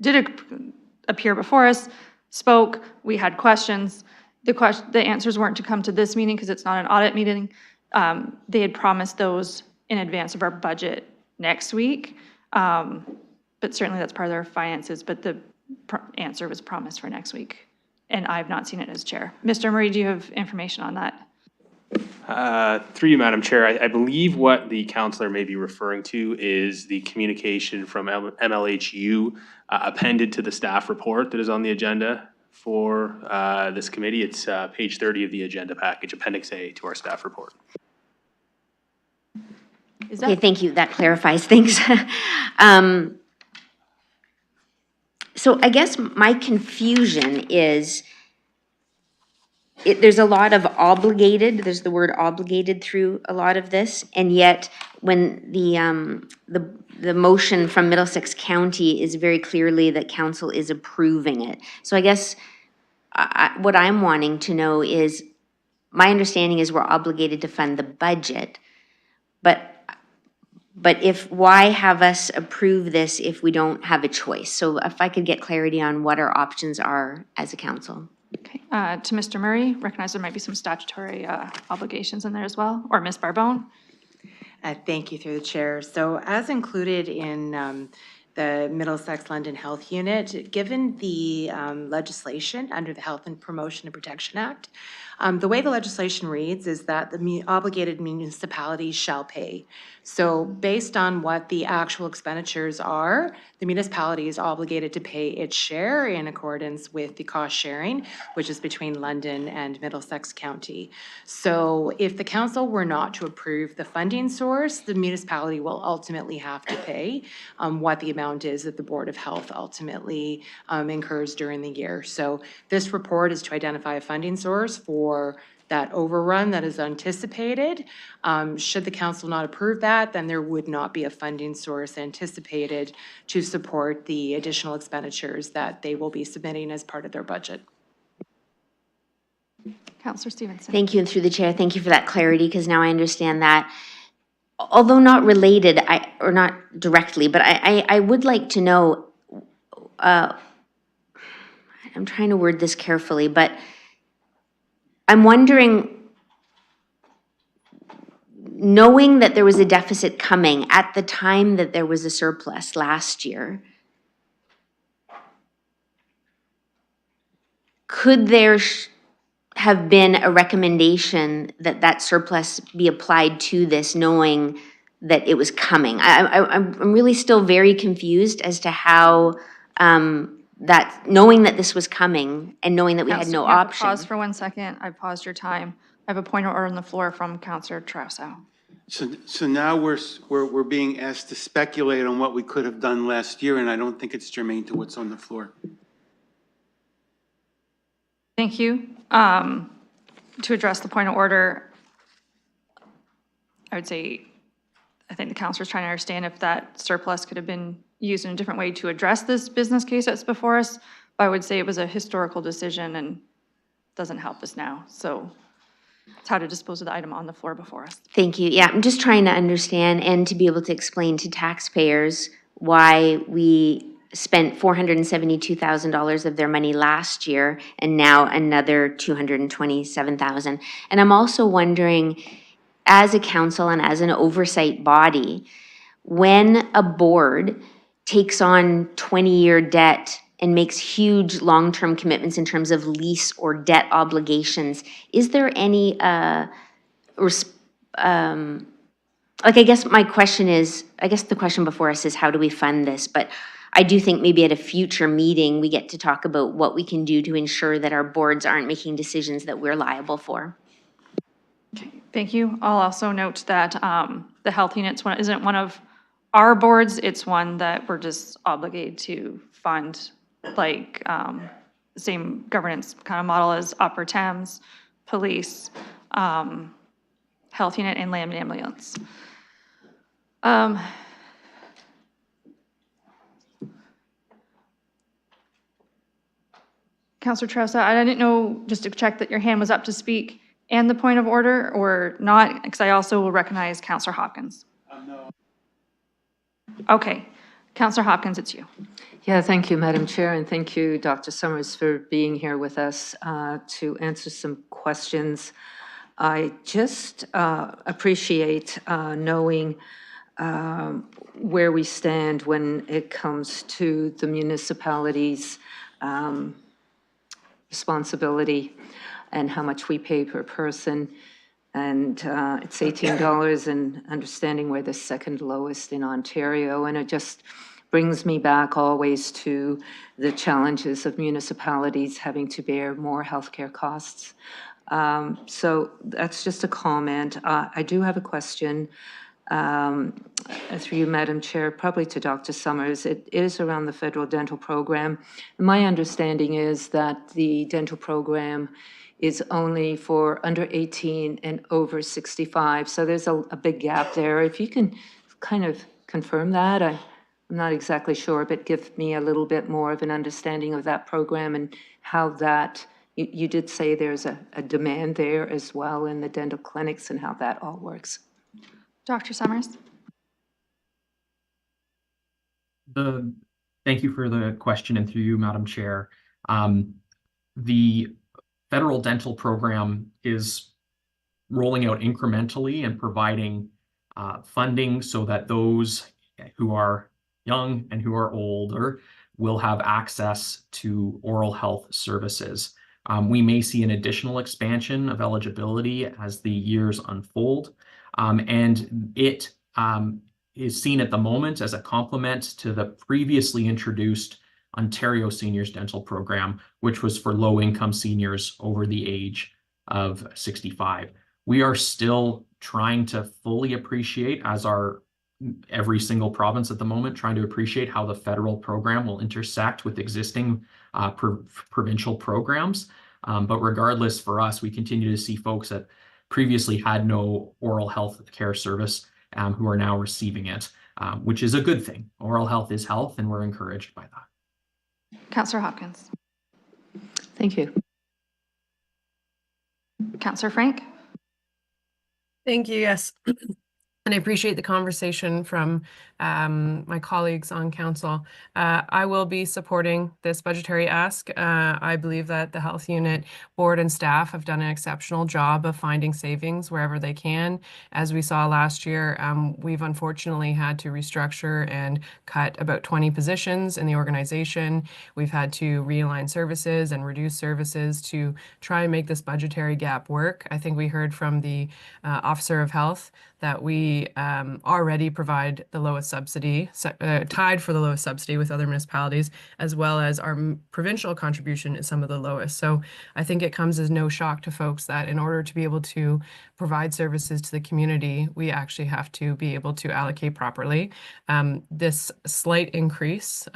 did appear before us, spoke, we had questions. The answers weren't to come to this meeting because it's not an audit meeting. They had promised those in advance of our budget next week. But certainly that's part of their finances, but the answer was promised for next week. And I've not seen it as chair. Mr. Murray, do you have information on that? Through you, Madam Chair, I believe what the councillor may be referring to is the communication from MLHU appended to the staff report that is on the agenda for this committee. It's page 30 of the agenda package, Appendix A to our staff report. Okay, thank you. That clarifies things. So I guess my confusion is there's a lot of obligated, there's the word obligated through a lot of this, and yet when the motion from Middlesex County is very clearly that council is approving it. So I guess what I'm wanting to know is, my understanding is we're obligated to fund the budget, but why have us approve this if we don't have a choice? So if I could get clarity on what our options are as a council. Okay, to Mr. Murray, recognize there might be some statutory obligations in there as well, or Ms. Barbone. Thank you, through the chair. So as included in the Middlesex London Health Unit, given the legislation under the Health and Promotion and Protection Act, the way the legislation reads is that the obligated municipalities shall pay So based on what the actual expenditures are, the municipality is obligated to pay its share in accordance with the cost sharing, which is between London and Middlesex County. So if the council were not to approve the funding source, the municipality will ultimately have to pay what the amount is that the Board of Health ultimately incurs during the year. So this report is to identify a funding source for that overrun that is anticipated. Should the council not approve that, then there would not be a funding source anticipated to support the additional expenditures that they will be submitting as part of their budget. Councillor Stevenson. Thank you, and through the chair, thank you for that clarity, because now I understand that. Although not related, or not directly, but I would like to know, I'm trying to word this carefully, but I'm wondering, knowing that there was a deficit coming at the time that there was a surplus last year, could there have been a recommendation that that surplus be applied to this, knowing that it was coming? I'm really still very confused as to how that, knowing that this was coming and knowing that we had no You have to option. pause for 1 second. I've paused your time. I have a point of order on the floor from Councillor Trousseau. So now we're being asked to speculate on what we could have done last year, and I don't think it's germane to what's on the floor. Thank you. To address the point of order, I would say, I think the councillor is trying to understand if that surplus could have been used in a different way to address this business case that's before us. But I would say it was a historical decision and doesn't help us now. So it's how to dispose of the item on the floor before us. Thank you. Yeah, I'm just trying to understand and to be able to explain to taxpayers why we spent $472,000 of their money last year and now another $227,000. And I'm also wondering, as a council and as an oversight body, when a board takes on 20-year debt and makes huge long-term commitments in terms of lease or debt obligations, is there any, I guess my question is, I guess the question before us is, how do we fund this? But I do think maybe at a future meeting, we get to talk about what we can do to ensure that our boards aren't making decisions that we're liable for. Thank you. I'll also note that the health units one isn't one of our boards. It's one that we're just obligated to fund, like the same governance kind of model as Upper Thames, police, health unit, and land ambulance. Councillor Trousseau, I didn't know, just to check that your hand was up to speak and the point of order or not, because I also will recognize Councillor Hopkins. No. Okay. Councillor Hopkins, it's you. Yeah, thank you, Madam Chair, and thank you, Dr. Summers, for being here with us to answer some questions. I just appreciate knowing where we stand when it comes to the municipality's responsibility and how much we pay per person. And it's $18, and understanding we're the second lowest in Ontario. And it just brings me back always to the challenges of municipalities having to bear more healthcare costs. So that's just a comment. I do have a question through you, Madam Chair, probably to Dr. Summers. It is around the federal dental program. My understanding is that the dental program is only for under 18 and over 65. So there's a big gap there. If you can kind of confirm that, I'm not exactly sure, but give me a little bit more of an understanding of that program and how that, you did say there's a demand there as well in the dental clinics and how that all works. Dr. Summers? Thank you for the question, and through you, Madam Chair. The federal dental program is rolling out incrementally and providing funding so that those who are young and who are older will have access to oral health services. We may see an additional expansion of eligibility as the years unfold, and it is seen at the moment as a complement to the previously introduced Ontario Seniors Dental Program, which was for low-income seniors over the age of 65. We are still trying to fully appreciate, as are every single province at the moment, trying to appreciate how the federal program will intersect with existing provincial programs. But regardless, for us, we continue to see folks that previously had no oral health care service who are now receiving it, which is a good thing. Oral health is health, and we're encouraged by that. Councillor Hopkins. Thank you. Councillor Frank. Thank you, yes. And I appreciate the conversation from my colleagues on council. I will be supporting this budgetary ask. I believe that the health unit board and staff have done an exceptional job of finding savings wherever they can. As we saw last year, we've unfortunately had to restructure and cut about 20 positions in the organization. We've had to realign services and reduce services to try and make this budgetary gap work. I think we heard from the Officer of Health that we already provide the lowest subsidy, tied for the lowest subsidy with other municipalities, as well as our provincial contribution is some of the lowest. So I think it comes as no shock to folks that in order to be able to provide services to the community, we actually have to be able to allocate properly. This slight increase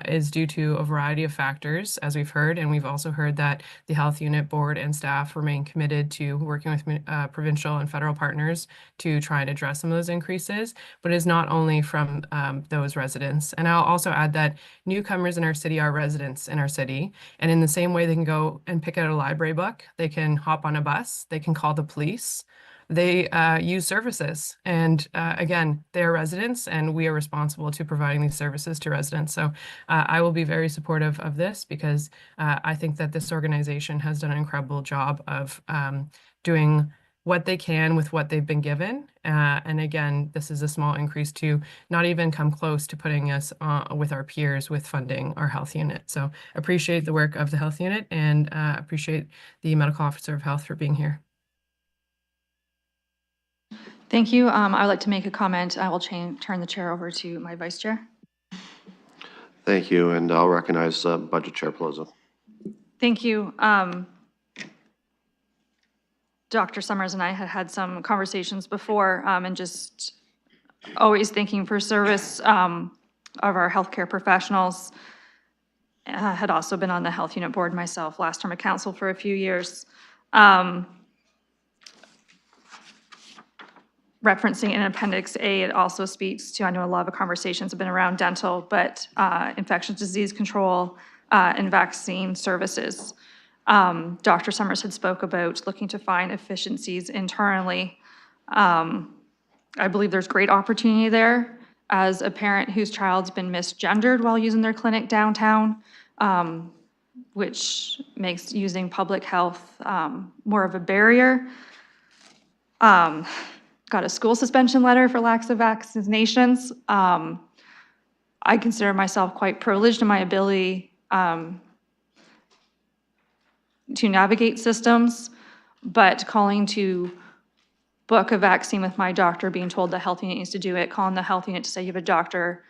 is due to a variety of factors, as we've heard, and we've also heard that the health unit board and staff remain committed to working with provincial and federal partners to try and address some of those increases, but it's not only from those residents. And I'll also add that newcomers in our city are residents in our city. And in the same way they can go and pick out a library book, they can hop on a bus, they can call the police, they use services. And again, they are residents and we are responsible to providing these services to residents. So I will be very supportive of this because I think that this organization has done an incredible job of doing what they can with what they've been given. And again, this is a small increase to not even come close to putting us with our peers with funding our health unit. So appreciate the work of the health unit and appreciate the medical officer of health for being here. Thank you. I would like to make a comment. I will turn the chair over to my vice chair. Thank you, and I'll recognize Budget Chair Pelosi. Thank you. Dr. Summers and I had some conversations before, and just always thinking for service of our healthcare professionals. Had also been on the health unit board myself, last term of council for a few years. Referencing in Appendix A, it also speaks to, I know a lot of the conversations have been around dental, but infectious disease control and vaccine services. Dr. Summers had spoke about looking to find efficiencies internally. I believe there's great opportunity there. As a parent whose child's been misgendered while using their clinic downtown, which makes using public health more of a barrier. Got a school suspension letter for lack of vaccinations. I consider myself quite privileged in my ability to navigate systems, but calling to book a vaccine with my doctor, being told the health unit needs to do it, calling the health unit to say you have a doctor,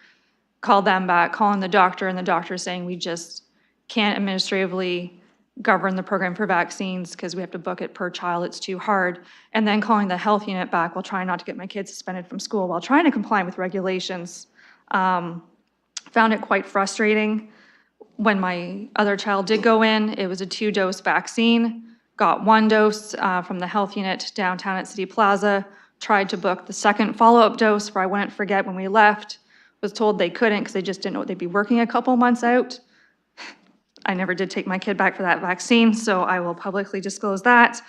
call them back, calling the doctor, and the doctor saying we just can't administratively govern the program for vaccines because we have to book it per child, it's too hard. And then calling the health unit back while trying not to get my kids suspended from school, while trying to comply with regulations. Found it quite frustrating. When my other child did go in, it was a 2-dose vaccine, got 1 dose from the health unit downtown at City Plaza, tried to book the second follow-up dose where I wouldn't forget when we left, was told they couldn't because they just didn't know they'd be working a couple months out. I never did take my kid back for that vaccine, so I will publicly disclose that.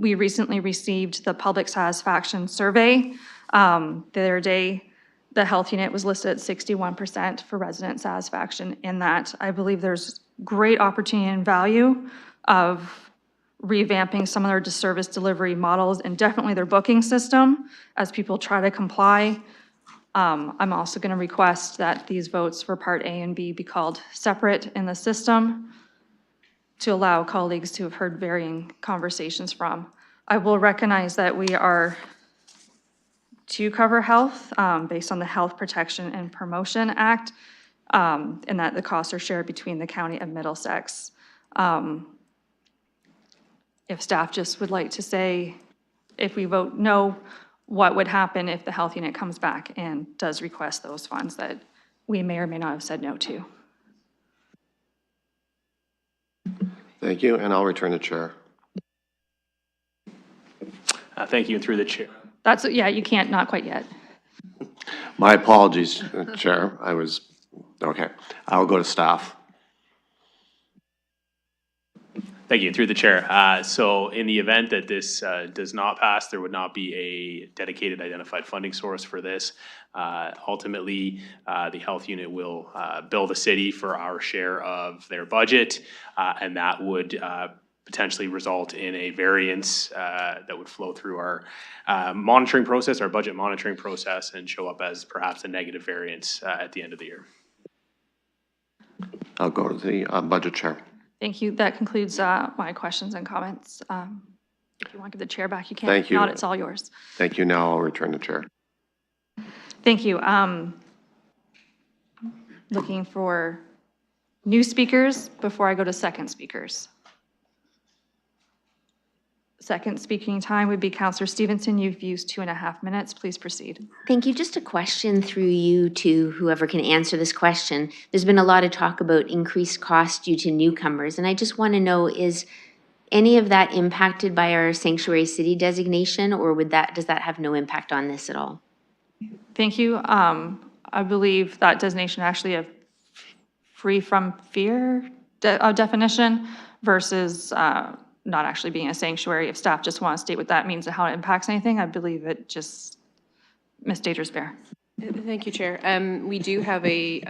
We recently received the public satisfaction survey. The other day, the health unit was listed at 61% for resident satisfaction in that. I believe there's great opportunity and value of revamping some of their service delivery models and definitely their booking system as people try to comply. I'm also going to request that these votes for Part A and B be called separate in the system to allow colleagues to have heard varying conversations from. I will recognize that we are to cover health based on the Health Protection and Promotion Act, and that the costs are shared between the County of Middlesex. If staff just would like to say, if we vote no, what would happen if the health unit comes back and does request those funds that we may or may not have said no to? Thank you, and I'll return the chair. Thank you, and through the chair. That's, yeah, you can't, not quite yet. My apologies, Chair. Okay. I'll go to staff. Thank you. Through the chair. So in the event that this does not pass, there would not be a dedicated identified funding source for this. Ultimately, the health unit will bill the city for our share of their budget, and that would potentially result in a variance that would flow through our monitoring process, our budget monitoring process, and show up as perhaps a negative variance at the end of the year. I'll go to the budget chair. Thank you. That concludes my questions and comments. If you want to give the chair back, you can. Thank If you. not, it's all yours. Thank you. Now I'll return the chair. Thank you. Looking for new speakers before I go to second speakers. Second speaking time would be Councillor Stevenson. You've used 2.5 minutes. Please proceed. Thank you. Just a question through you to whoever can answer this question. There's been a lot of talk about increased costs due to newcomers, and I just want to know, is any of that impacted by our sanctuary city designation, or does that have no impact on this at all? Thank you. I believe that designation actually a free from fear definition versus not actually being a sanctuary. If staff just want to state what that means and how it impacts anything, I believe it just, Ms. Dangersbear. Thank you, Chair. We do have we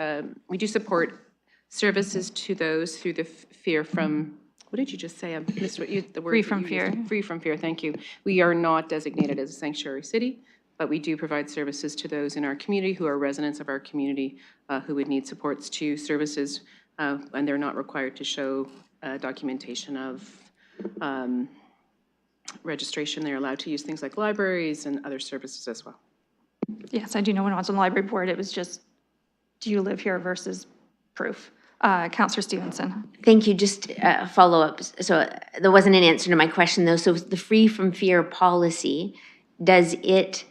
do support services to those through the fear from, what did you just say? I missed what the word. Free from fear. Free from fear, thank you. We are not designated as a sanctuary city, but we do provide services to those in our community who are residents of our community who would need supports to services, and they're not required to show documentation of registration. They're allowed to use things like libraries and other services as well. Yes, I do know when I was on the library board, it was just, do you live here versus proof. Councillor Stevenson. Thank you. Just a follow-up. So there wasn't an answer to my question, though. So the free from fear policy, does it,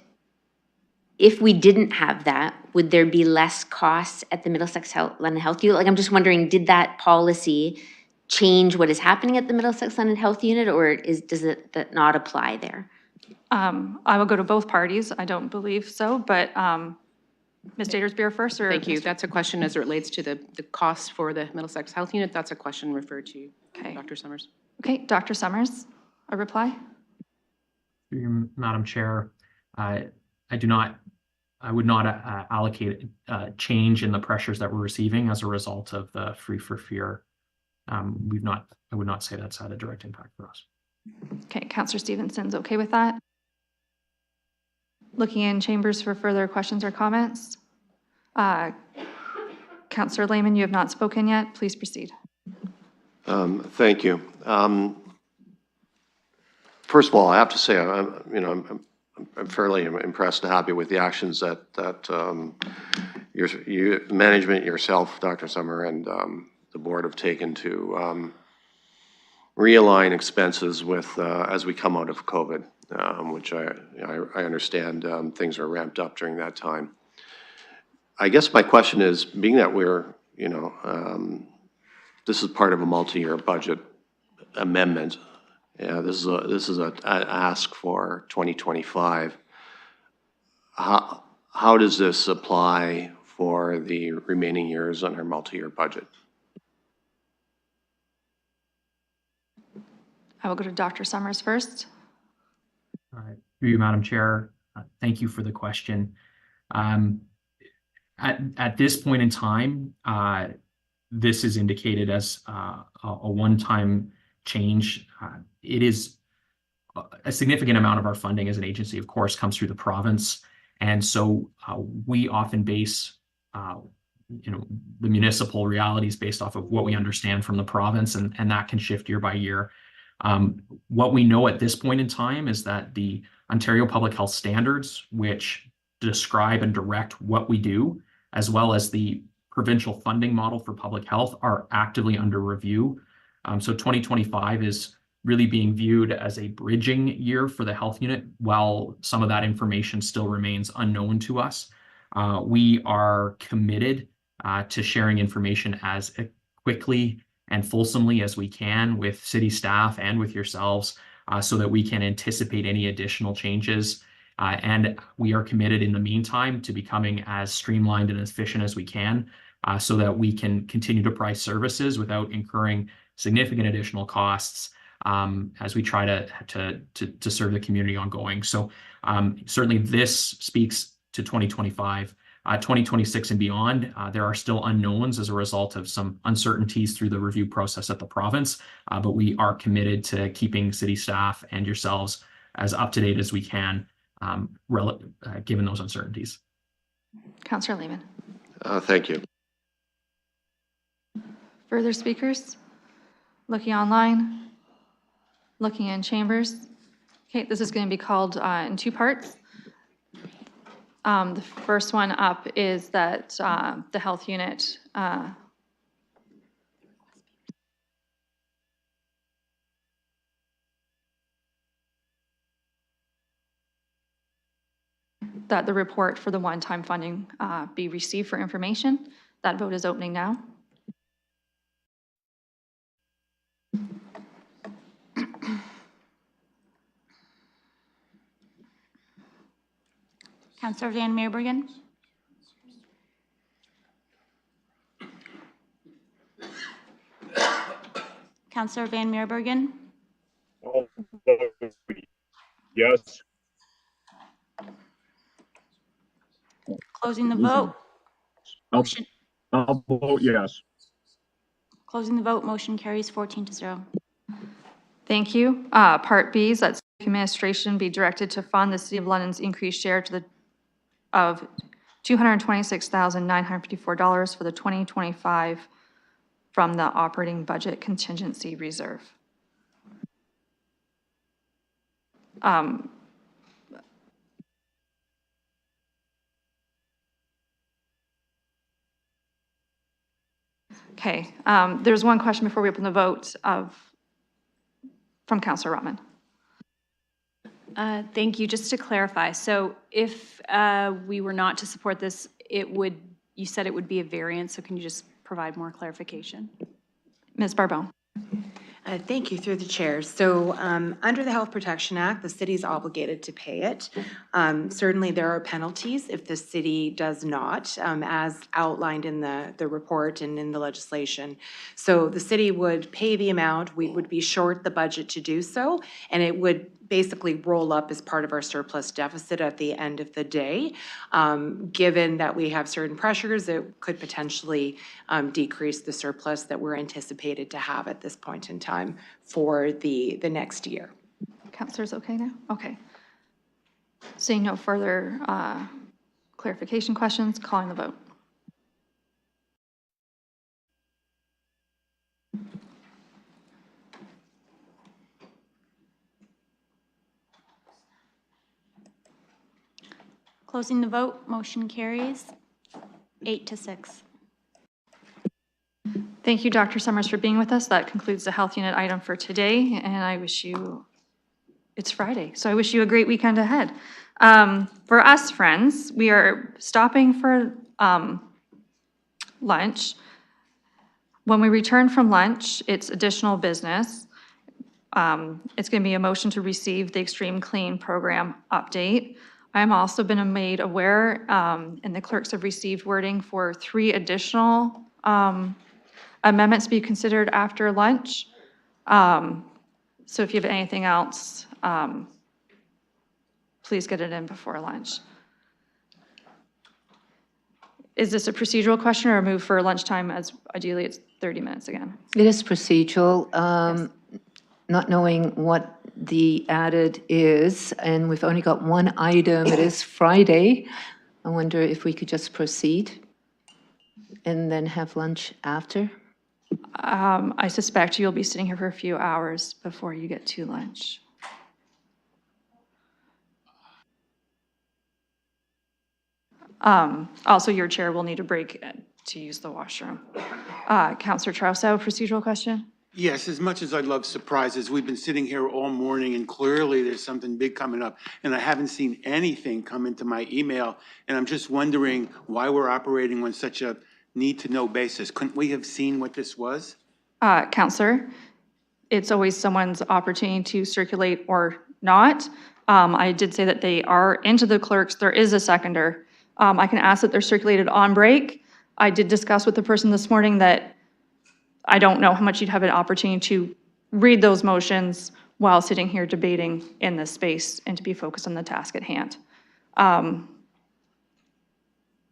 if we didn't have that, would there be less costs at the Middlesex London Health Unit? Like, I'm just wondering, did that policy change what is happening at the Middlesex London Health Unit, or does it not apply there? I will go to both parties. I don't believe so, but Ms. Dangersbear first, or? Thank you. That's a question as it relates to the costs for the Middlesex Health Unit. That's a question referred to Dr. Summers. Okay, Dr. Summers, a reply? Madam Chair, I would not allocate change in the pressures that we're receiving as a result of the free for fear. I would not say that's had a direct impact for us. Okay, Councillor Stevenson's okay with that? Looking in chambers for further questions or comments. Councillor Lehman, you have not spoken yet. Please proceed. Thank you. First of all, I have to say, I'm fairly impressed and happy with the actions that your management, yourself, Dr. Summer, and the board have taken to realign expenses with as we come out of COVID, which I understand things are ramped up during that time. I guess my question is, being that we're, this is part of a multi-year budget amendment. This is an ask for 2025. How does this apply for the remaining years on our multi-year budget? I will go to Dr. Summers first. Through you, Madam Chair, thank you for the question. At this point in time, this is indicated as a one-time change. It is a significant amount of our funding as an agency, of course, comes through the province. And so we often base the municipal realities based off of what we understand from the province, and that can shift year by year. What we know at this point in time is that the Ontario Public Health Standards, which describe and direct what we do, as well as the provincial funding model for public health, are actively under review. So 2025 is really being viewed as a bridging year for the health unit, while some of that information still remains unknown to us. We are committed to sharing information as quickly and fulsomely as we can with city staff and with yourselves, so that we can anticipate any additional changes. And we are committed in the meantime to becoming as streamlined and efficient as we can, so that we can continue to price services without incurring significant additional costs, as we try to serve the community ongoing. So certainly this speaks to 2025. 2026 and beyond, there are still unknowns as a result of some uncertainties through the review process at the province, but we are committed to keeping city staff and yourselves as up to date as we can, given those uncertainties. Councillor Lehman. Thank you. Further speakers? Looking online? Looking in chambers? Okay, this is going to be called in two parts. The first one up is that the health unit that the report for the one-time funding be received for information. That vote is opening now. Councillor Van Meerbergen. Councillor Van Meerbergen. Yes. Closing the vote. Motion. I'll vote yes. Closing the vote. Motion carries 14-0. Thank you. Part B is that Civic Administration be directed to fund the City of London's increased share of $226,954 for the 2025 from the operating budget contingency reserve. Okay, there's one question before we open the vote from Councillor Rotman. Thank you. Just to clarify, so if we were not to support this, you said it would be a variance, so can you just provide more clarification? Ms. Barbone. Thank you, through the chair. So under the Health Protection Act, the city is obligated to pay it. Certainly there are penalties if the city does not, as outlined in the report and in the legislation. So the city would pay the amount, we would be short the budget to do so, and it would basically roll up as part of our surplus deficit at the end of the day. Given that we have certain pressures, it could potentially decrease the surplus that we're anticipated to have at this point in time for the next year. Councillor's okay now? Okay. Seeing no further clarification questions, calling the vote. Closing the vote. Motion carries 8-6. Thank you, Dr. Summers, for being with us. That concludes the health unit item for today, and I wish you, it's Friday, so I wish you a great weekend ahead. For us, friends, we are stopping for lunch. When we return from lunch, it's additional business. It's going to be a motion to receive the Extreme Clean Program update. I'm also been made aware, and the clerks have received wording for 3 additional amendments to be considered after lunch. So if you have anything else, please get it in before lunch. Is this a procedural question or a move for lunchtime, as ideally it's 30 minutes again? It is procedural. Yes. Not knowing what the added is, and we've only got one item. It is Friday. I wonder if we could just proceed and then have lunch after. I suspect you'll be sitting here for a few hours before you get to lunch. Also, your chair will need a break to use the washroom. Counselor Trousseau, procedural question? Yes, as much as I love surprises, we've been sitting here all morning and clearly there's something big coming up. And I haven't seen anything come into my email. And I'm just wondering why we're operating on such a need-to-know basis. Couldn't we have seen what this was? Counselor, it's always someone's opportunity to circulate or not. I did say that they are into the clerks. There is a seconder. I can ask that they're circulated on break. I did discuss with the person this morning that I don't know how much you'd have an opportunity to read those motions while sitting here debating in this space and to be focused on the task at hand.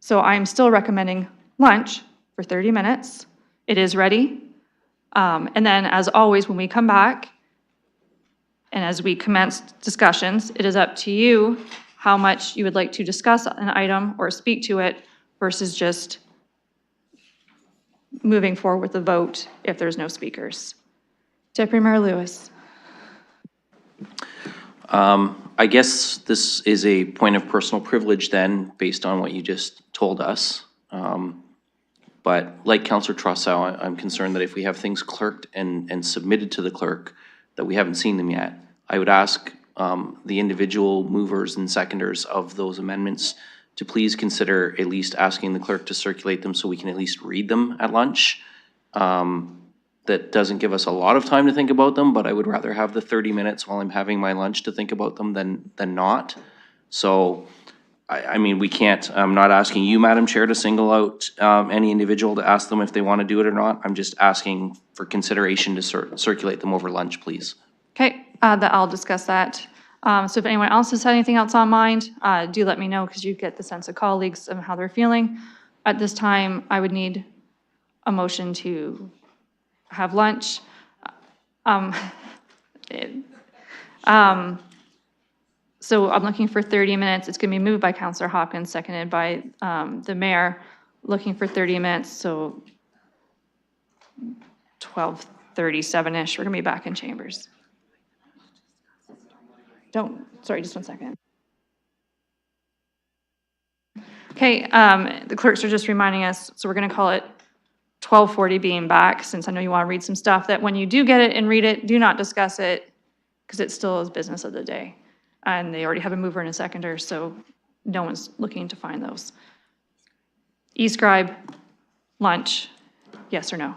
So I'm still recommending lunch for 30 minutes. It is ready. And then, as always, when we come back and as we commence discussions, it is up to you how much you would like to discuss an item or speak to it versus just moving forward with the vote if there's no speakers. Deputy Mayor Lewis. I guess this is a point of personal privilege then, based on what you just told us. But like Councillor Trousseau, I'm concerned that if we have things clerked and submitted to the clerk, that we haven't seen them yet. I would ask the individual movers and seconders of those amendments to please consider at least asking the clerk to circulate them so we can at least read them at lunch. That doesn't give us a lot of time to think about them, but I would rather have the 30 minutes while I'm having my lunch to think about them than not. So, I mean, we can't, I'm not asking you, Madam Chair, to single out any individual to ask them if they want to do it or not. I'm just asking for consideration to circulate them over lunch, please. Okay, I'll discuss that. So if anyone else has had anything else on mind, do let me know because you get the sense of colleagues and how they're feeling. At this time, I would need a motion to have lunch. So I'm looking for 30 minutes. It's going to be moved by Councillor Hopkins, seconded by the mayor. Looking for 30 minutes, so 12:37-ish. We're going to be back in chambers. Sorry, just one second. Okay, the clerks are just reminding us, so we're going to call it 12:40 being back, since I know you want to read some stuff, that when you do get it and read it, do not discuss it, because it still is business of the day. And they already have a mover and a seconder, so no one's looking to find those. E-scribe, lunch, yes or no?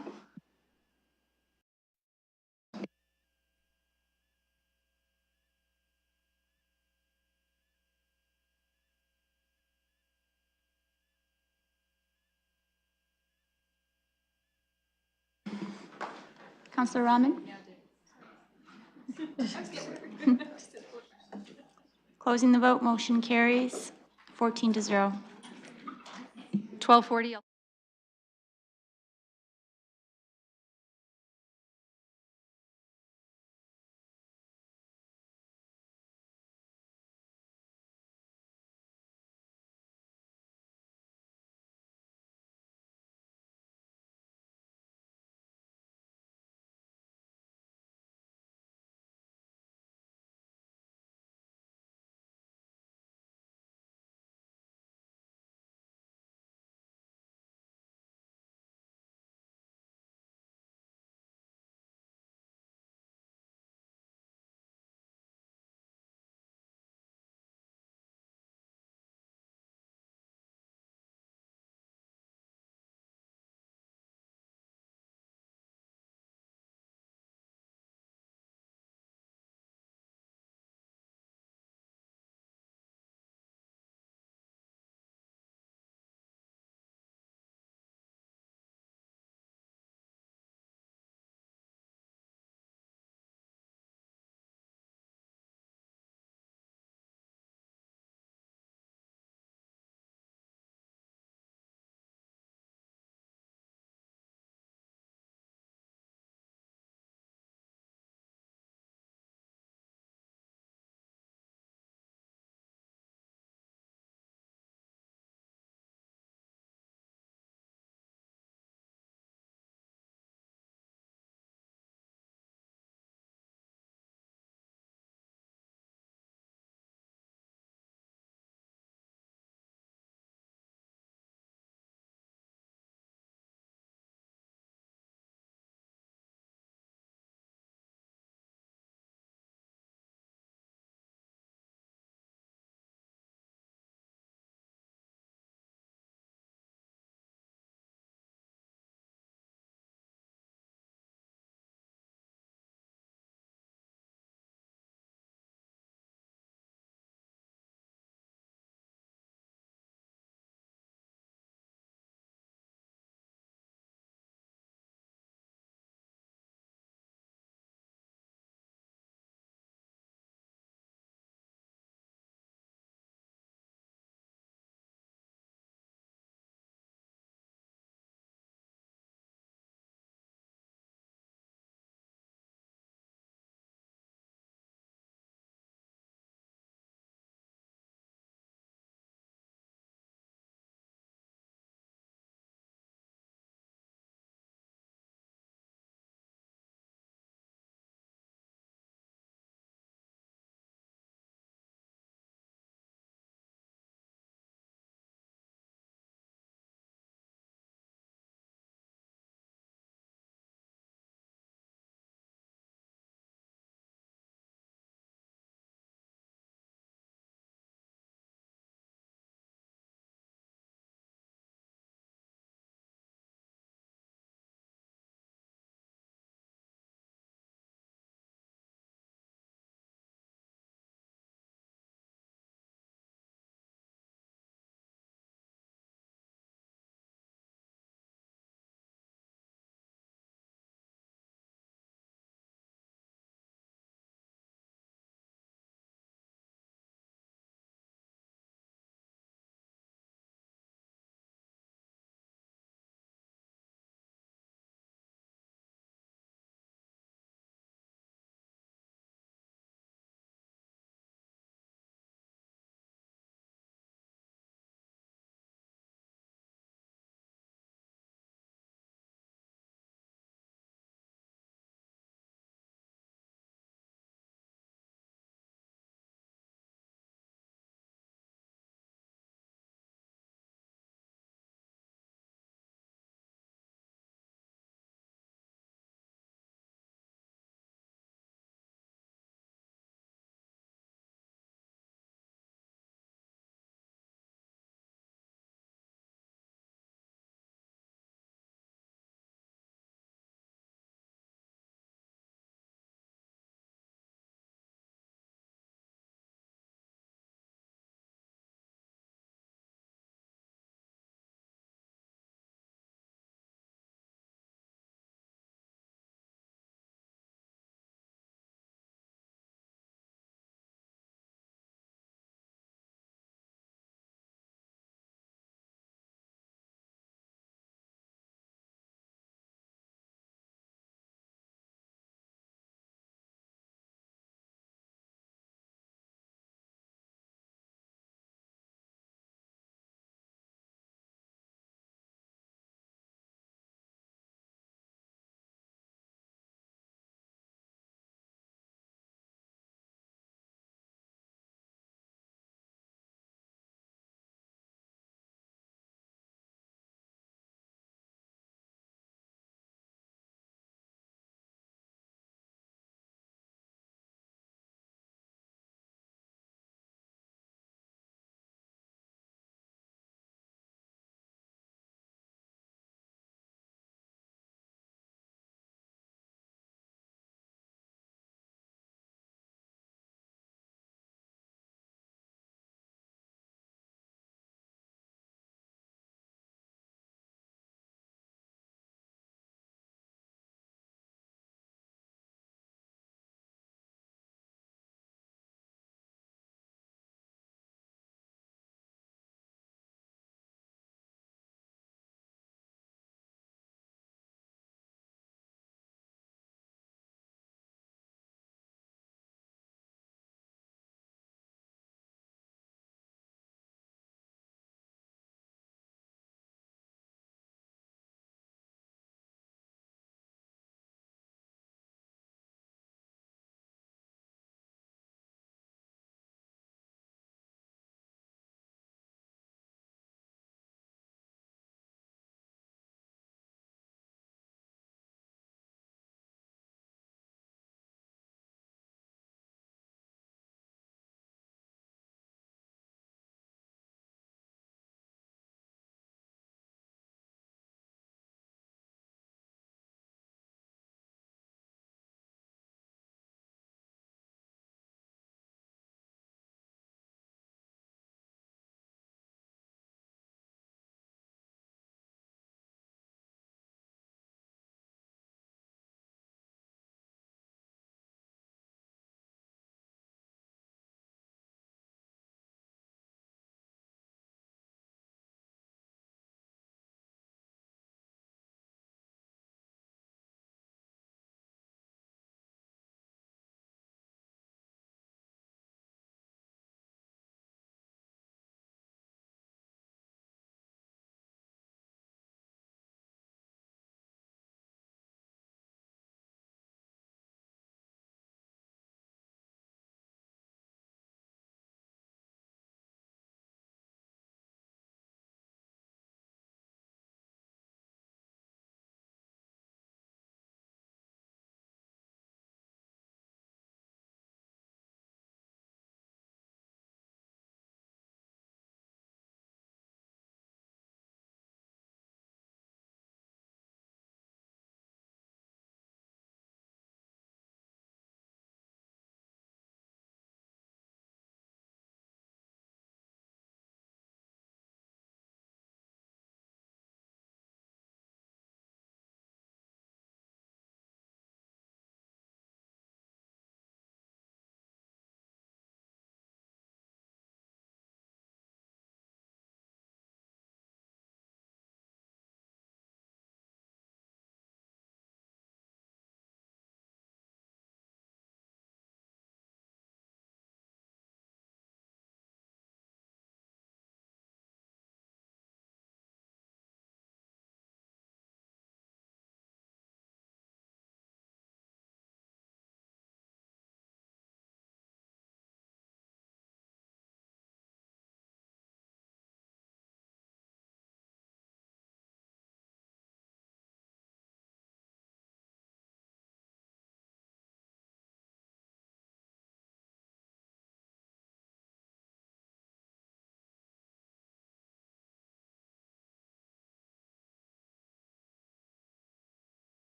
Councillor Rahman? Closing the vote, motion carries 14-0. 12:40.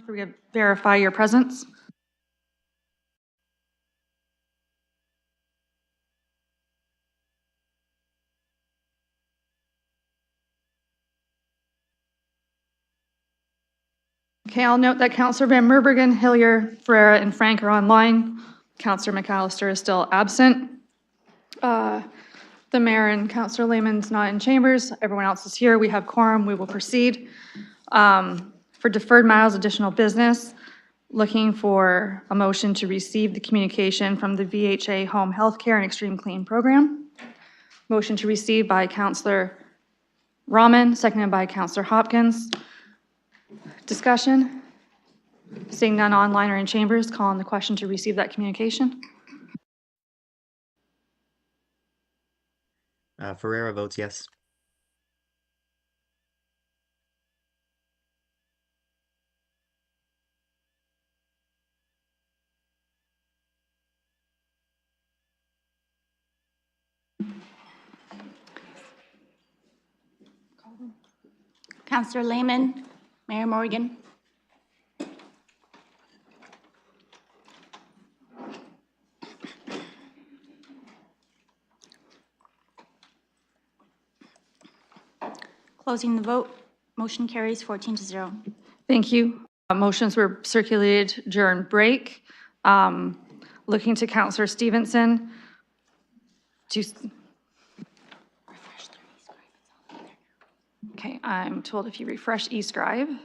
Can we verify your presence? Okay, I'll note that Councillor Van Merbergen, Hillier, Ferreira, and Frank are online. Councillor McAllister is still absent. The mayor and Councillor Lehman's not in chambers. Everyone else is here. We have quorum. We will proceed. For deferred matters, additional business, looking for a motion to receive the communication from the VHA Home Healthcare and Extreme Clean Program. Motion to receive by Councillor Rahman, seconded by Councillor Hopkins. Discussion? Seeing none online or in chambers, call on the question to receive that communication. Ferreira votes yes. Councillor Lehman, Mayor Morgan. Closing the vote. Motion carries 14-0. Thank you. Motions were circulated during break. Looking to Councillor Stevenson. Okay, I'm told if you refresh eScribe,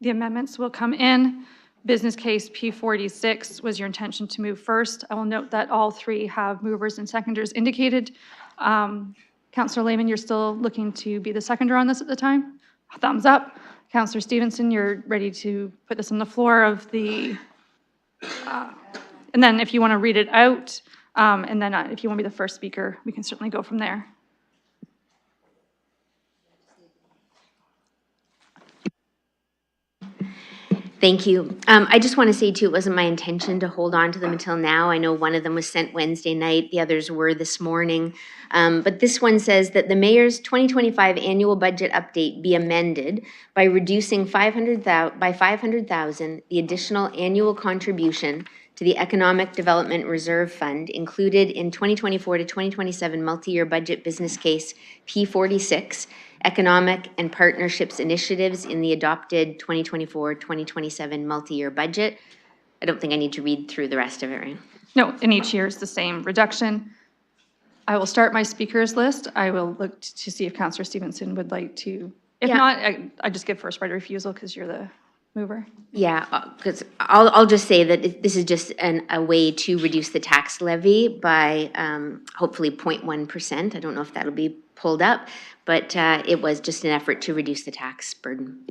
the amendments will come in. Business case P46 was your intention to move first. I will note that all three have movers and seconders indicated. Councillor Lehman, you're still looking to be the seconder on this at the time? Thumbs up. Councillor Stevenson, you're ready to put this on the floor of the, and then if you want to read it out, and then if you want to be the first speaker, we can certainly go from there. Thank you. I just want to say too, it wasn't my intention to hold on to them until now. I know one of them was sent Wednesday night, the others were this morning. But this one says that the mayor's 2025 annual budget update be amended by reducing by 500,000 the additional annual contribution to the Economic Development Reserve Fund included in 2024 to 2027 multi-year budget business case P46, Economic and Partnerships Initiatives in the adopted 2024-2027 multi-year budget. I don't think I need to read through the rest of it, right? No, in each year is the same reduction. I will start my speakers list. I will look to see if Councillor Stevenson would like to. If not, I just give first right of refusal because you're the mover. Yeah, because I'll just say that this is just a way to reduce the tax levy by hopefully 0.1%. I don't know if that'll be pulled up, but it was just an effort to reduce the tax burden.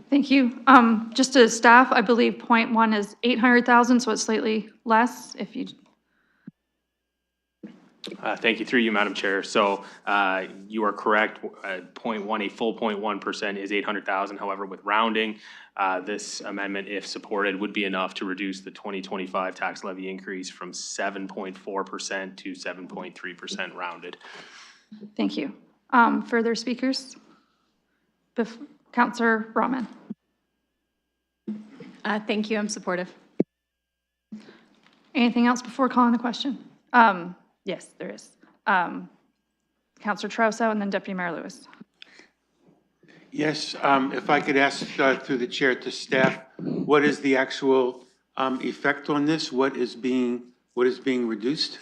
Thank you. Just as staff, I believe 0.1 is 800,000, so it's slightly less if you. Thank you, through you, Madam Chair. So you are correct. 0.1, a full 0.1% is 800,000. However, with rounding, this amendment, if supported, would be enough to reduce the 2025 tax levy increase from 7.4% to 7.3% rounded. Thank you. Further speakers? Councillor Rahman. Thank you. I'm supportive. Anything else before calling the question? Yes, there is. Councillor Trousseau and then Deputy Mayor Lewis. Yes, if I could ask through the chair to staff, what is the actual effect on this? What is being reduced?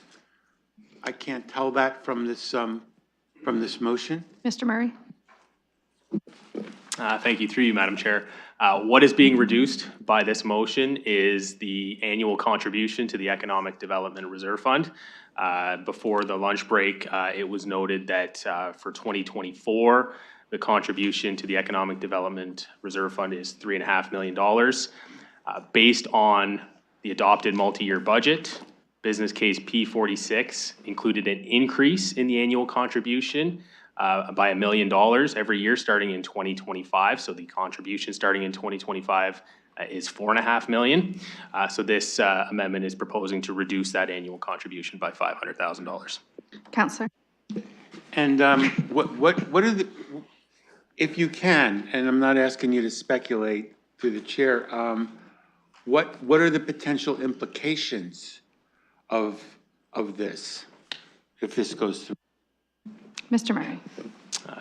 I can't tell that from this motion. Mr. Murray. Thank you, through you, Madam Chair. What is being reduced by this motion is the annual contribution to the Economic Development Reserve Fund. Before the lunch break, it was noted that for 2024, the contribution to the Economic Development Reserve Fund is $3.5 million. Based on the adopted multi-year budget, business case P46 included an increase in the annual contribution by $1 million every year starting in 2025. So the contribution starting in 2025 is $4.5 million. So this amendment is proposing to reduce that annual contribution by $500,000. Councillor. And what are the? if you can, and I'm not asking you to speculate through the chair, what are the potential implications of this, if this goes through? Mr. Murray.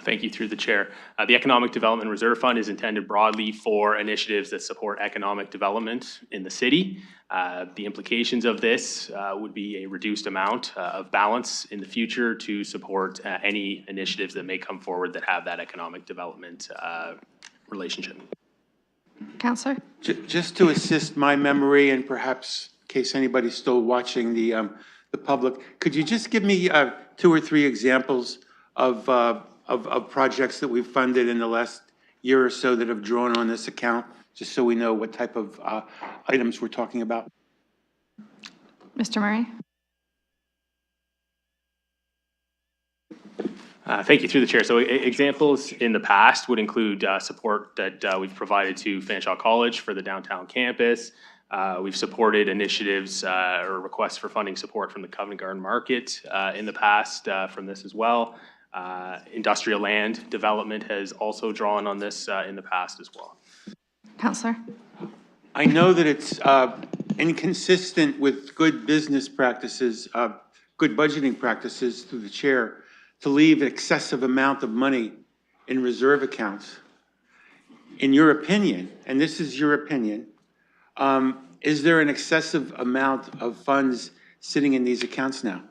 Thank you through the chair. The Economic Development Reserve Fund is intended broadly for initiatives that support economic development in the city. The implications of this would be a reduced amount of balance in the future to support any initiatives that may come forward that have that economic development relationship. Councillor? Just to assist my memory, and perhaps in case anybody's still watching the public, could you just give me 2 or 3 examples of projects that we've funded in the last year or so that have drawn on this account, just so we know what type of items we're talking about? Mr. Murray? Thank you through the chair. So examples in the past would include support that we've provided to Fanshawe College for the downtown campus. We've supported initiatives or requests for funding support from the Covent Garden Market in the past from this as well. Industrial land development has also drawn on this in the past as well. Councillor? I know that it's inconsistent with good business practices, good budgeting practices through the chair, to leave an excessive amount of money in reserve accounts. In your opinion, and this is your opinion, is there an excessive amount of funds sitting in these accounts now?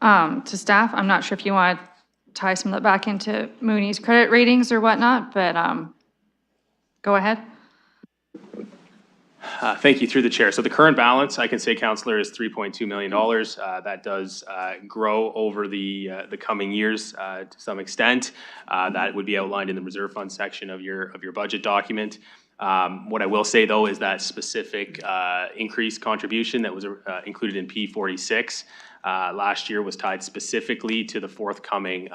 To staff, I'm not sure if you want to tie some of that back into Moody's credit ratings or whatnot, but go ahead. Thank you through the chair. So the current balance, I can say, Councillor, is $3.2 million. That does grow over the coming years to some extent. That would be outlined in the reserve fund section of your budget document. What I will say, though, is that specific increased contribution that was included in P46 last year was tied specifically to the forthcoming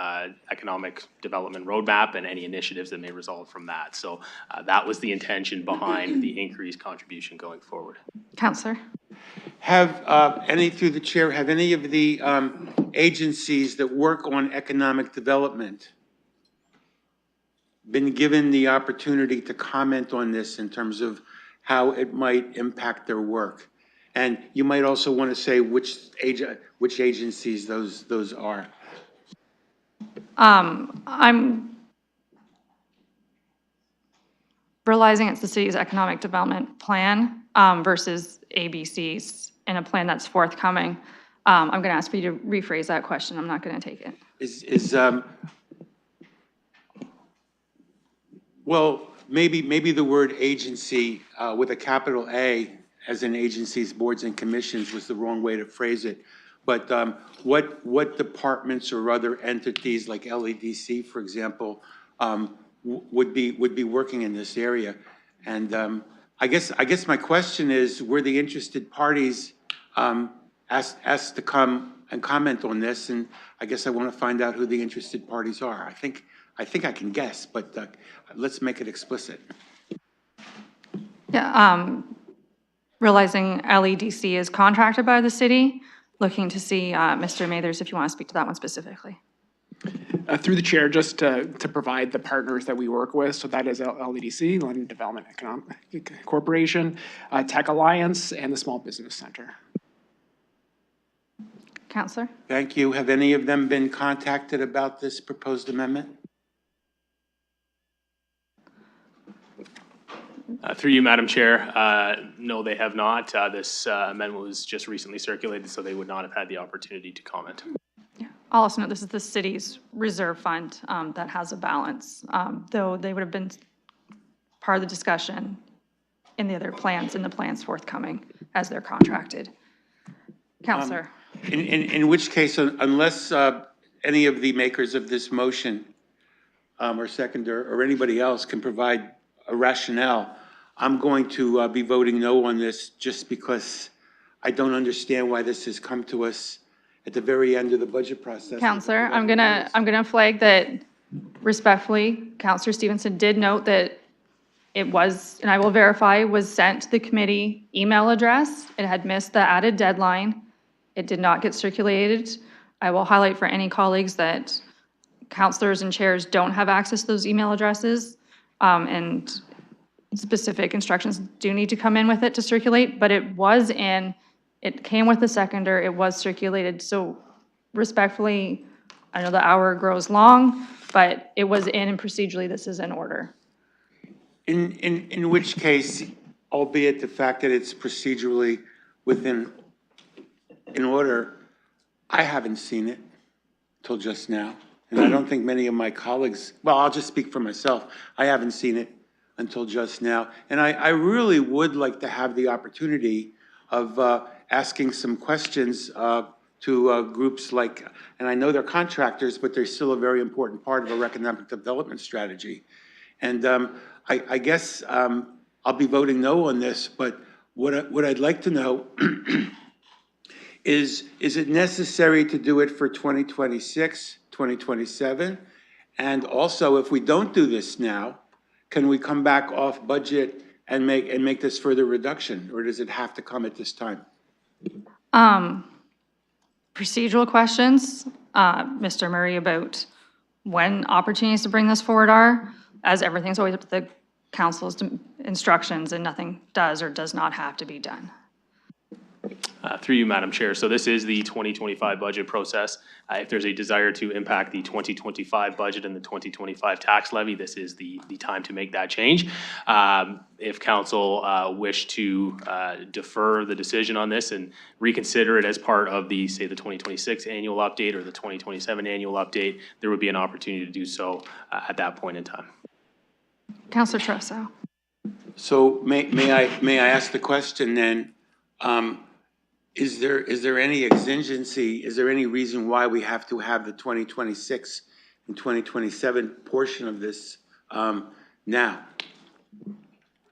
economic development roadmap and any initiatives that may result from that. So that was the intention behind the increased contribution going forward. Councillor? Have through the chair, have any of the agencies that work on economic development been given the opportunity to comment on this in terms of how it might impact their work? And you might also want to say which agencies those are. I'm realizing it's the city's economic development plan versus ABC's in a plan that's forthcoming. I'm going to ask for you to rephrase that question. I'm not going to take it. Well, maybe the word agency with a capital A, as in agencies, boards, and commissions, was the wrong way to phrase it. But what departments or other entities like LEDC, for example, would be working in this area? And I guess my question is, were the interested parties asked to come and comment on this? And I guess I want to find out who the interested parties are. I think I can guess, but let's make it explicit. Yeah, realizing LEDC is contracted by the city, looking to see Mr. Mathers if you want to speak to that one specifically. Through the chair, just to provide the partners that we work with, so that is LEDC, London Development Economic Corporation, Tech Alliance, and the Small Business Center. Councillor? Thank you. Have any of them been contacted about this proposed amendment? Through you, Madam Chair, no, they have not. This amendment was just recently circulated, so they would not have had the opportunity to comment. Yeah. I'll also note this is the city's reserve fund that has a balance, though they would have been part of the discussion in the other plans, in the plans forthcoming as they're contracted. Councillor? In which case, unless any of the makers of this motion or seconder or anybody else can provide a rationale, I'm going to be voting no on this just because I don't understand why this has come to us at the very end of the budget process. Councillor, I'm gonna flag that respectfully, Councillor Stevenson did note that it was, and I will verify, was sent to the committee email address. It had missed the added deadline. It did not get circulated. I will highlight for any colleagues that counselors and chairs don't have access to those email addresses, and specific instructions do need to come in with it to circulate, but it came with the seconder, it was circulated, so respectfully, I know the hour grows long, but it was in and procedurally this is in order. In which case, albeit the fact that it's procedurally in order, I haven't seen it till just now. And I don't think many of my colleagues, well, I'll just speak for myself. I haven't seen it until just now. And I really would like to have the opportunity of asking some questions to groups like, and I know they're contractors, but they're still a very important part of our economic development strategy. And I guess I'll be voting no on this, but what I'd like to know is it necessary to do it for 2026, 2027? And also, if we don't do this now, can we come back off budget and make this further reduction, or does it have to come at this time? Procedural questions, Mr. Murray, about when opportunities to bring this forward are, as everything's always up to the council's instructions and nothing does or does not have to be done. Through you, Madam Chair. So this is the 2025 budget process. If there's a desire to impact the 2025 budget and the 2025 tax levy, this is the time to make that change. If council wish to defer the decision on this and reconsider it as part of the, say, the 2026 annual update or the 2027 annual update, there would be an opportunity to do so at that point in time. Councillor Trosso. So may I ask the question then? Is there any exigency? Is there any reason why we have to have the 2026 and 2027 portion of this now?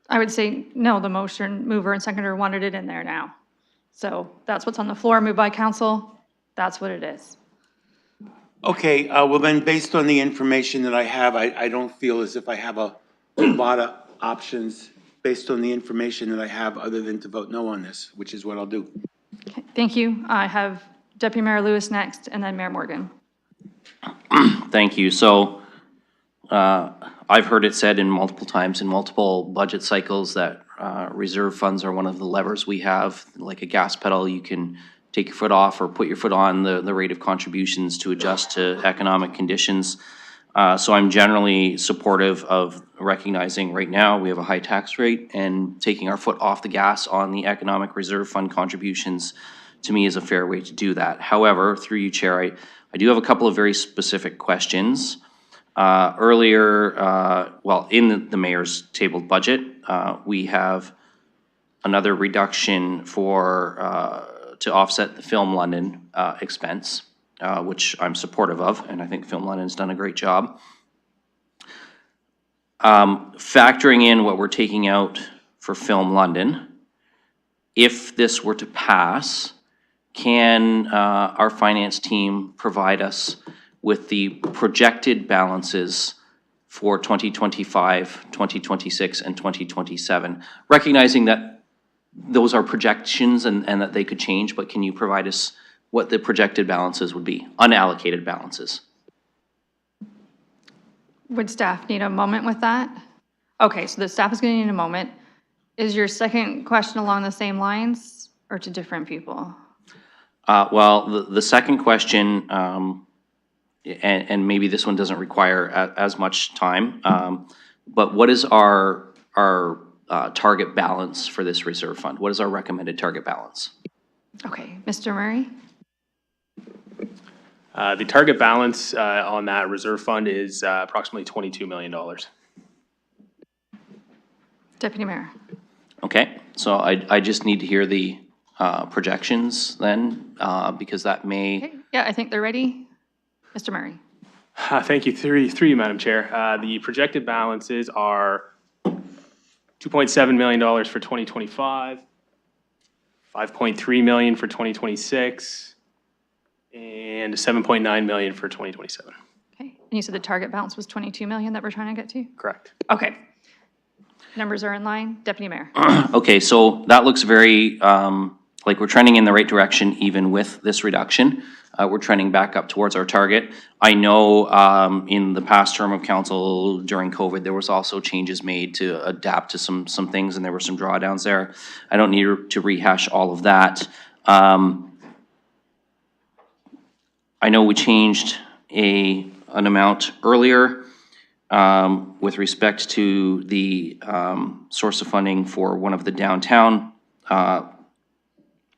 I would say no, the motion mover and seconder wanted it in there now. So that's what's on the floor, moved by council. That's what it is. Okay, well then, based on the information that I have, I don't feel as if I have a lot of options based on the information that I have other than to vote no on this, which is what I'll do. Okay, thank you. I have Deputy Mayor Lewis next and then Mayor Morgan. Thank you. So I've heard it said in multiple times in multiple budget cycles that reserve funds are one of the levers we have. Like a gas pedal, you can take your foot off or put your foot on the rate of contributions to adjust to economic conditions. So I'm generally supportive of recognizing right now we have a high tax rate, and taking our foot off the gas on the economic reserve fund contributions to me is a fair way to do that. However, through you, Chair, I do have a couple of very specific questions. Earlier, well, in the mayor's tabled budget, we have another reduction for to offset the Film London expense, which I'm supportive of, and I think Film London's done a great job. Factoring in what we're taking out for Film London, if this were to pass, can our finance team provide us with the projected balances for 2025, 2026, and 2027? Recognizing that those are projections and that they could change, but can you provide us what the projected balances would be, unallocated balances? Would staff need a moment with that? Okay, so the staff is going to need a moment. Is your second question along the same lines or to different people? Well, the second question, and maybe this one doesn't require as much time, but what is our target balance for this reserve fund? What is our recommended target balance? Okay, Mr. Murray? The target balance on that reserve fund is approximately $22 million. Deputy Mayor. Okay, so I just need to hear the projections then, because that may... Okay. Yeah, I think they're ready. Mr. Murray. Thank you. Through you, Madam Chair. The projected balances are $2.7 million for 2025, $5.3 million for 2026, and $7.9 million for 2027. Okay, and you said the target balance was 22 million that we're trying to get to? Correct. Okay. Numbers are in line. Deputy Mayor. Okay, so that looks very like we're trending in the right direction even with this reduction. We're trending back up towards our target. I know in the past term of council during COVID, there was also changes made to adapt to some things, and there were some drawdowns there. I don't need to rehash all of that. I know we changed an amount earlier with respect to the source of funding for one of the downtown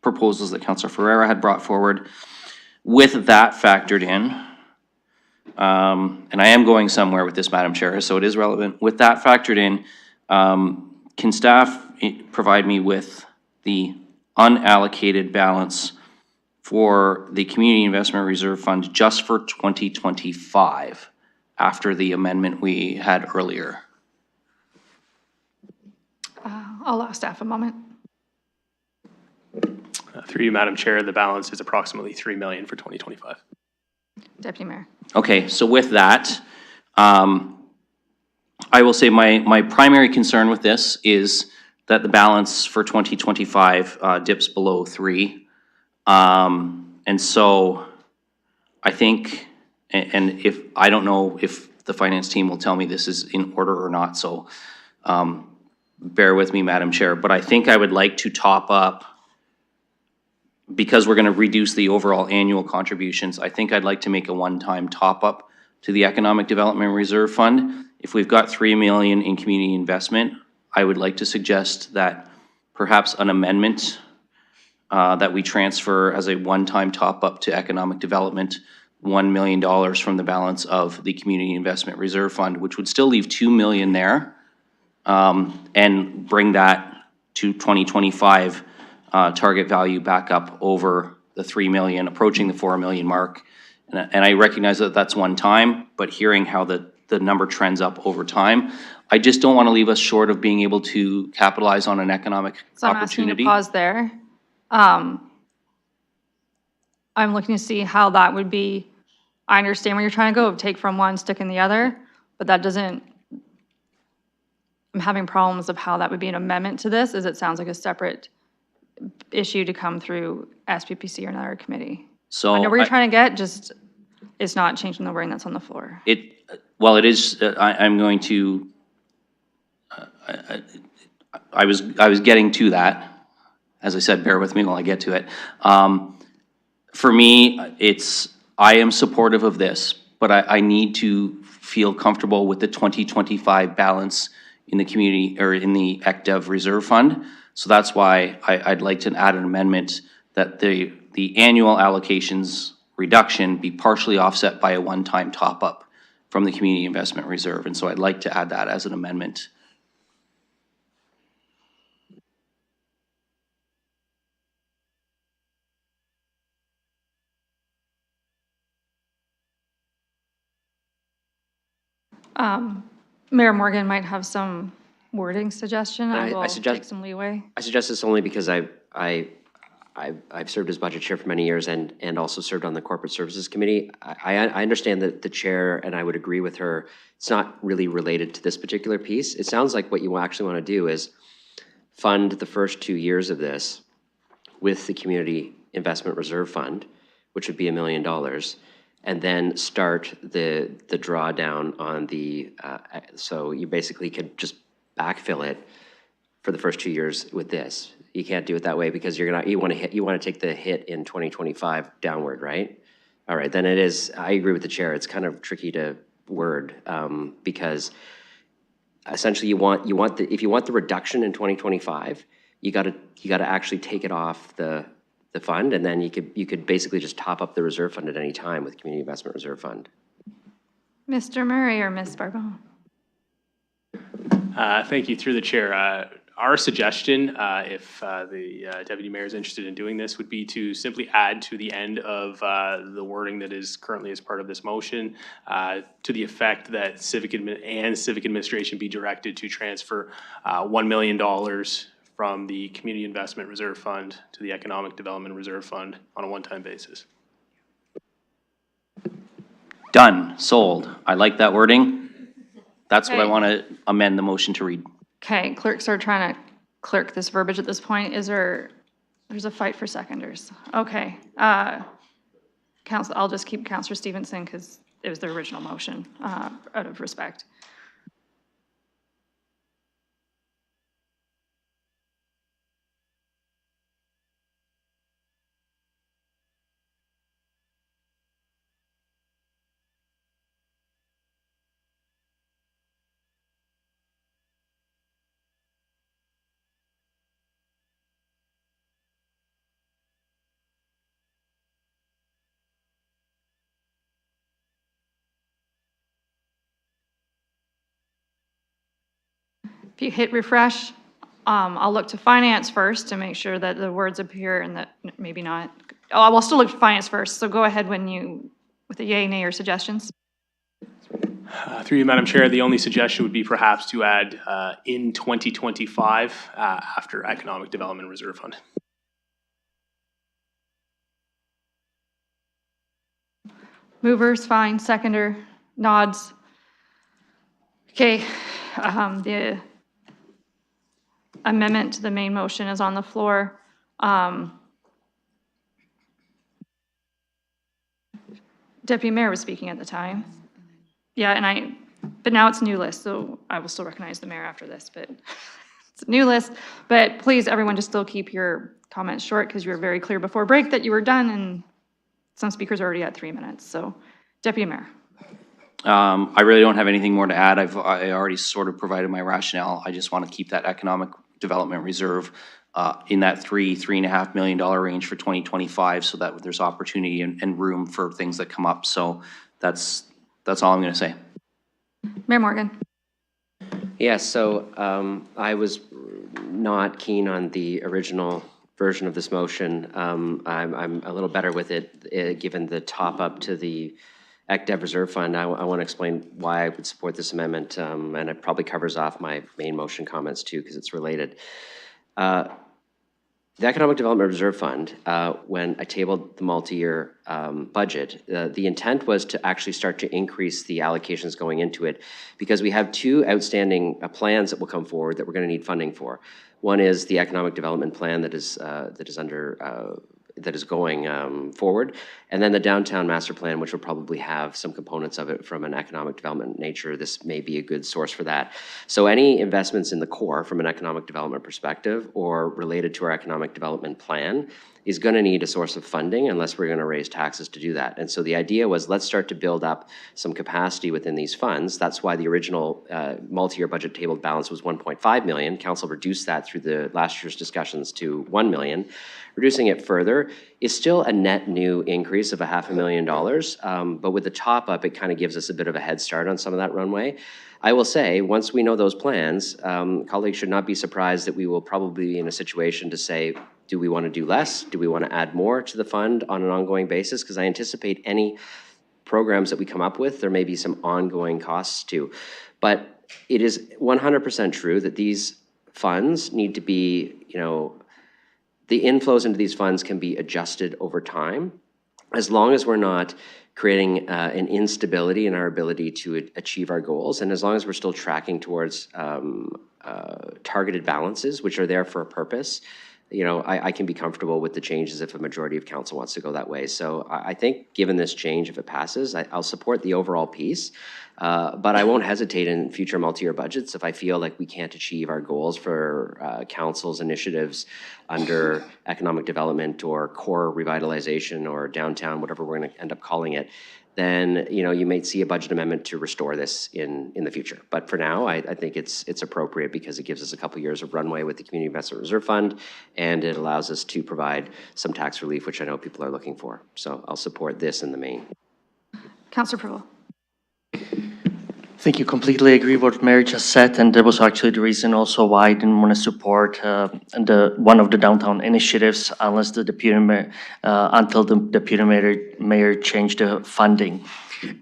proposals that Councillor Ferreira had brought forward. With that factored in, and I am going somewhere with this, Madam Chair, so it is relevant. With that factored in, can staff provide me with the unallocated balance for the Community Investment Reserve Fund just for 2025 after the amendment we had earlier? I'll allow staff a moment. Through you, Madam Chair, the balance is approximately $3 million for 2025. Deputy Mayor. Okay, so with that, I will say my primary concern with this is that the balance for 2025 dips below 3. And so I think, and if, I don't know if the finance team will tell me this is in order or not, so bear with me, Madam Chair, but I think I would like to top up, because we're going to reduce the overall annual contributions, I think I'd like to make a one-time top-up to the Economic Development Reserve Fund. If we've got $3 million in community investment, I would like to suggest that perhaps an amendment that we transfer as a one-time top-up to economic development, $1 million from the balance of the Community Investment Reserve Fund, which would still leave $2 million there, and bring that to 2025 target value back up over the 3 million, approaching the 4 million mark. And I recognize that that's one time, but hearing how the number trends up over time, I just don't want to leave us short of being able to capitalize on an economic So I'm asking you to opportunity. pause there. I'm looking to see how that would be. I understand where you're trying to go, take from one, stick in the other, but that doesn't, I'm having problems of how that would be an amendment to this, as it sounds like a separate issue to come through SPPC or another committee. So I know where you're trying to get, just, it's not changing the wording that's on the floor. Well, it is, I'm going to, I was getting to that. As I said, bear with me while I get to it. For me, I am supportive of this, but I need to feel comfortable with the 2025 balance in the community, or in the ECDEV Reserve Fund. So that's why I'd like to add an amendment that the annual allocations reduction be partially offset by a one-time top-up from the Community Investment Reserve. And so I'd like to add that as an amendment. Mayor Morgan might have some wording suggestion. I will suggest- take some leeway. I suggest this only because I've served as budget chair for many years and also served on the Corporate Services Committee. I understand that the chair, and I would agree with her, it's not really related to this particular piece. It sounds like what you actually want to do is fund the first 2 years of this with the Community Investment Reserve Fund, which would be $1 million, and then start the drawdown on the, so you basically could just backfill it for the first 2 years with this. You can't do it that way because you want to take the hit in 2025 downward, right? All right, then it is, I agree with the chair, it's kind of tricky to word, because essentially if you want the reduction in 2025, you gotta actually take it off the fund, and then you could basically just top up the reserve fund at any time with Community Investment Reserve Fund. Mr. Murray or Ms. Barbone? Thank you. Through the chair, our suggestion, if the deputy mayor is interested in doing this, would be to simply add to the end of the wording that is currently as part of this motion, to the effect that civic administration be directed to transfer $1 million from the Community Investment Reserve Fund to the Economic Development Reserve Fund on a one-time basis. Done, sold. I like that wording. That's what I Okay. want to amend the motion to read. Okay, clerks are trying to clerk this verbiage at this point. Is there There's a fight for seconders. Okay. Council, I'll just keep Councillor Stevenson because it was the original motion, out of respect. If you hit refresh, I'll look to finance first to make sure that the words appear and that maybe not. Oh, I will still look to finance first, so go ahead when you, with the yay, nay, or suggestions. Through you, Madam Chair, the only suggestion would be perhaps to add in 2025 after Economic Development Reserve Fund. Movers, fine. Seconder, nods. Okay, the amendment to the main motion is on the floor. Deputy Mayor was speaking at the time. Yeah, but now it's a new list, so I will still recognize the mayor after this, but it's a new list. But please, everyone, just still keep your comments short because you were very clear before break that you were done, and some speakers are already at 3 minutes. So, Deputy Mayor. I really don't have anything more to add. I already sort of provided my rationale. I just want to keep that economic development reserve in that $3.5 million range for 2025 so that there's opportunity and room for things that come up. So that's all I'm going to say. Mayor Morgan. Yes, so I was not keen on the original version of this motion. I'm a little better with it, given the top up to the ECDEV Reserve Fund. I want to explain why I would support this amendment, and it probably covers off my main motion comments too, because it's related. The Economic Development Reserve Fund, when I tabled the multi-year budget, the intent was to actually start to increase the allocations going into it because we have two outstanding plans that will come forward that we're going to need funding for. One is the Economic Development Plan that is going forward, and then the Downtown Master Plan, which will probably have some components of it from an economic development nature. This may be a good source for that. So any investments in the core from an economic development perspective or related to our economic development plan is going to need a source of funding unless we're going to raise taxes to do that. And so the idea was, let's start to build up some capacity within these funds. That's why the original multi-year budget tabled balance was 1.5 million. Council reduced that through the last year's discussions to 1 million. Reducing it further is still a net new increase of $500,000, but with the top up, it kind of gives us a bit of a head start on some of that runway. I will say, once we know those plans, colleagues should not be surprised that we will probably be in a situation to say, do we want to do less? Do we want to add more to the fund on an ongoing basis? Because I anticipate any programs that we come up with, there may be some ongoing costs too. But it is 100% true that these funds need to be, the inflows into these funds can be adjusted over time, as long as we're not creating an instability in our ability to achieve our goals, and as long as we're still tracking towards targeted balances, which are there for a purpose. I can be comfortable with the changes if a majority of council wants to go that way. So I think given this change, if it passes, I'll support the overall piece, but I won't hesitate in future multi-year budgets if I feel like we can't achieve our goals for council's initiatives under economic development or core revitalization or downtown, whatever we're going to end up calling it. Then you may see a budget amendment to restore this in the future. But for now, I think it's appropriate because it gives us a couple years of runway with the Community Investment Reserve Fund, and it allows us to provide some tax relief, which I know people are looking for. So I'll support this in the main. Councillor Prevost. I think you completely agree with what Mary just said, and that was actually the reason also why I didn't want to support one of the downtown initiatives unless the deputy mayor, until the deputy mayor changed the funding.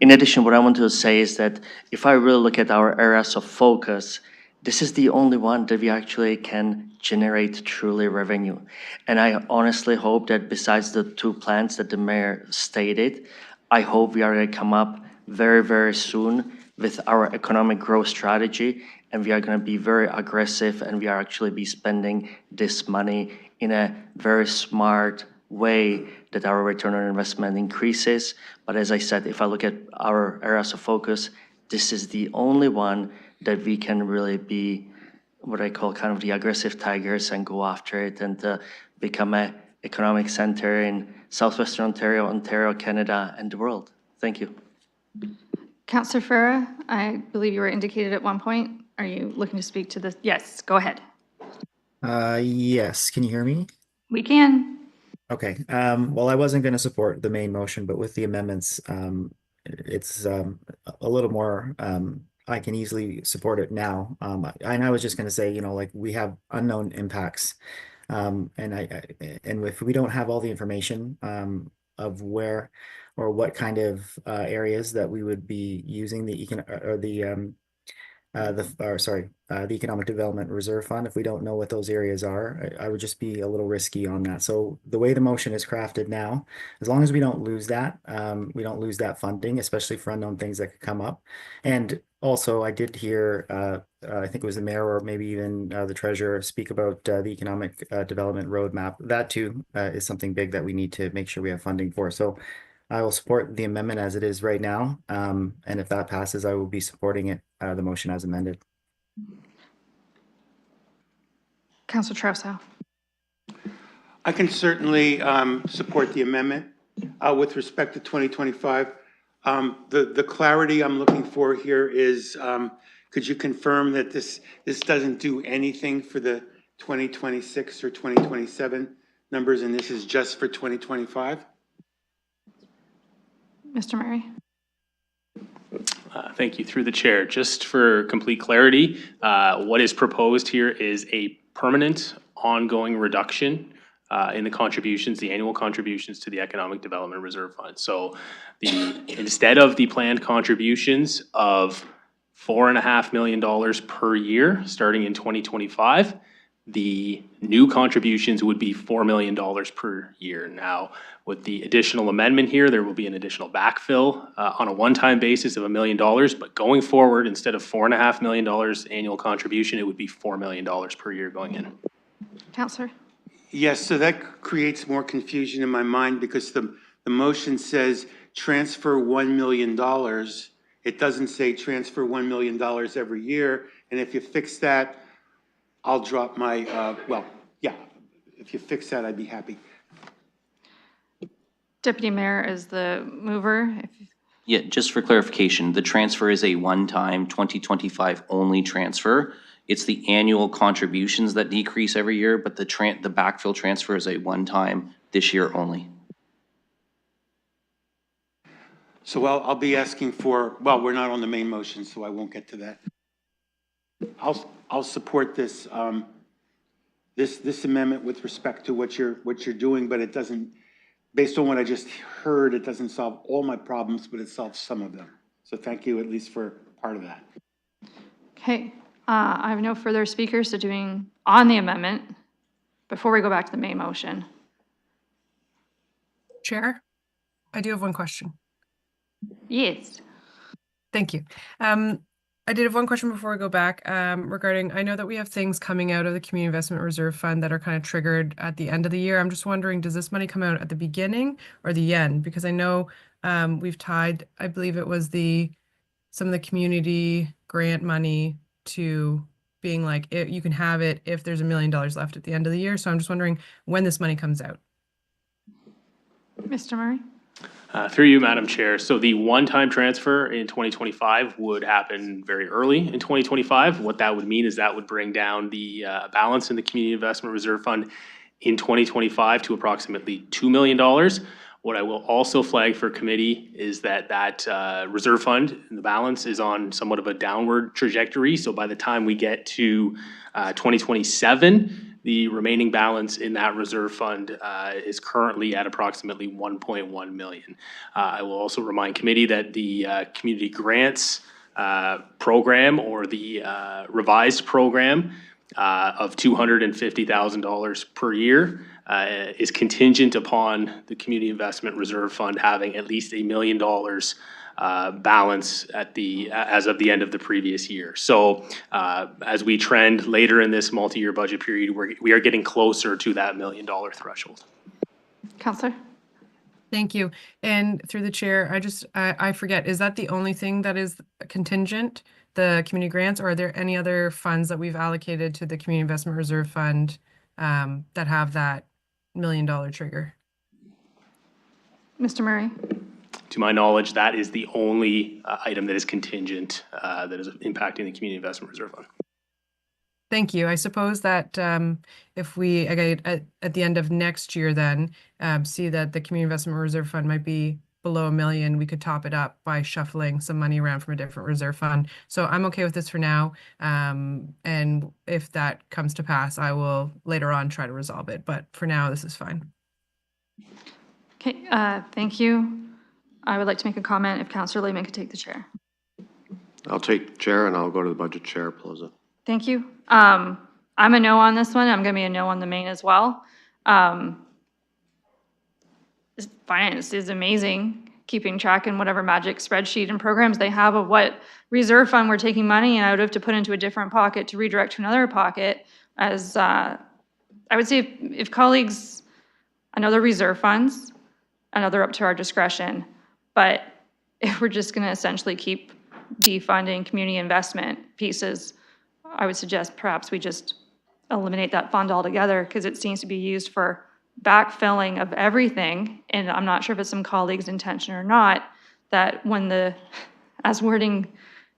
In addition, what I want to say is that if I really look at our areas of focus, this is the only one that we actually can generate truly revenue. And I honestly hope that besides the two plans that the mayor stated, I hope we are going to come up very, very soon with our economic growth strategy and we are going to be very aggressive, and we are actually be spending this money in a very smart way that our return on investment increases. But as I said, if I look at our areas of focus, this is the only one that we can really be what I call kind of the aggressive tigers and go after it and become a economic center in Southwestern Ontario, Ontario, Canada, and the world. Thank you. Councillor Farah, I believe you were indicated at one point. Are you looking to speak to this? Yes, go ahead. Yes, can you hear me? We can. Okay, well, I wasn't going to support the main motion, but with the amendments, it's a little more, I can easily support it now. And I was just going to say, like we have unknown impacts. And if we don't have all the information of where or what kind of areas that we would be using the Economic Development Reserve Fund, if we don't know what those areas are, I would just be a little risky on that. So the way the motion is crafted now, as long as we don't lose that funding, especially for unknown things that could come up. And also, I did hear, I think it was the mayor or maybe even the treasurer speak about the Economic Development Roadmap. That too is something big that we need to make sure we have funding for. So I will support the amendment as it is right now. And if that passes, I will be supporting it, the motion as amended. Councillor Trousseau. I can certainly support the amendment with respect to 2025. The clarity I'm looking for here is, could you confirm that this doesn't do anything for the 2026 or 2027 numbers, and this is just for 2025? Mr. Murray. Thank you. Through the chair, just for complete clarity, what is proposed here is a permanent ongoing reduction in the contributions, the annual contributions to the Economic Development Reserve Fund. So instead of the planned contributions of $4.5 million per year starting in 2025, the new contributions would be $4 million per year. Now, with the additional amendment here, there will be an additional backfill on a one-time basis of $1 million, but going forward, instead of $4.5 million annual contribution, it would be $4 million per year going in. Councillor. Yes, so that creates more confusion in my mind because the motion says transfer $1 million. It doesn't say transfer $1 million every year. And if you fix that, I'll drop my, if you fix that, I'd be happy. Deputy Mayor is the mover. Yeah, just for clarification, the transfer is a one-time 2025 only transfer. It's the annual contributions that decrease every year, but the backfill transfer is a one-time this year only. So I'll be asking for, we're not on the main motion, so I won't get to that. I'll support this this amendment with respect to what you're doing, but it doesn't, based on what I just heard, it doesn't solve all my problems, but it solves some of them. So thank you at least for part of that. Okay, I have no further speakers to doing on the amendment before we go back to the main motion. Chair, I do have one question. Yes. Thank you. I did have one question before we go back regarding, I know that we have things coming out of the Community Investment Reserve Fund that are kind of triggered at the end of the year. I'm just wondering, does this money come out at the beginning or the end? Because I know we've tied, I believe it was some of the community grant money to being like, you can have it if there's $1 million left at the end of the year. So I'm just wondering when this money comes out. Mr. Murray. Through you, Madam Chair. So the one-time transfer in 2025 would happen very early in 2025. What that would mean is that would bring down the balance in the Community Investment Reserve Fund in 2025 to approximately $2 million. What I will also flag for committee is that reserve fund, the balance is on somewhat of a downward trajectory. So by the time we get to 2027, the remaining balance in that reserve fund is currently at approximately $1.1 million. I will also remind committee that the community grants program, or the revised program of $250,000 per year is contingent upon the Community Investment Reserve Fund having at least $1 million balance as of the end of the previous year. So as we trend later in this multi-year budget period, we are getting closer to that $1 million threshold. Counselor? Thank you. And through the chair, I forget, is that the only thing that is contingent, the community grants, or are there any other funds that we've allocated to the Community Investment Reserve Fund that have that $1 million trigger? Mr. Murray? To my knowledge, that is the only item that is contingent that is impacting the Community Investment Reserve Fund. Thank you. I suppose that if we, at the end of next year then, see that the Community Investment Reserve Fund might be below $1 million, we could top it up by shuffling some money around from a different reserve fund. So I'm okay with this for now. And if that comes to pass, I will later on try to resolve it. But for now, this is fine. Okay, thank you. I would like to make a comment if Councillor Lehman could take the chair. I'll take chair and I'll go to the budget chair, Pelosi. Thank you. I'm a no on this one. I'm going to be a no on the main as well. Finance is amazing, keeping track in whatever magic spreadsheet and programs they have of what reserve fund we're taking money and out of to put into a different pocket to redirect to another pocket. As I would say, if colleagues, I know they're reserve funds, I know they're up to our discretion, but if we're just going to essentially keep defunding community investment pieces, I would suggest perhaps we just eliminate that fund altogether, because it seems to be used for backfilling of everything. And I'm not sure if it's some colleague's intention or not, that when as wording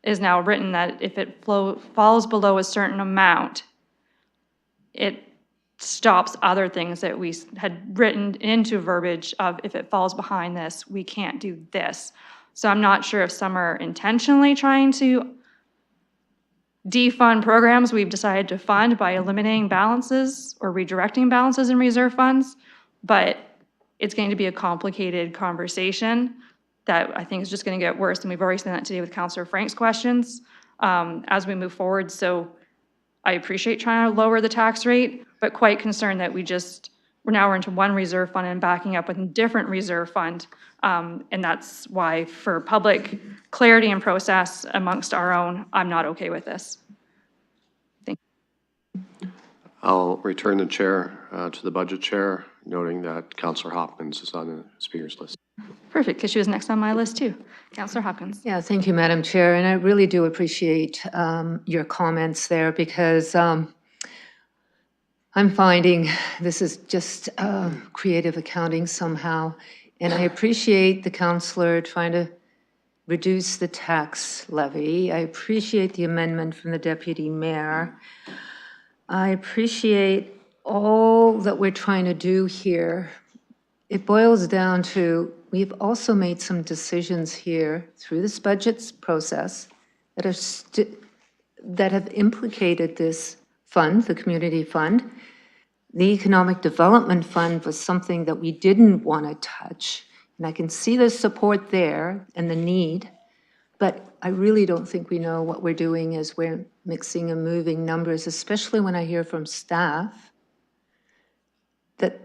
is now written, that if it falls below a certain amount, it stops other things that we had written into verbiage of, if it falls behind this, we can't do this. So I'm not sure if some are intentionally trying to defund programs we've decided to fund by eliminating balances or redirecting balances in reserve funds, but it's going to be a complicated conversation that I think is just going to get worse, and we've already seen that today with Councillor Frank's questions as we move forward. So I appreciate trying to lower the tax rate, but quite concerned that we're into one reserve fund and backing up with a different reserve fund. And that's why, for public clarity and process amongst our own, I'm not okay with this. Thank you. I'll return the chair to the budget chair, noting that Councillor Hopkins is on the speaker's list. Perfect, because she was next on my list too. Councillor Hopkins. Yeah, thank you, Madam Chair. And I really do appreciate your comments there, because I'm finding this is just creative accounting somehow. And I appreciate the councillor trying to reduce the tax levy. I appreciate the amendment from the deputy mayor. I appreciate all that we're trying to do here. It boils down to, we've also made some decisions here through this budget process that have implicated this fund, the community fund. The Economic Development Fund was something that we didn't want to touch, and I can see the support there and the need, but I really don't think we know what we're doing as we're mixing and moving numbers, especially when I hear from staff that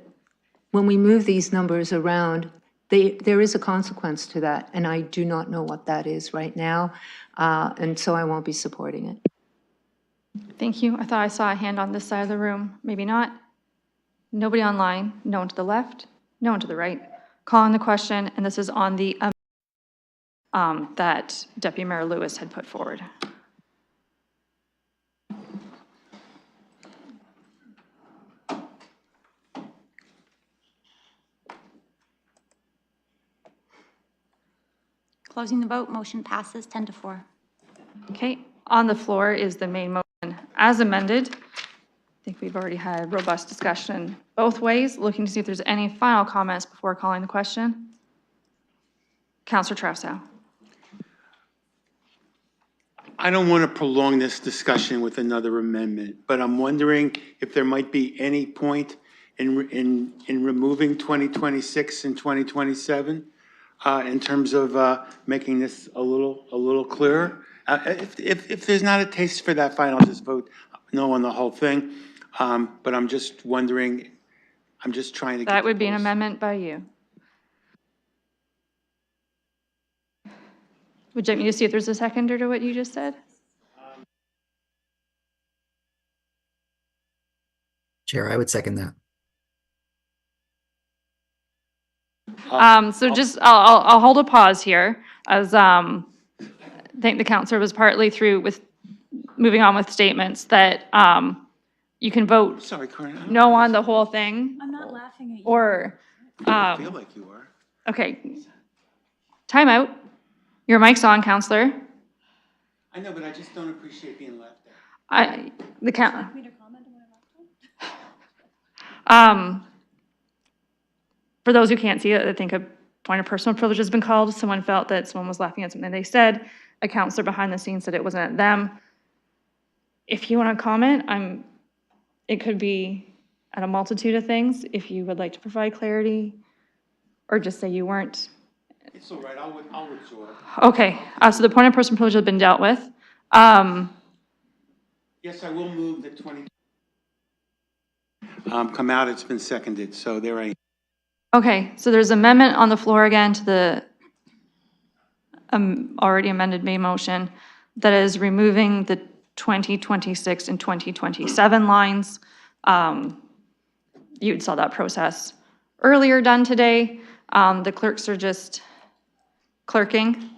when we move these numbers around, there is a consequence to that, and I do not know what that is right now, and so I won't be supporting it. Thank you. I thought I saw a hand on this side of the room. Maybe not. Nobody online. No one to the left. No one to the right. Calling the question, and this is on the that Deputy Mayor Lewis had put forward. Closing the vote, motion passes 10-4. Okay, on the floor is the main motion as amended. I think we've already had robust discussion both ways. Looking to see if there's any final comments before calling the question. Councillor Trousseau. I don't want to prolong this discussion with another amendment, but I'm wondering if there might be any point in removing 2026 and 2027 in terms of making this a little clearer. If there's not a taste for that fight, I'll just vote no on the whole thing. But I'm just wondering, I'm just trying to get That would be an amendment by you. Would you like me to see if there's a seconder to what you just said? Chair, I would second that. So just, I'll hold a pause here as, I think the counselor was partly through with moving on with statements that, you can vote Sorry, Corinne. no on the whole thing. I'm not laughing at you. Or, I feel like you are. okay. Time out. Your mic's on, counselor. I know, but I just don't appreciate being laughed at. For those who can't see it, I think a point of personal privilege has been called. Someone felt that someone was laughing at something they said. A counselor behind the scenes said it wasn't at them. If you want to comment, it could be at a multitude of things. If you would like to provide clarity or just say you weren't. It's all right, I'll withdraw. Okay, so the point of personal privilege has been dealt with. Yes, I will move the 20. Come out, it's been seconded, so there I. Okay, so there's amendment on the floor again to the already amended main motion that is removing the 2026 and 2027 lines. You saw that process earlier done today. The clerks are just clerking.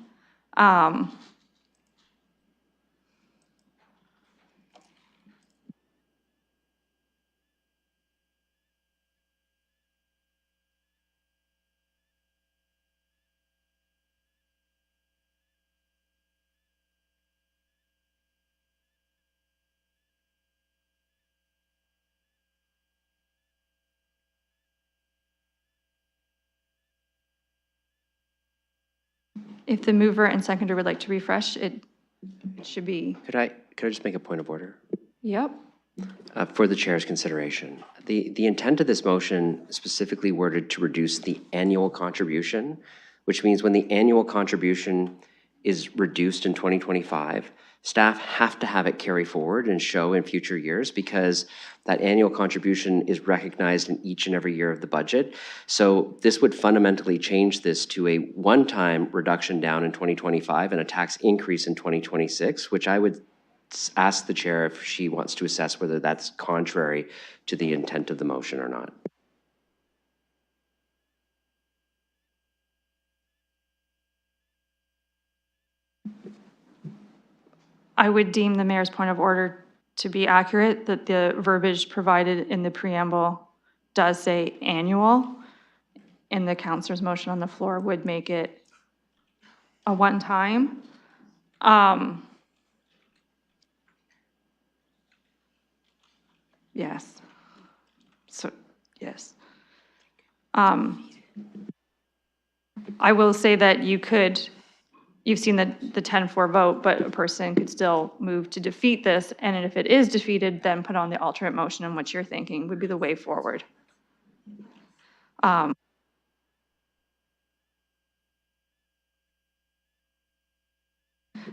If the mover and seconder would like to refresh, it should be, Could I just make a point of order? yep. For the chair's consideration. The intent of this motion specifically worded to reduce the annual contribution, which means when the annual contribution is reduced in 2025, staff have to have it carry forward and show in future years because that annual contribution is recognized in each and every year of the budget. So this would fundamentally change this to a one-time reduction down in 2025 and a tax increase in 2026, which I would ask the chair if she wants to assess whether that's contrary to the intent of the motion or not. I would deem the mayor's point of order to be accurate, that the verbiage provided in the preamble does say annual, and the counselor's motion on the floor would make it a one-time. Yes. So, yes. I will say that you've seen the 10-4 vote, but a person could still move to defeat this, and if it is defeated, then put on the alternate motion, and what you're thinking would be the way forward.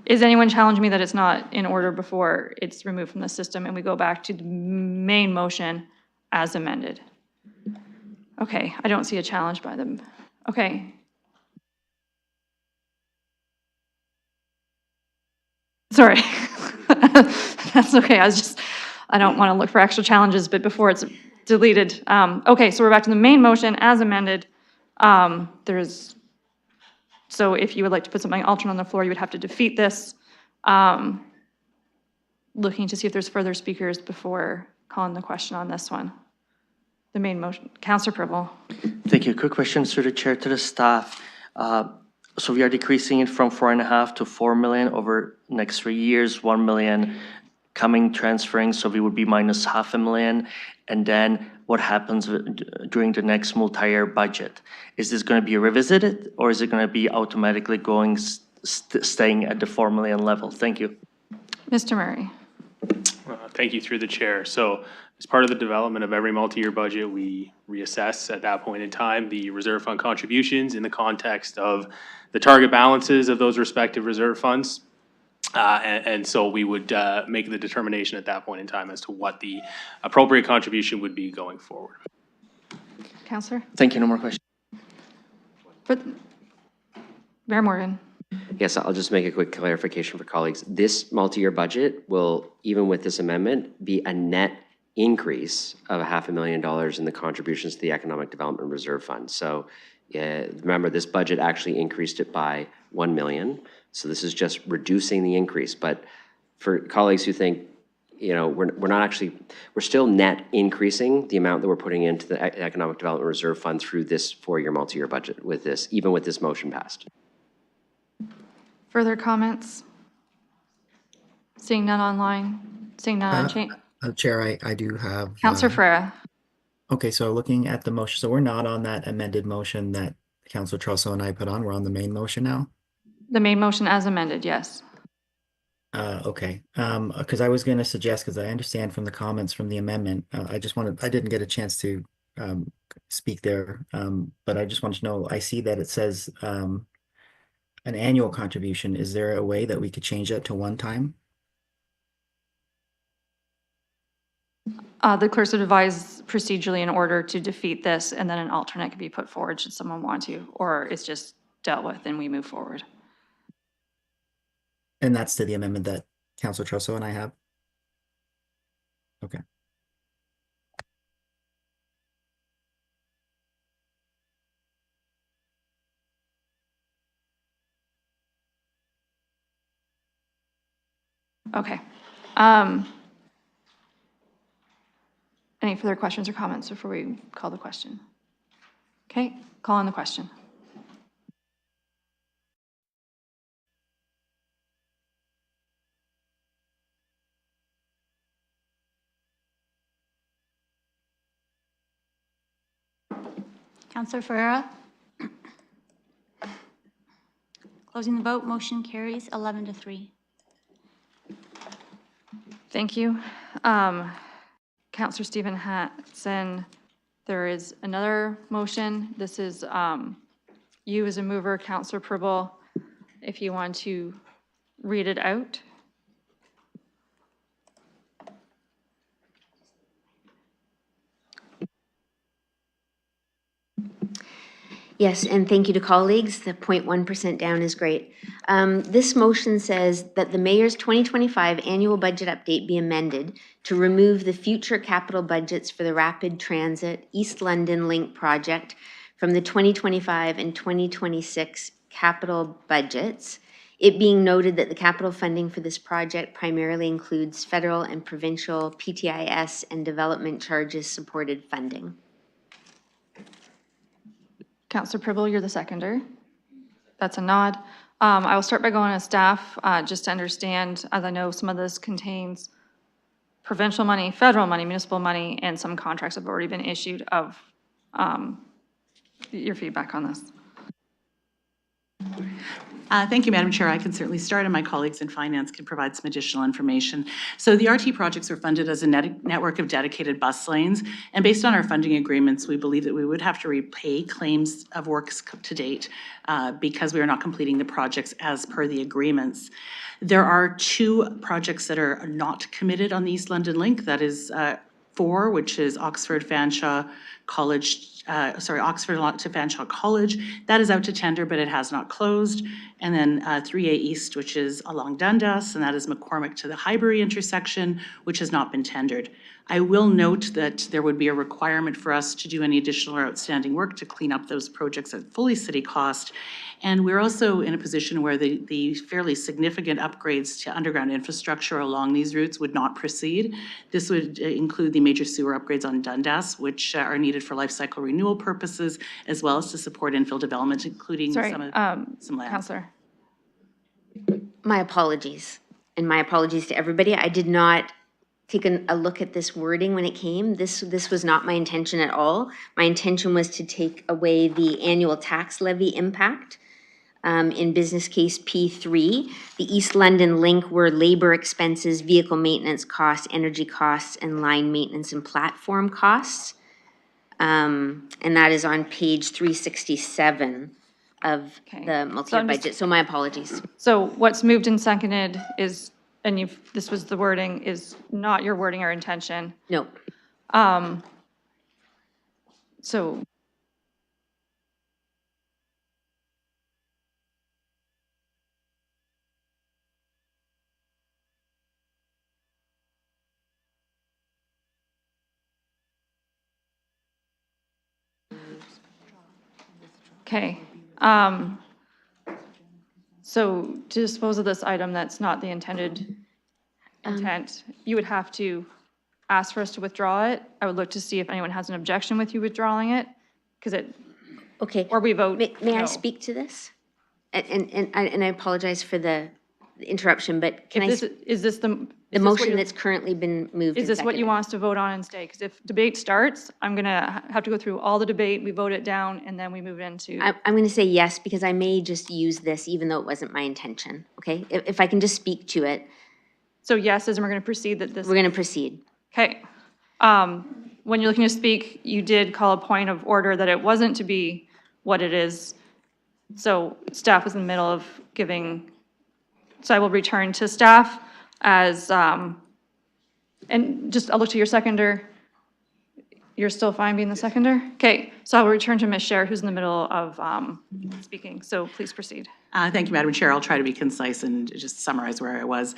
Is anyone challenging me that it's not in order before it's removed from the system and we go back to the main motion as amended? Okay, I don't see a challenge by them. Okay. Sorry. That's okay. I don't want to look for extra challenges, but before it's deleted. Okay, so we're back to the main motion as amended. So if you would like to put something alternate on the floor, you would have to defeat this. Looking to see if there's further speakers before calling the question on this one. The main motion. Councillor Pribble. Thank you. Quick question through the chair to the staff. So we are decreasing it from 4.5 to 4 million over next 3 years, 1 million coming transferring, so we would be minus $500,000. And then what happens during the next multi-year budget? Is this going to be revisited, or is it going to be automatically going staying at the 4 million level? Thank you. Mr. Murray. Thank you through the chair. So as part of the development of every multi-year budget, we reassess at that point in time the reserve fund contributions in the context of the target balances of those respective reserve funds. And so we would make the determination at that point in time as to what the appropriate contribution would be going forward. Councillor? Thank you. No more questions. Mayor Morgan. Yes, I'll just make a quick clarification for colleagues. This multi-year budget will, even with this amendment, be a net increase of $500,000 in the contributions to the Economic Development Reserve Fund. So remember, this budget actually increased it by 1 million. So this is just reducing the increase. But for colleagues who think, you know, we're not actually, we're still net increasing the amount that we're putting into the Economic Development Reserve Fund through this 4-year multi-year budget with this, even with this motion passed. Further comments? Seeing none online, seeing none on chain. Chair, I do have. Councillor Ferreira. Okay, so looking at the motion, so we're not on that amended motion that Councillor Trusso and I put on. We're on the main motion now. The main motion as amended, yes. Okay, because I was going to suggest, because I understand from the comments from the amendment, I didn't get a chance to speak there, but I just wanted to know, I see that it says an annual contribution. Is there a way that we could change that to one time? The clerks would advise procedurally in order to defeat this, and then an alternate could be put forward should someone want to, or it's just dealt with and we move forward. And that's to the amendment that Councillor Trusso and I have? Okay. Okay. Any further questions or comments before we call the question? Okay, call on the question. Councillor Ferreira? Closing the vote, motion carries 11-3. Thank you. Councillor Stephen Hatson, there is another motion. This is you as a mover, Councillor Pribble, if you want to read it out. Yes, and thank you to colleagues. The 0.1% down is great. This motion says that the mayor's 2025 annual budget update be amended to remove the future capital budgets for the Rapid Transit East London Link project from the 2025 and 2026 capital budgets. It being noted that the capital funding for this project primarily includes federal and provincial PTIS and development charges supported funding. Councillor Pribble, you're the seconder. That's a nod. I will start by going to staff, just to understand, as I know some of this contains provincial money, federal money, municipal money, and some contracts have already been issued of your feedback on this. Thank you, Madam Chair. I can certainly start, and my colleagues in finance can provide some additional information. So the RT projects are funded as a network of dedicated bus lanes, and based on our funding agreements, we believe that we would have to repay claims of works to date because we are not completing the projects as per the agreements. There are 2 projects that are not committed on the East London Link. That is 4, which is Oxford Fanshawe College, Oxford to Fanshawe College. That is out to tender, but it has not closed. And then 3A East, which is along Dundas, and that is McCormick to the Highbury intersection, which has not been tendered. I will note that there would be a requirement for us to do any additional or outstanding work to clean up those projects at fully city cost. And we're also in a position where the fairly significant upgrades to underground infrastructure along these routes would not proceed. This would include the major sewer upgrades on Dundas, which are needed for life cycle renewal purposes, as well as to support infill development, including some land. Councillor. My apologies, and my apologies to everybody. I did not take a look at this wording when it came. This was not my intention at all. My intention was to take away the annual tax levy impact. In business case P3, the East London Link were labor expenses, vehicle maintenance costs, energy costs, and line maintenance and platform costs. And that is on page 367 of the multi-year budget. So my apologies. So what's moved and seconded is, and this was the wording, is not your wording or intention. No. So Okay. So to dispose of this item that's not the intended intent, you would have to ask for us to withdraw it. I would look to see if anyone has an objection with you withdrawing it, because it, Okay. or we vote May I no. speak to this? And I apologize for the interruption, but can I? Is this the The motion that's currently been moved. Is and this what you seconded. want us to vote on and stay? Because if debate starts, I'm gonna have to go through all the debate, we vote it down, and then we move into. I'm going to say yes, because I may just use this even though it wasn't my intention, okay? If I can just speak to it. So yes, as we're gonna proceed that this. We're going to proceed. Okay. When you're looking to speak, you did call a point of order that it wasn't to be what it is. So staff was in the middle of giving, so I will return to staff as, and just, I'll look to your seconder. You're still fine being the seconder? Okay, so I will return to Ms. Scher, who's in the middle of speaking, so please proceed. Thank you, Madam Chair. I'll try to be concise and just summarize where I was.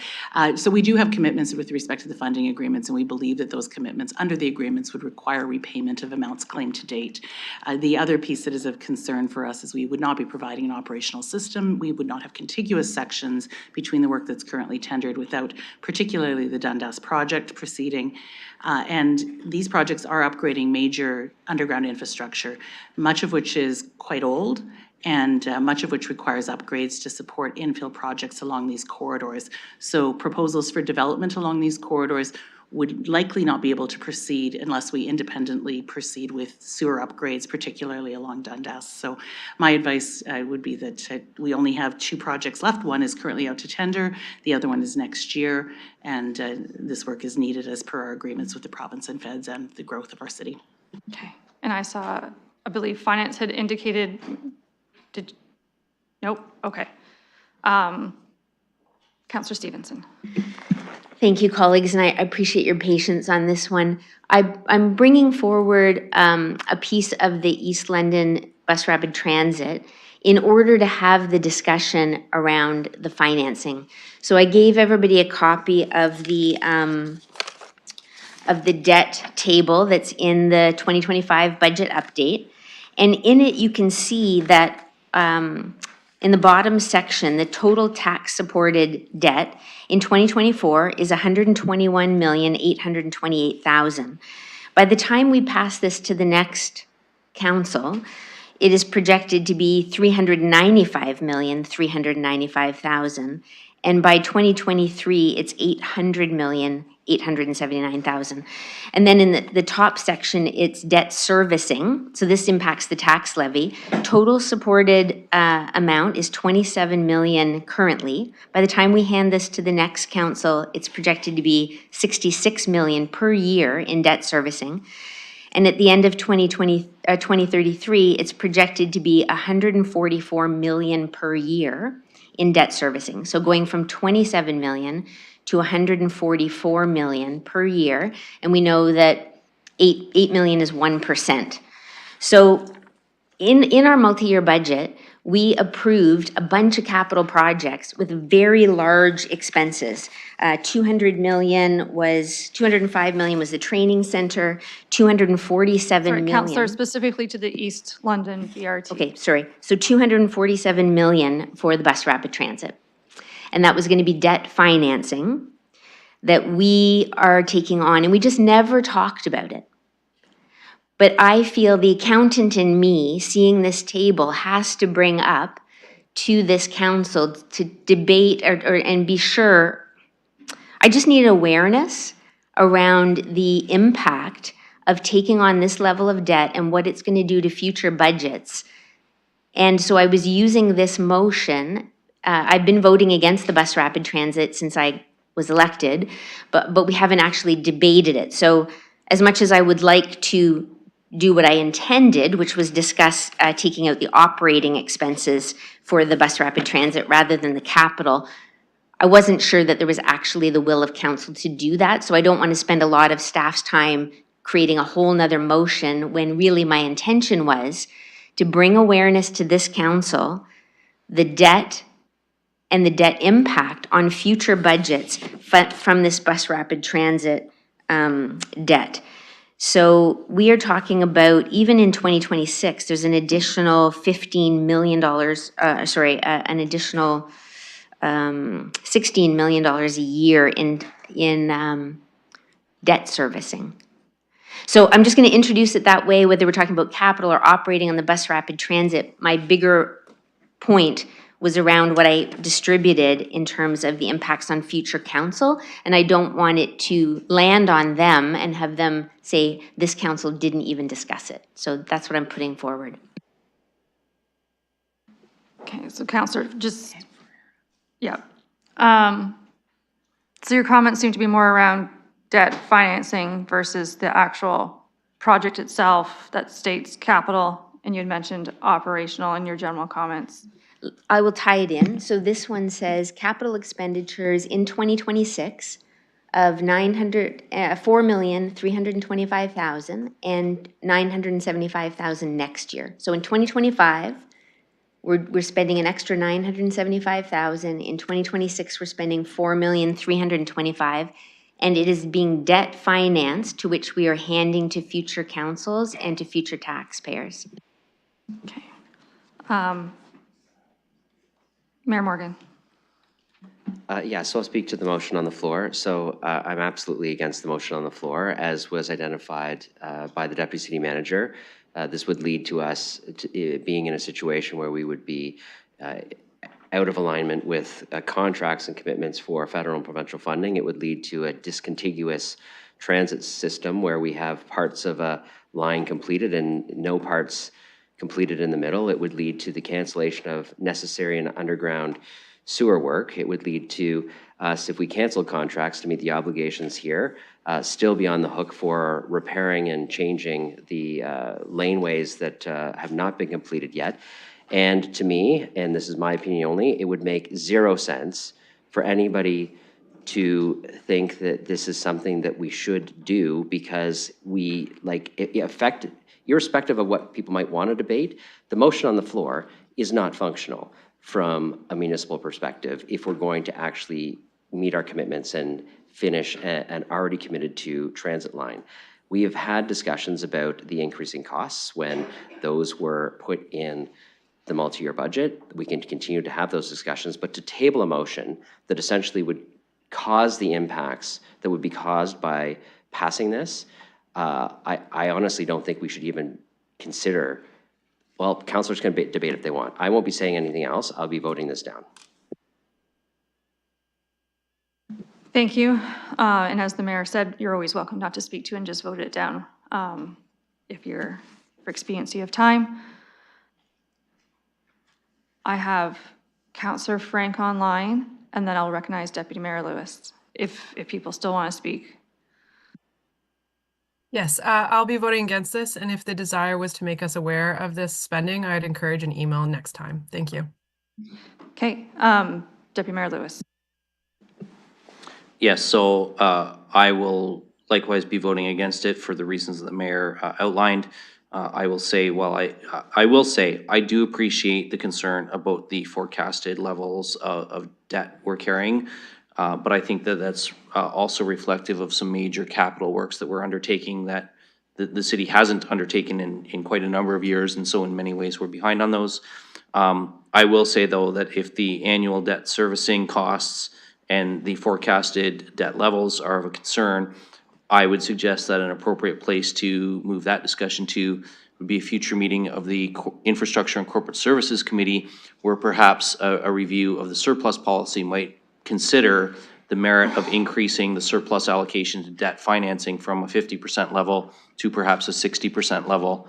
So we do have commitments with respect to the funding agreements, and we believe that those commitments under the agreements would require repayment of amounts claimed to date. The other piece that is of concern for us is we would not be providing an operational system. We would not have contiguous sections between the work that's currently tendered without particularly the Dundas project proceeding. And these projects are upgrading major underground infrastructure, much of which is quite old, and much of which requires upgrades to support infill projects along these corridors. So proposals for development along these corridors would likely not be able to proceed unless we independently proceed with sewer upgrades, particularly along Dundas. So my advice would be that we only have 2 projects left. One is currently out to tender, the other one is next year, and this work is needed as per our agreements with the province and feds and the growth of our city. Okay, and I believe finance had indicated, nope, okay. Councillor Stevenson. Thank you, colleagues, and I appreciate your patience on this one. I'm bringing forward a piece of the East London Bus Rapid Transit in order to have the discussion around the financing. So I gave everybody a copy of the debt table that's in the 2025 budget update. And in it, you can see that in the bottom section, the total tax-supported debt in 2024 is $121,828,000. By the time we pass this to the next council, it is projected to be $395,395,000. And by 2023, it's $800,879,000. And then in the top section, it's debt servicing. So this impacts the tax levy. Total supported amount is $27 million currently. By the time we hand this to the next council, it's projected to be $66 million per year in debt servicing. And at the end of 2033, it's projected to be $144 million per year in debt servicing. So going from 27 million to 144 million per year. And we know that 8 million is 1%. So in our multi-year budget, we approved a bunch of capital projects with very large expenses. 205 million was the training center, 247 Sorry, million. Councillor, specifically to the East London BRT. Okay, sorry. So 247 million for the bus rapid transit. And that was going to be debt financing that we are taking on, and we just never talked about it. But I feel the accountant in me, seeing this table, has to bring up to this council to debate and be sure. I just need awareness around the impact of taking on this level of debt and what it's going to do to future budgets. And so I was using this motion. I've been voting against the bus rapid transit since I was elected, but we haven't actually debated it. So as much as I would like to do what I intended, which was discuss taking out the operating expenses for the bus rapid transit rather than the capital, I wasn't sure that there was actually the will of council to do that. So I don't want to spend a lot of staff's time creating a whole nother motion when really my intention was to bring awareness to this council, the debt and the debt impact on future budgets from this bus rapid transit debt. So we are talking about, even in 2026, there's an additional $15 million, an additional $16 million a year in debt servicing. So I'm just going to introduce it that way, whether we're talking about capital or operating on the bus rapid transit. My bigger point was around what I distributed in terms of the impacts on future council, and I don't want it to land on them and have them say, this council didn't even discuss it. So that's what I'm putting forward. Okay, so Counselor, just, yeah. So your comments seem to be more around debt financing versus the actual project itself that states capital, and you had mentioned operational in your general comments. I will tie it in. So this one says capital expenditures in 2026 of $4,325,000 and $975,000 next year. So in 2025, we're spending an extra $975,000. In 2026, we're spending $4,325,000, and it is being debt financed, to which we are handing to future councils and to future taxpayers. Okay. Mayor Morgan. Yeah, so I'll speak to the motion on the floor. So I'm absolutely against the motion on the floor, as was identified by the Deputy City Manager. This would lead to us being in a situation where we would be out of alignment with contracts and commitments for federal and provincial funding. It would lead to a discontiguous transit system where we have parts of a line completed and no parts completed in the middle. It would lead to the cancellation of necessary and underground sewer work. It would lead to us, if we cancel contracts to meet the obligations here, still be on the hook for repairing and changing the laneways that have not been completed yet. And to me, and this is my opinion only, it would make zero sense for anybody to think that this is something that we should do, because we, like, irrespective of what people might want to debate, the motion on the floor is not functional from a municipal perspective if we're going to actually meet our commitments and finish an already committed to transit line. We have had discussions about the increasing costs when those were put in the multi-year budget. We can continue to have those discussions, but to table a motion that essentially would cause the impacts that would be caused by passing this, I honestly don't think we should even consider. Well, councilors can debate if they want. I won't be saying anything else. I'll be voting this down. Thank you. And as the mayor said, you're always welcome not to speak to and just vote it down if you're, for expediency of time. I have Councillor Frank online, and then I'll recognize Deputy Mayor Lewis if people still want to speak. Yes, I'll be voting against this, and if the desire was to make us aware of this spending, I'd encourage an email next time. Thank you. Okay, Deputy Mayor Lewis. Yes, so I will likewise be voting against it for the reasons that the mayor outlined. I will say, I do appreciate the concern about the forecasted levels of debt we're carrying. But I think that that's also reflective of some major capital works that we're undertaking that the city hasn't undertaken in quite a number of years, and so in many ways we're behind on those. I will say, though, that if the annual debt servicing costs and the forecasted debt levels are of a concern, I would suggest that an appropriate place to move that discussion to would be a future meeting of the Infrastructure and Corporate Services Committee, where perhaps a review of the surplus policy might consider the merit of increasing the surplus allocation to debt financing from a 50% level to perhaps a 60% level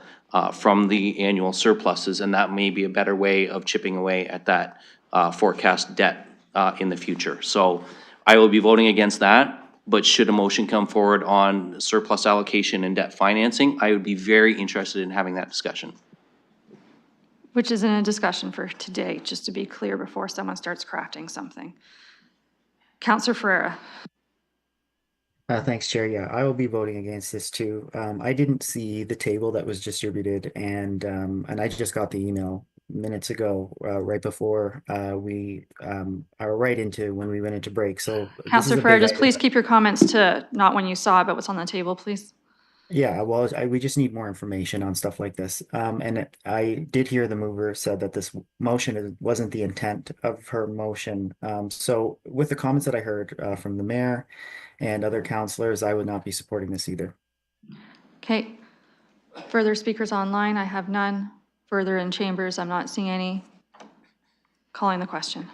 from the annual surpluses, and that may be a better way of chipping away at that forecast debt in the future. So I will be voting against that, but should a motion come forward on surplus allocation and debt financing, I would be very interested in having that discussion. Which isn't a discussion for today, just to be clear before someone starts crafting something. Councillor Ferreira. Thanks, Chair. Yeah, I will be voting against this too. I didn't see the table that was distributed, and I just got the email minutes ago, right before we are right into when we went into break. So Councillor Ferreira, just please keep your comments to not when you saw it, but what's on the table, please. Yeah, well, we just need more information on stuff like this. I did hear the mover said that this wasn't the intent of her motion. So with the comments that I heard from the mayor and other councillors, I would not be supporting this either. Okay. Further speakers online, I have none. Further in chambers, I'm not seeing any. Calling the question.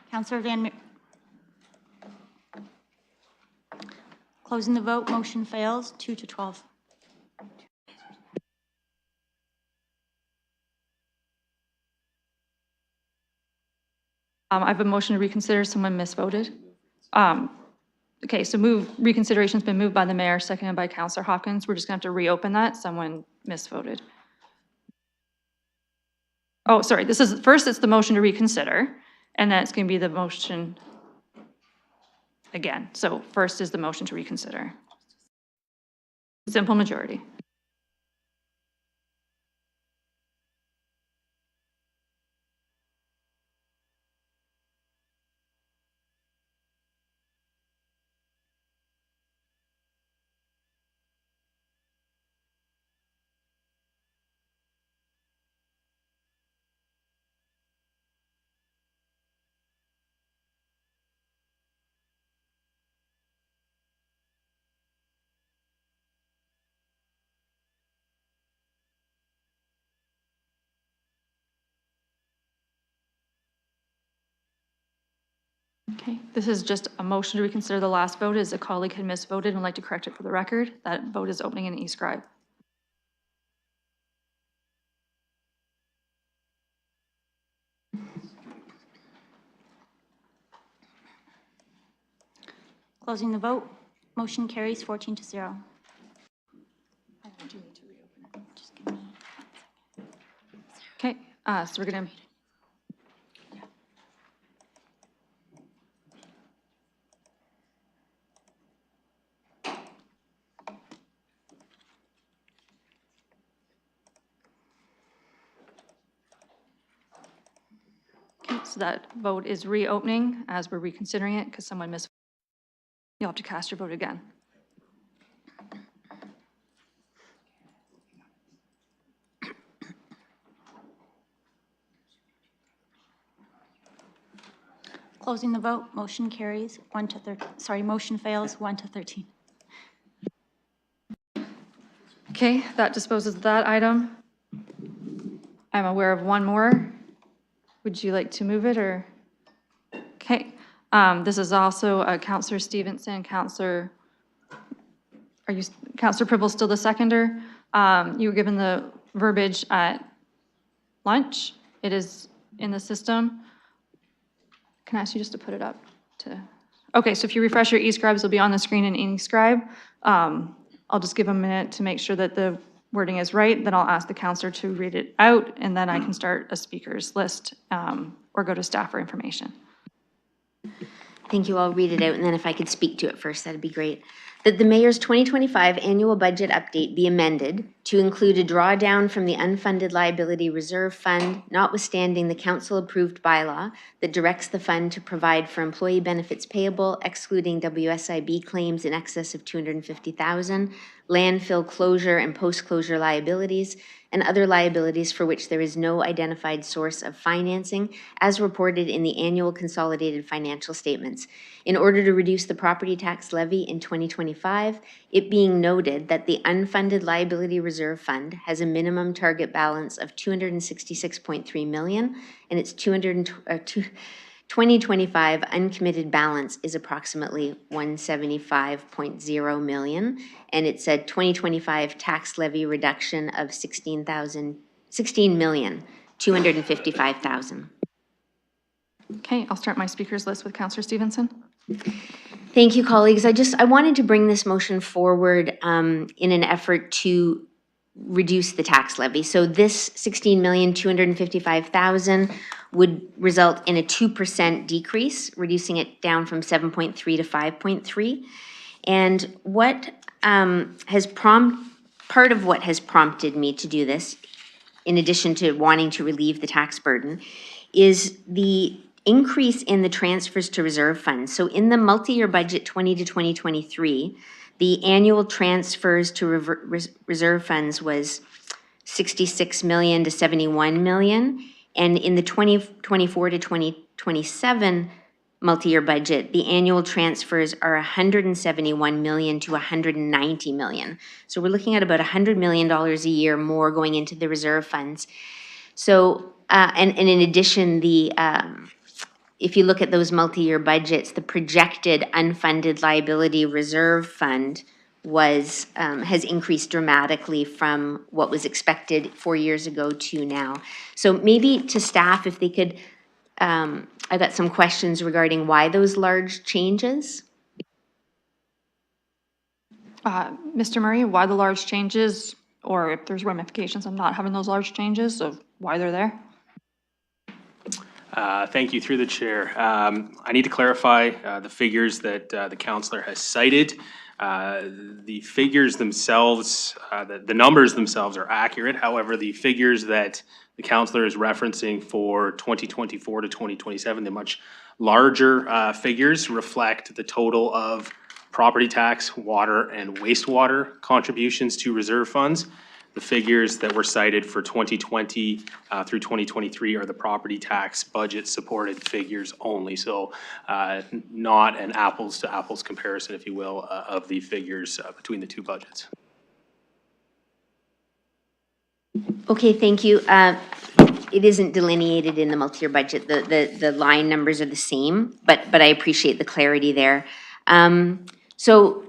Councillor Closing the vote, motion fails, 2 to 12. I have a motion to reconsider. Someone misvoted. Okay, so reconsideration's been moved by the mayor, seconded by Councillor Hopkins. We're just gonna have to reopen that. Someone misvoted. Oh, sorry, first it's the motion to reconsider, and then it's gonna be the motion again. So first is the motion to reconsider. Simple majority. Okay, this is just a motion to reconsider the last vote, as a colleague had misvoted and would like to correct it for the record. That vote is opening in e-scribe. Closing the vote, motion carries 14 to 0. Okay, so we're gonna. Okay, so that vote is reopening as we're reconsidering it because someone missed. You'll have to cast your vote again. Closing the vote, motion carries 1 to 13. Sorry, motion fails 1 to 13. Okay, that disposes of that item. I'm aware of one more. Would you like to move it or? Okay, this is also Councillor Stevenson, Councillor Pribble still the seconder? You were given the verbiage at lunch. It is in the system. Can I ask you just to put it up to? Okay, so if you refresh your e-scribes, it'll be on the screen in e-scribe. I'll just give a minute to make sure that the wording is right, then I'll ask the counselor to read it out, and then I can start a speakers list or go to staff for information. Thank you. I'll read it out, and then if I could speak to it first, that'd be great. That the mayor's 2025 annual budget update be amended to include a drawdown from the unfunded liability reserve fund, notwithstanding the council-approved bylaw that directs the fund to provide for employee benefits payable, excluding WSIB claims in excess of $250,000, landfill closure and post-closure liabilities, and other liabilities for which there is no identified source of financing, as reported in the annual consolidated financial statements. In order to reduce the property tax levy in 2025, it being noted that the unfunded liability reserve fund has a minimum target balance of $266.3 million, and its 2025 uncommitted balance is approximately $175.0 million, and it's a 2025 tax levy reduction of $16,255,000. Okay, I'll start my speakers list with Councillor Stevenson. Thank you, colleagues. I wanted to bring this motion forward in an effort to reduce the tax levy. So this $16,255,000 would result in a 2% decrease, reducing it down from 7.3 to 5.3. And part of what has prompted me to do this in addition to wanting to relieve the tax burden, is the increase in the transfers to reserve funds. So in the multi-year budget 20 to 2023, the annual transfers to reserve funds was 66 million to 71 million. And in the 2024 to 2027 multi-year budget, the annual transfers are 171 million to 190 million. So we're looking at about $100 million a year more going into the reserve funds. So, and in addition, if you look at those multi-year budgets, the projected unfunded liability reserve fund has increased dramatically from what was expected 4 years ago to now. So maybe to staff, if they could, I've got some questions regarding why those large changes. Mr. Murray, why the large changes, or if there's ramifications of not having those large changes, of why they're there? Thank you, through the chair. I need to clarify the figures that the councillor has cited. The figures themselves, the numbers themselves are accurate. However, the figures that the councillor is referencing for 2024 to 2027, the much larger figures reflect the total of property tax, water, and wastewater contributions to reserve funds. The figures that were cited for 2020 through 2023 are the property tax budget supported figures only. So not an apples to apples comparison, if you will, of the figures between the two budgets. Okay, thank you. It isn't delineated in the multi-year budget. The line numbers are the same, but I appreciate the clarity there. So,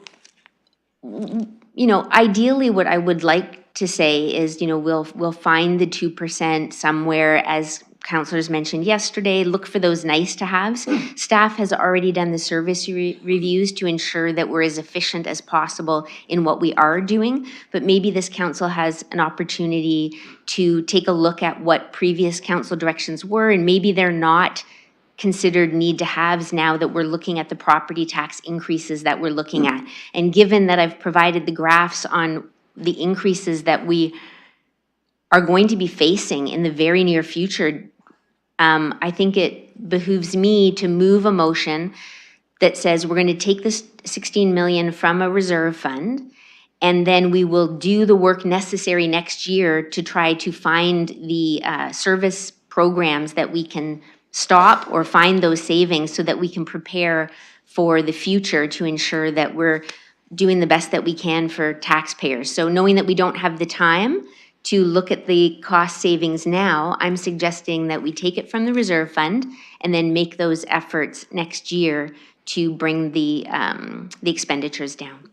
you know, ideally what I would like to say is, you know, we'll find the 2% somewhere, as councillors mentioned yesterday. Look for those nice to haves. Staff has already done the service reviews to ensure that we're as efficient as possible in what we are doing. But maybe this council has an opportunity to take a look at what previous council directions were, and maybe they're not considered need to haves now that we're looking at the property tax increases that we're looking at. And given that I've provided the graphs on the increases that we are going to be facing in the very near future, I think it behooves me to move a motion that says we're going to take this 16 million from a reserve fund, and then we will do the work necessary next year to try to find the service programs that we can stop or find those savings so that we can prepare for the future to ensure that we're doing the best that we can for taxpayers. So knowing that we don't have the time to look at the cost savings now, I'm suggesting that we take it from the reserve fund and then make those efforts next year to bring the expenditures down.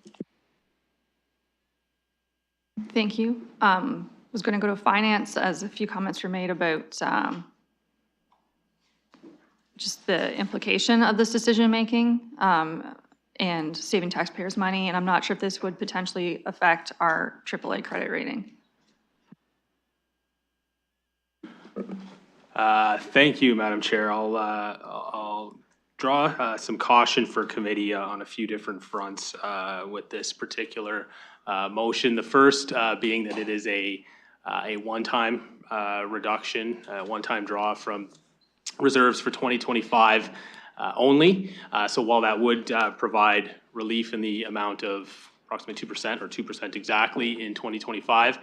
Thank you. Was going to go to finance, as a few comments were made about just the implication of this decision-making and saving taxpayers money, and I'm not sure if this would potentially affect our AAA credit rating. Thank you, Madam Chair. I'll draw some caution for committee on a few different fronts with this particular motion. The first being that it is a one-time reduction, one-time draw from reserves for 2025 only. So while that would provide relief in the amount of approximately 2% or 2% exactly in 2025,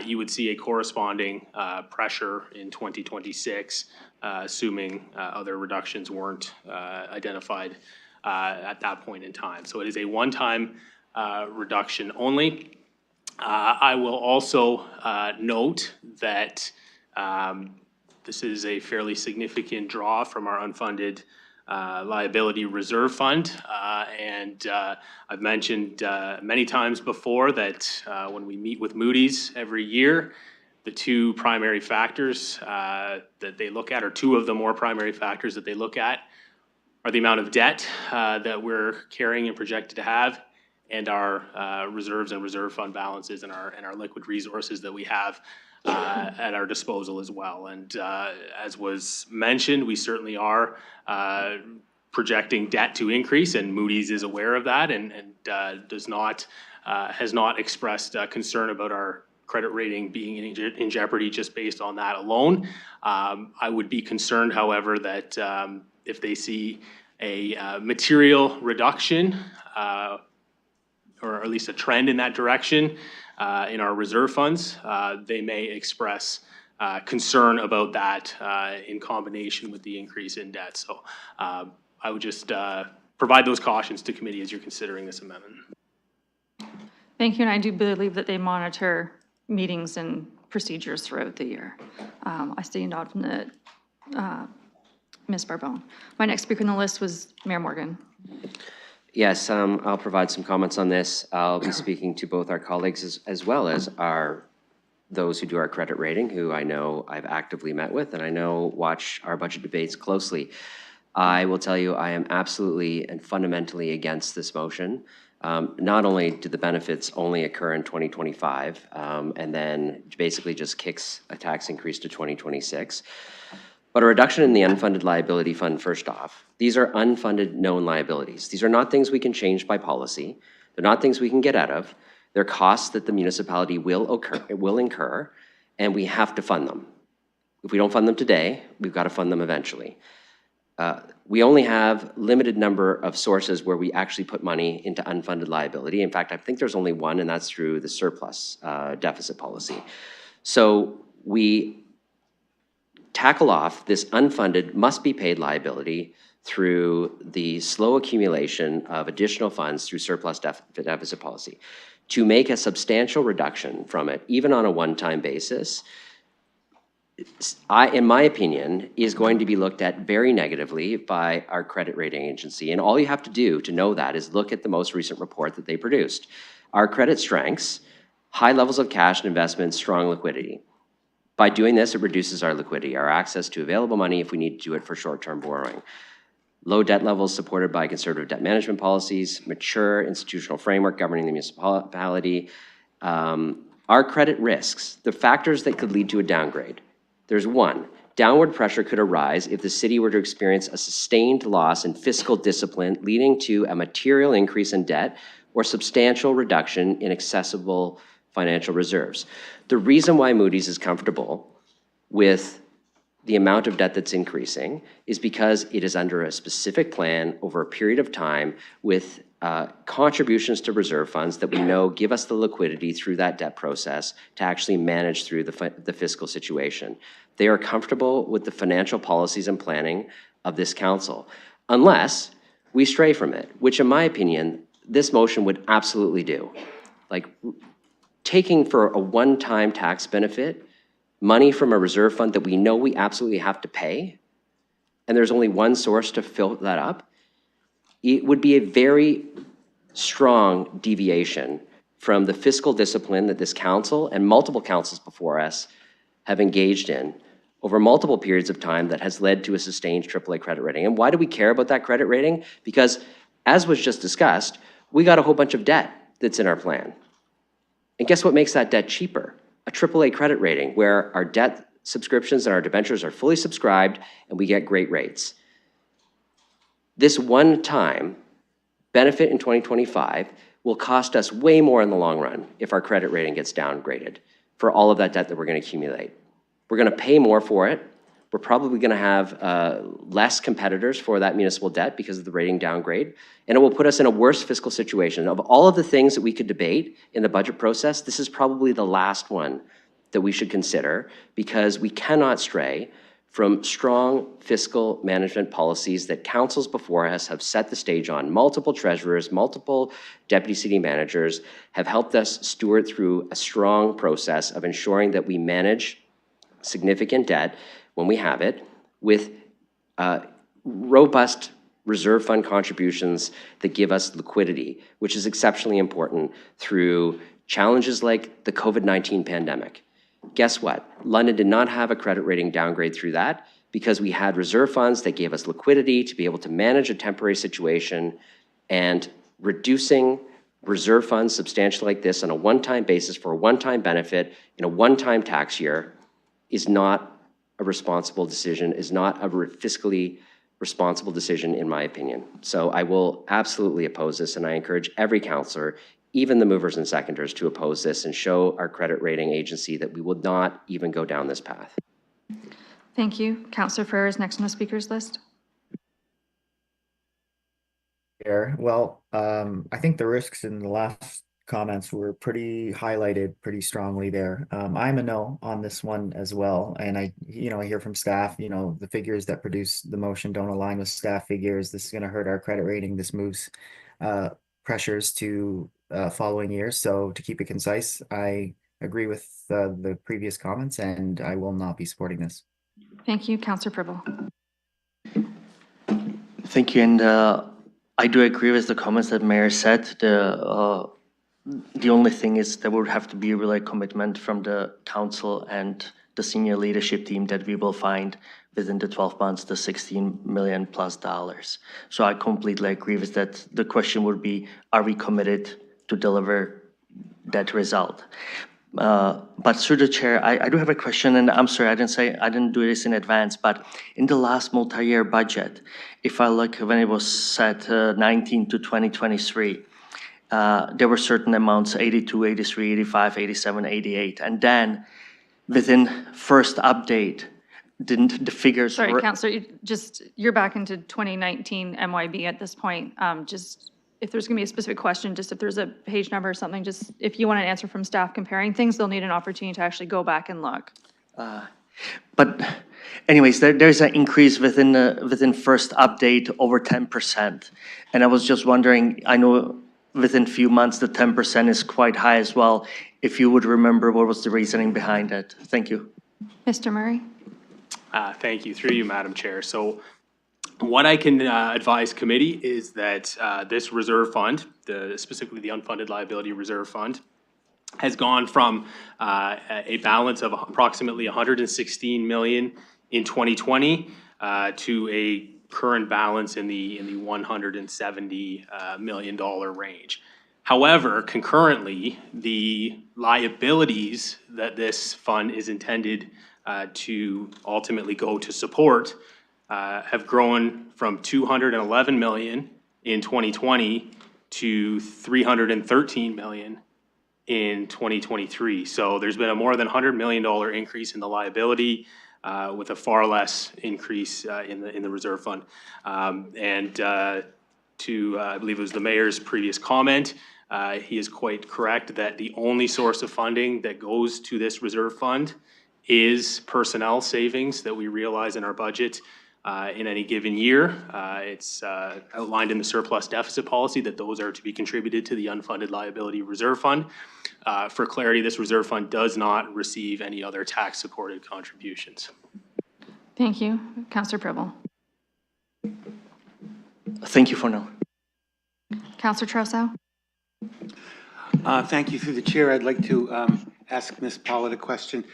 you would see a corresponding pressure in 2026, assuming other reductions weren't identified at that point in time. So it is a one-time reduction only. I will also note that this is a fairly significant draw from our unfunded liability reserve fund. And I've mentioned many times before that when we meet with Moody's every year, the two primary factors that they look at, or two of the more primary factors that they look at, are the amount of debt that we're carrying and projected to have, and our reserves and reserve fund balances and our liquid resources that we have at our disposal as well. And as was mentioned, we certainly are projecting debt to increase, and Moody's is aware of that and has not expressed concern about our credit rating being in jeopardy just based on that alone. I would be concerned, however, that if they see a material reduction, or at least a trend in that direction in our reserve funds, they may express concern about that in combination with the increase in debt. So I would just provide those cautions to committee as you're considering this amendment. Thank you, and I do believe that they monitor meetings and procedures throughout the year. I see a nod from the Ms. Barbone. My next speaker on the list was Mayor Morgan. Yes, I'll provide some comments on this. I'll be speaking to both our colleagues as well as those who do our credit rating, who I know I've actively met with and I know watch our budget debates closely. I will tell you I am absolutely and fundamentally against this motion. Not only do the benefits only occur in 2025 and then basically just kicks a tax increase to 2026, but a reduction in the unfunded liability fund first off. These are unfunded known liabilities. These are not things we can change by policy. They're not things we can get out of. They're costs that the municipality will incur, and we have to fund them. If we don't fund them today, we've got to fund them eventually. We only have limited number of sources where we actually put money into unfunded liability. In fact, I think there's only one, and that's through the surplus deficit policy. So we tackle off this unfunded must-be-paid liability through the slow accumulation of additional funds through surplus deficit policy. To make a substantial reduction from it, even on a one-time basis, in my opinion, is going to be looked at very negatively by our credit rating agency. And all you have to do to know that is look at the most recent report that they produced. Our credit strengths, high levels of cash and investments, strong liquidity. By doing this, it reduces our liquidity, our access to available money if we need to do it for short-term borrowing. Low debt levels supported by conservative debt management policies, mature institutional framework governing the municipality. Our credit risks, the factors that could lead to a downgrade. There's one, downward pressure could arise if the city were to experience a sustained loss in fiscal discipline, leading to a material increase in debt or substantial reduction in accessible financial reserves. The reason why Moody's is comfortable with the amount of debt that's increasing is because it is under a specific plan over a period of time with contributions to reserve funds that we know give us the liquidity through that debt process to actually manage through the fiscal situation. They are comfortable with the financial policies and planning of this council, unless we stray from it, which in my opinion, this motion would absolutely do. Like taking for a one-time tax benefit, money from a reserve fund that we know we absolutely have to pay, and there's only one source to fill that up, it would be a very strong deviation from the fiscal discipline that this council and multiple councils before us have engaged in over multiple periods of time that has led to a sustained AAA credit rating. And why do we care about that credit rating? Because, as was just discussed, we got a whole bunch of debt that's in our plan. And guess what makes that debt cheaper? A AAA credit rating where our debt subscriptions and our debentures are fully subscribed and we get great rates. This one-time benefit in 2025 will cost us way more in the long run if our credit rating gets downgraded for all of that debt that we're going to accumulate. We're going to pay more for it. We're probably going to have less competitors for that municipal debt because of the rating downgrade, and it will put us in a worse fiscal situation. Of all of the things that we could debate in the budget process, this is probably the last one that we should consider because we cannot stray from strong fiscal management policies that councils before us have set the stage on. Multiple treasurers, multiple deputy city managers have helped us steward through a strong process of ensuring that we manage significant debt when we have it with robust reserve fund contributions that give us liquidity, which is exceptionally important through challenges like the COVID-19 pandemic. Guess what? London did not have a credit rating downgrade through that because we had reserve funds that gave us liquidity to be able to manage a temporary situation, and reducing reserve funds substantially like this on a one-time basis for a one-time benefit in a one-time tax year is not a responsible decision, is not a fiscally responsible decision in my opinion. So I will absolutely oppose this, and I encourage every councillor, even the movers and seconders to oppose this and show our credit rating agency that we will not even go down this path. Thank you. Councillor Frere is next on the speakers list. Well, I think the risks in the last comments were pretty highlighted pretty strongly there. I'm a no on this one as well. And I hear from staff, the figures that produce the motion don't align with staff figures. This is going to hurt our credit rating. This moves pressures to following years. So to keep it concise, I agree with the previous comments and I will not be supporting this. Thank you. Councillor Pribble. Thank you, and I do agree with the comments that Mayor said. The only thing is there would have to be a really commitment from the council and the senior leadership team that we will find within the 12 months the $16 million plus. So I completely agree with that. The question would be, are we committed to deliver that result? But through the chair, I do have a question, and I'm sorry, I didn't do this in advance, but in the last multi-year budget, if I look when it was set 19 to 2023, there were certain amounts, 82, 83, 85, 87, 88, and then within first update, didn't the figures... Sorry, Councillor, you're back into 2019 MYB at this point. Just if there's going to be a specific question, just if there's a page number or something, just if you want an answer from staff comparing things, they'll need an opportunity to actually go back and look. But anyways, there's an increase within first update over 10%. And I was just wondering, I know within few months the 10% is quite high as well. If you would remember what was the reasoning behind it. Thank you. Mr. Murray. Thank you. Through you, Madam Chair. So what I can advise committee is that this reserve fund, specifically the unfunded liability reserve fund, has gone from a balance of approximately $116 million in 2020 to a current balance in the $170 million range. However, concurrently, the liabilities that this fund is intended to ultimately go to support have grown from $211 million in 2020 to $313 million in 2023. So there's been a more than $100 million increase in the liability with a far less increase in the reserve fund. I believe it was the mayor's previous comment, he is quite correct that the only source of funding that goes to this reserve fund is personnel savings that we realize in our budget in any given year. It's outlined in the surplus deficit policy that those are to be contributed to the unfunded liability reserve fund. For clarity, this reserve fund does not receive any other tax-supported contributions. Thank you. Councillor Pribble. Thank you for now. Councillor Trousseau. Thank you. Through the chair, I'd like to ask Ms. Pollitt a question.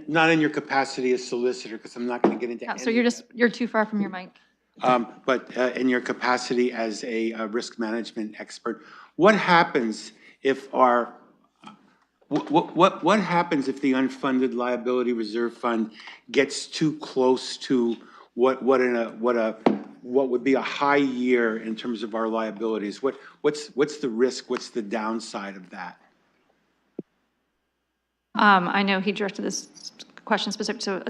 Not in your capacity as solicitor, because I'm not going to get into Councillor, you're too far from your mic. But in your capacity as a risk management expert, what happens if what happens if the unfunded liability reserve fund gets too close to what would be a high year in terms of our liabilities? What's the risk? What's the downside of that? I know he directed this question specific to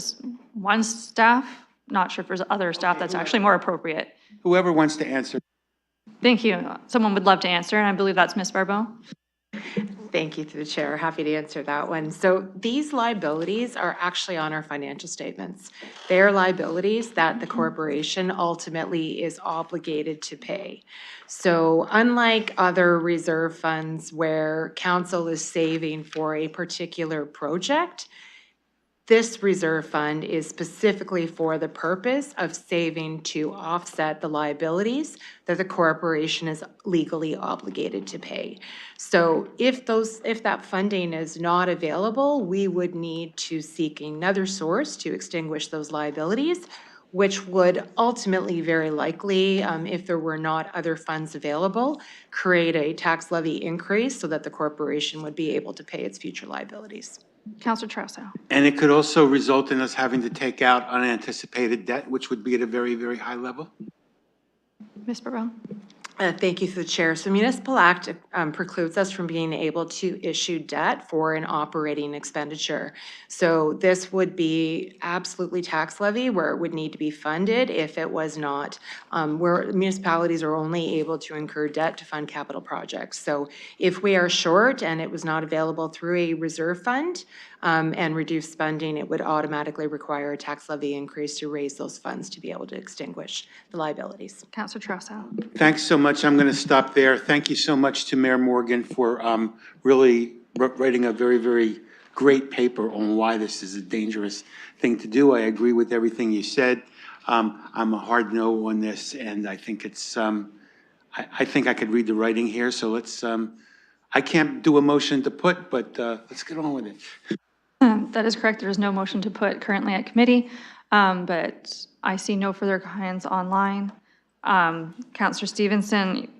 one staff. Not sure if there's other staff that's actually more appropriate. Whoever wants to answer. Thank you. Someone would love to answer, and I believe that's Ms. Barbeau. Thank you, through the chair. Happy to answer that one. So these liabilities are actually on our financial statements. They are liabilities that the corporation ultimately is obligated to pay. So unlike other reserve funds where council is saving for a particular project, this reserve fund is specifically for the purpose of saving to offset the liabilities that the corporation is legally obligated to pay. So if that funding is not available, we would need to seek another source to extinguish those liabilities, which would ultimately, very likely, if there were not other funds available, create a tax levy increase so that the corporation would be able to pay its future liabilities. Councillor Trousseau. And it could also result in us having to take out unanticipated debt, which would be at a very, very high level? Ms. Barbeau. Thank you through the chair. So Municipal Act precludes us from being able to issue debt for an operating expenditure. So this would be absolutely tax levy where it would need to be funded if it was not, where municipalities are only able to incur debt to fund capital projects. So if we are short and it was not available through a reserve fund and reduced spending, it would automatically require a tax levy increase to raise those funds to be able to extinguish the liabilities. Councillor Trossel. Thanks so much. I'm going to stop there. Thank you so much to Mayor Morgan for really writing a very, very great paper on why this is a dangerous thing to do. I agree with everything you said. I'm a hard no on this, and I think it's, I think I could read the writing here, so let's, I can't do a motion to put, but let's get on with it. That is correct. There is no motion to put currently at committee, but I see no further hands online. Councillor Stevenson,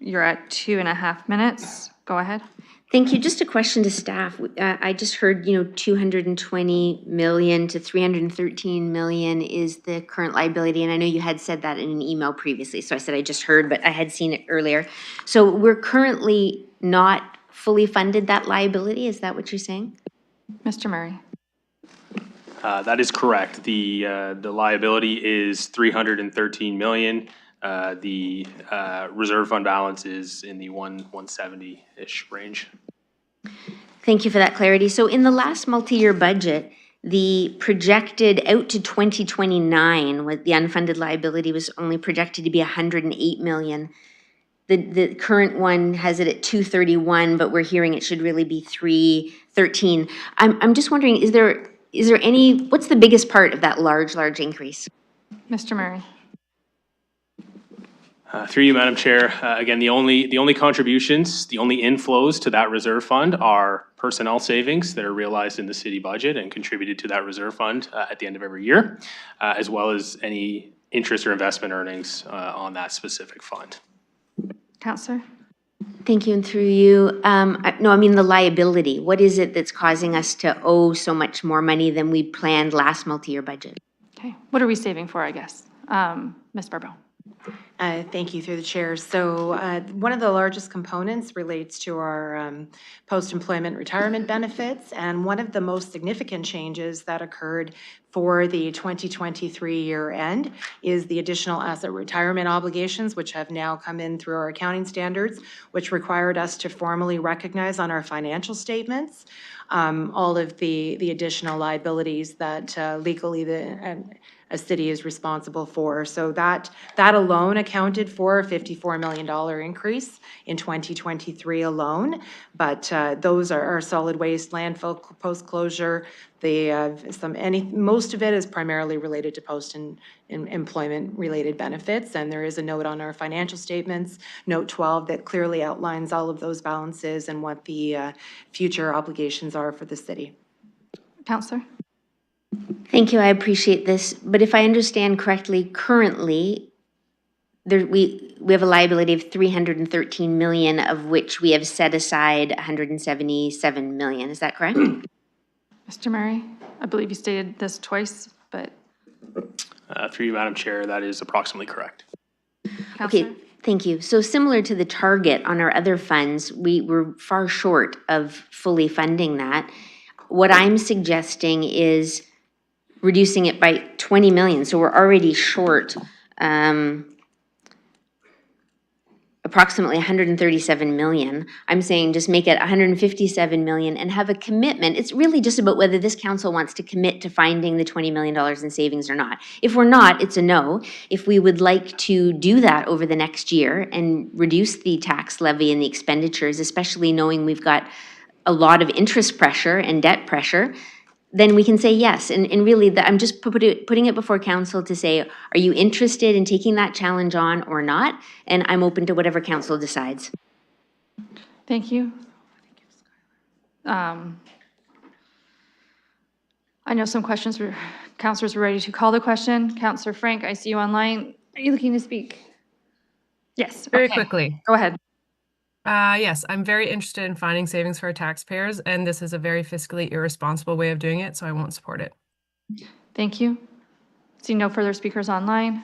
you're at 2.5 minutes. Go ahead. Thank you. Just a question to staff. I just heard, 220 million to 313 million is the current liability. And I know you had said that in an email previously. So I said I just heard, but I had seen it earlier. So we're currently not fully funded that liability. Is that what you're saying? Mr. Murray. That is correct. The liability is 313 million. The reserve fund balance is in the 170-ish range. Thank you for that clarity. So in the last multi-year budget, the projected out to 2029, with the unfunded liability was only projected to be 108 million. The current one has it at 231, but we're hearing it should really be 313. I'm just wondering, is there any, what's the biggest part of that large increase? Mr. Murray. Through you, Madam Chair. Again, the only contributions, the only inflows to that reserve fund are personnel savings that are realized in the city budget and contributed to that reserve fund at the end of every year, as well as any interest or investment earnings on that specific fund. Councillor. Thank you, and through you. No, I mean the liability. What is it that's causing us to owe so much more money than we planned last multi-year budget? Okay, what are we saving for, I guess? Ms. Barbeau. Thank you through the chair. So one of the largest components relates to our post-employment retirement benefits, and one of the most significant changes that occurred for the 2023 year end is the additional asset retirement obligations, which have now come in through our accounting standards, which required us to formally recognize on our financial statements all of the additional liabilities that legally a city is responsible for. So that alone accounted for a $54 million increase in 2023 alone. But those are solid waste, landfill, post-closure. Most of it is primarily related to post-employment related benefits. And there is a note on our financial statements, note 12, that clearly outlines all of those balances and what the future obligations are for the city. Councillor. Thank you, I appreciate this. But if I understand correctly, currently, we have a liability of 313 million, of which we have set aside 177 million. Is that correct? Mr. Murray, I believe you stated this twice, but. Through you, Madam Chair, that is approximately correct. Councillor? Okay, thank you. So similar to the target on our other funds, we were far short of fully funding that. What I'm suggesting is reducing it by 20 million. So we're already short approximately 137 million. I'm saying just make it 157 million and have a commitment. It's really just about whether this council wants to commit to finding the $20 million in savings or not. If we're not, it's a no. If we would like to do that over the next year and reduce the tax levy and the expenditures, especially knowing we've got a lot of interest pressure and debt pressure, then we can say yes. And really, I'm just putting it before council to say, are you interested in taking that challenge on or not? And I'm open to whatever council decides. Thank you. I know some councillors were ready to call the question. Councillor Frank, I see you online. Are you looking to speak? Yes. Very quickly. Go ahead. Yes, I'm very interested in finding savings for our taxpayers, and this is a very fiscally irresponsible way of doing it, so I won't support it. Thank you. See no further speakers online.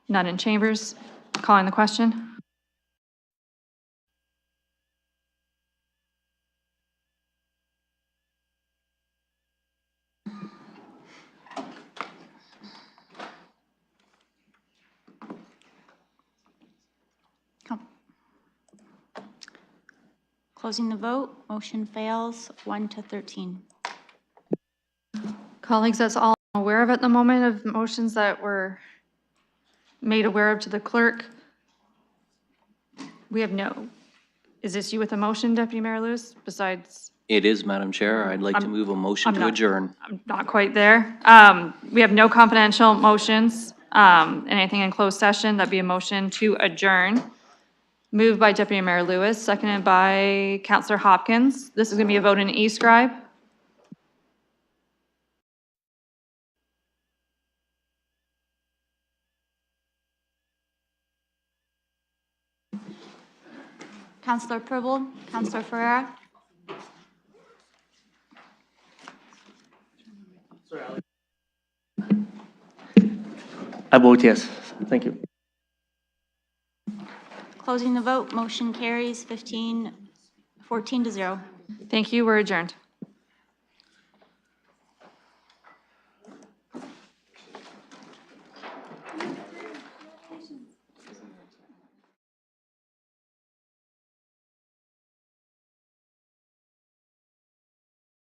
None in chambers. Calling the question. Closing the vote, motion fails, 1 to 13. Colleagues, that's all I'm aware of at the moment of motions that were made aware of to the clerk. We have no, is this you with a motion, Deputy Mayor Lewis, besides? It is, Madam Chair. I'd like to move a motion to adjourn. I'm not quite there. We have no confidential motions, anything in closed session. That'd be a motion to adjourn. Moved by Deputy Mayor Lewis, seconded by Councillor Hopkins. This is going to be a vote in e-scribe. Councillor Purble, Councillor Ferreira. I vote yes. Thank you. Closing the vote, motion carries 14 to 0. Thank you. We're adjourned.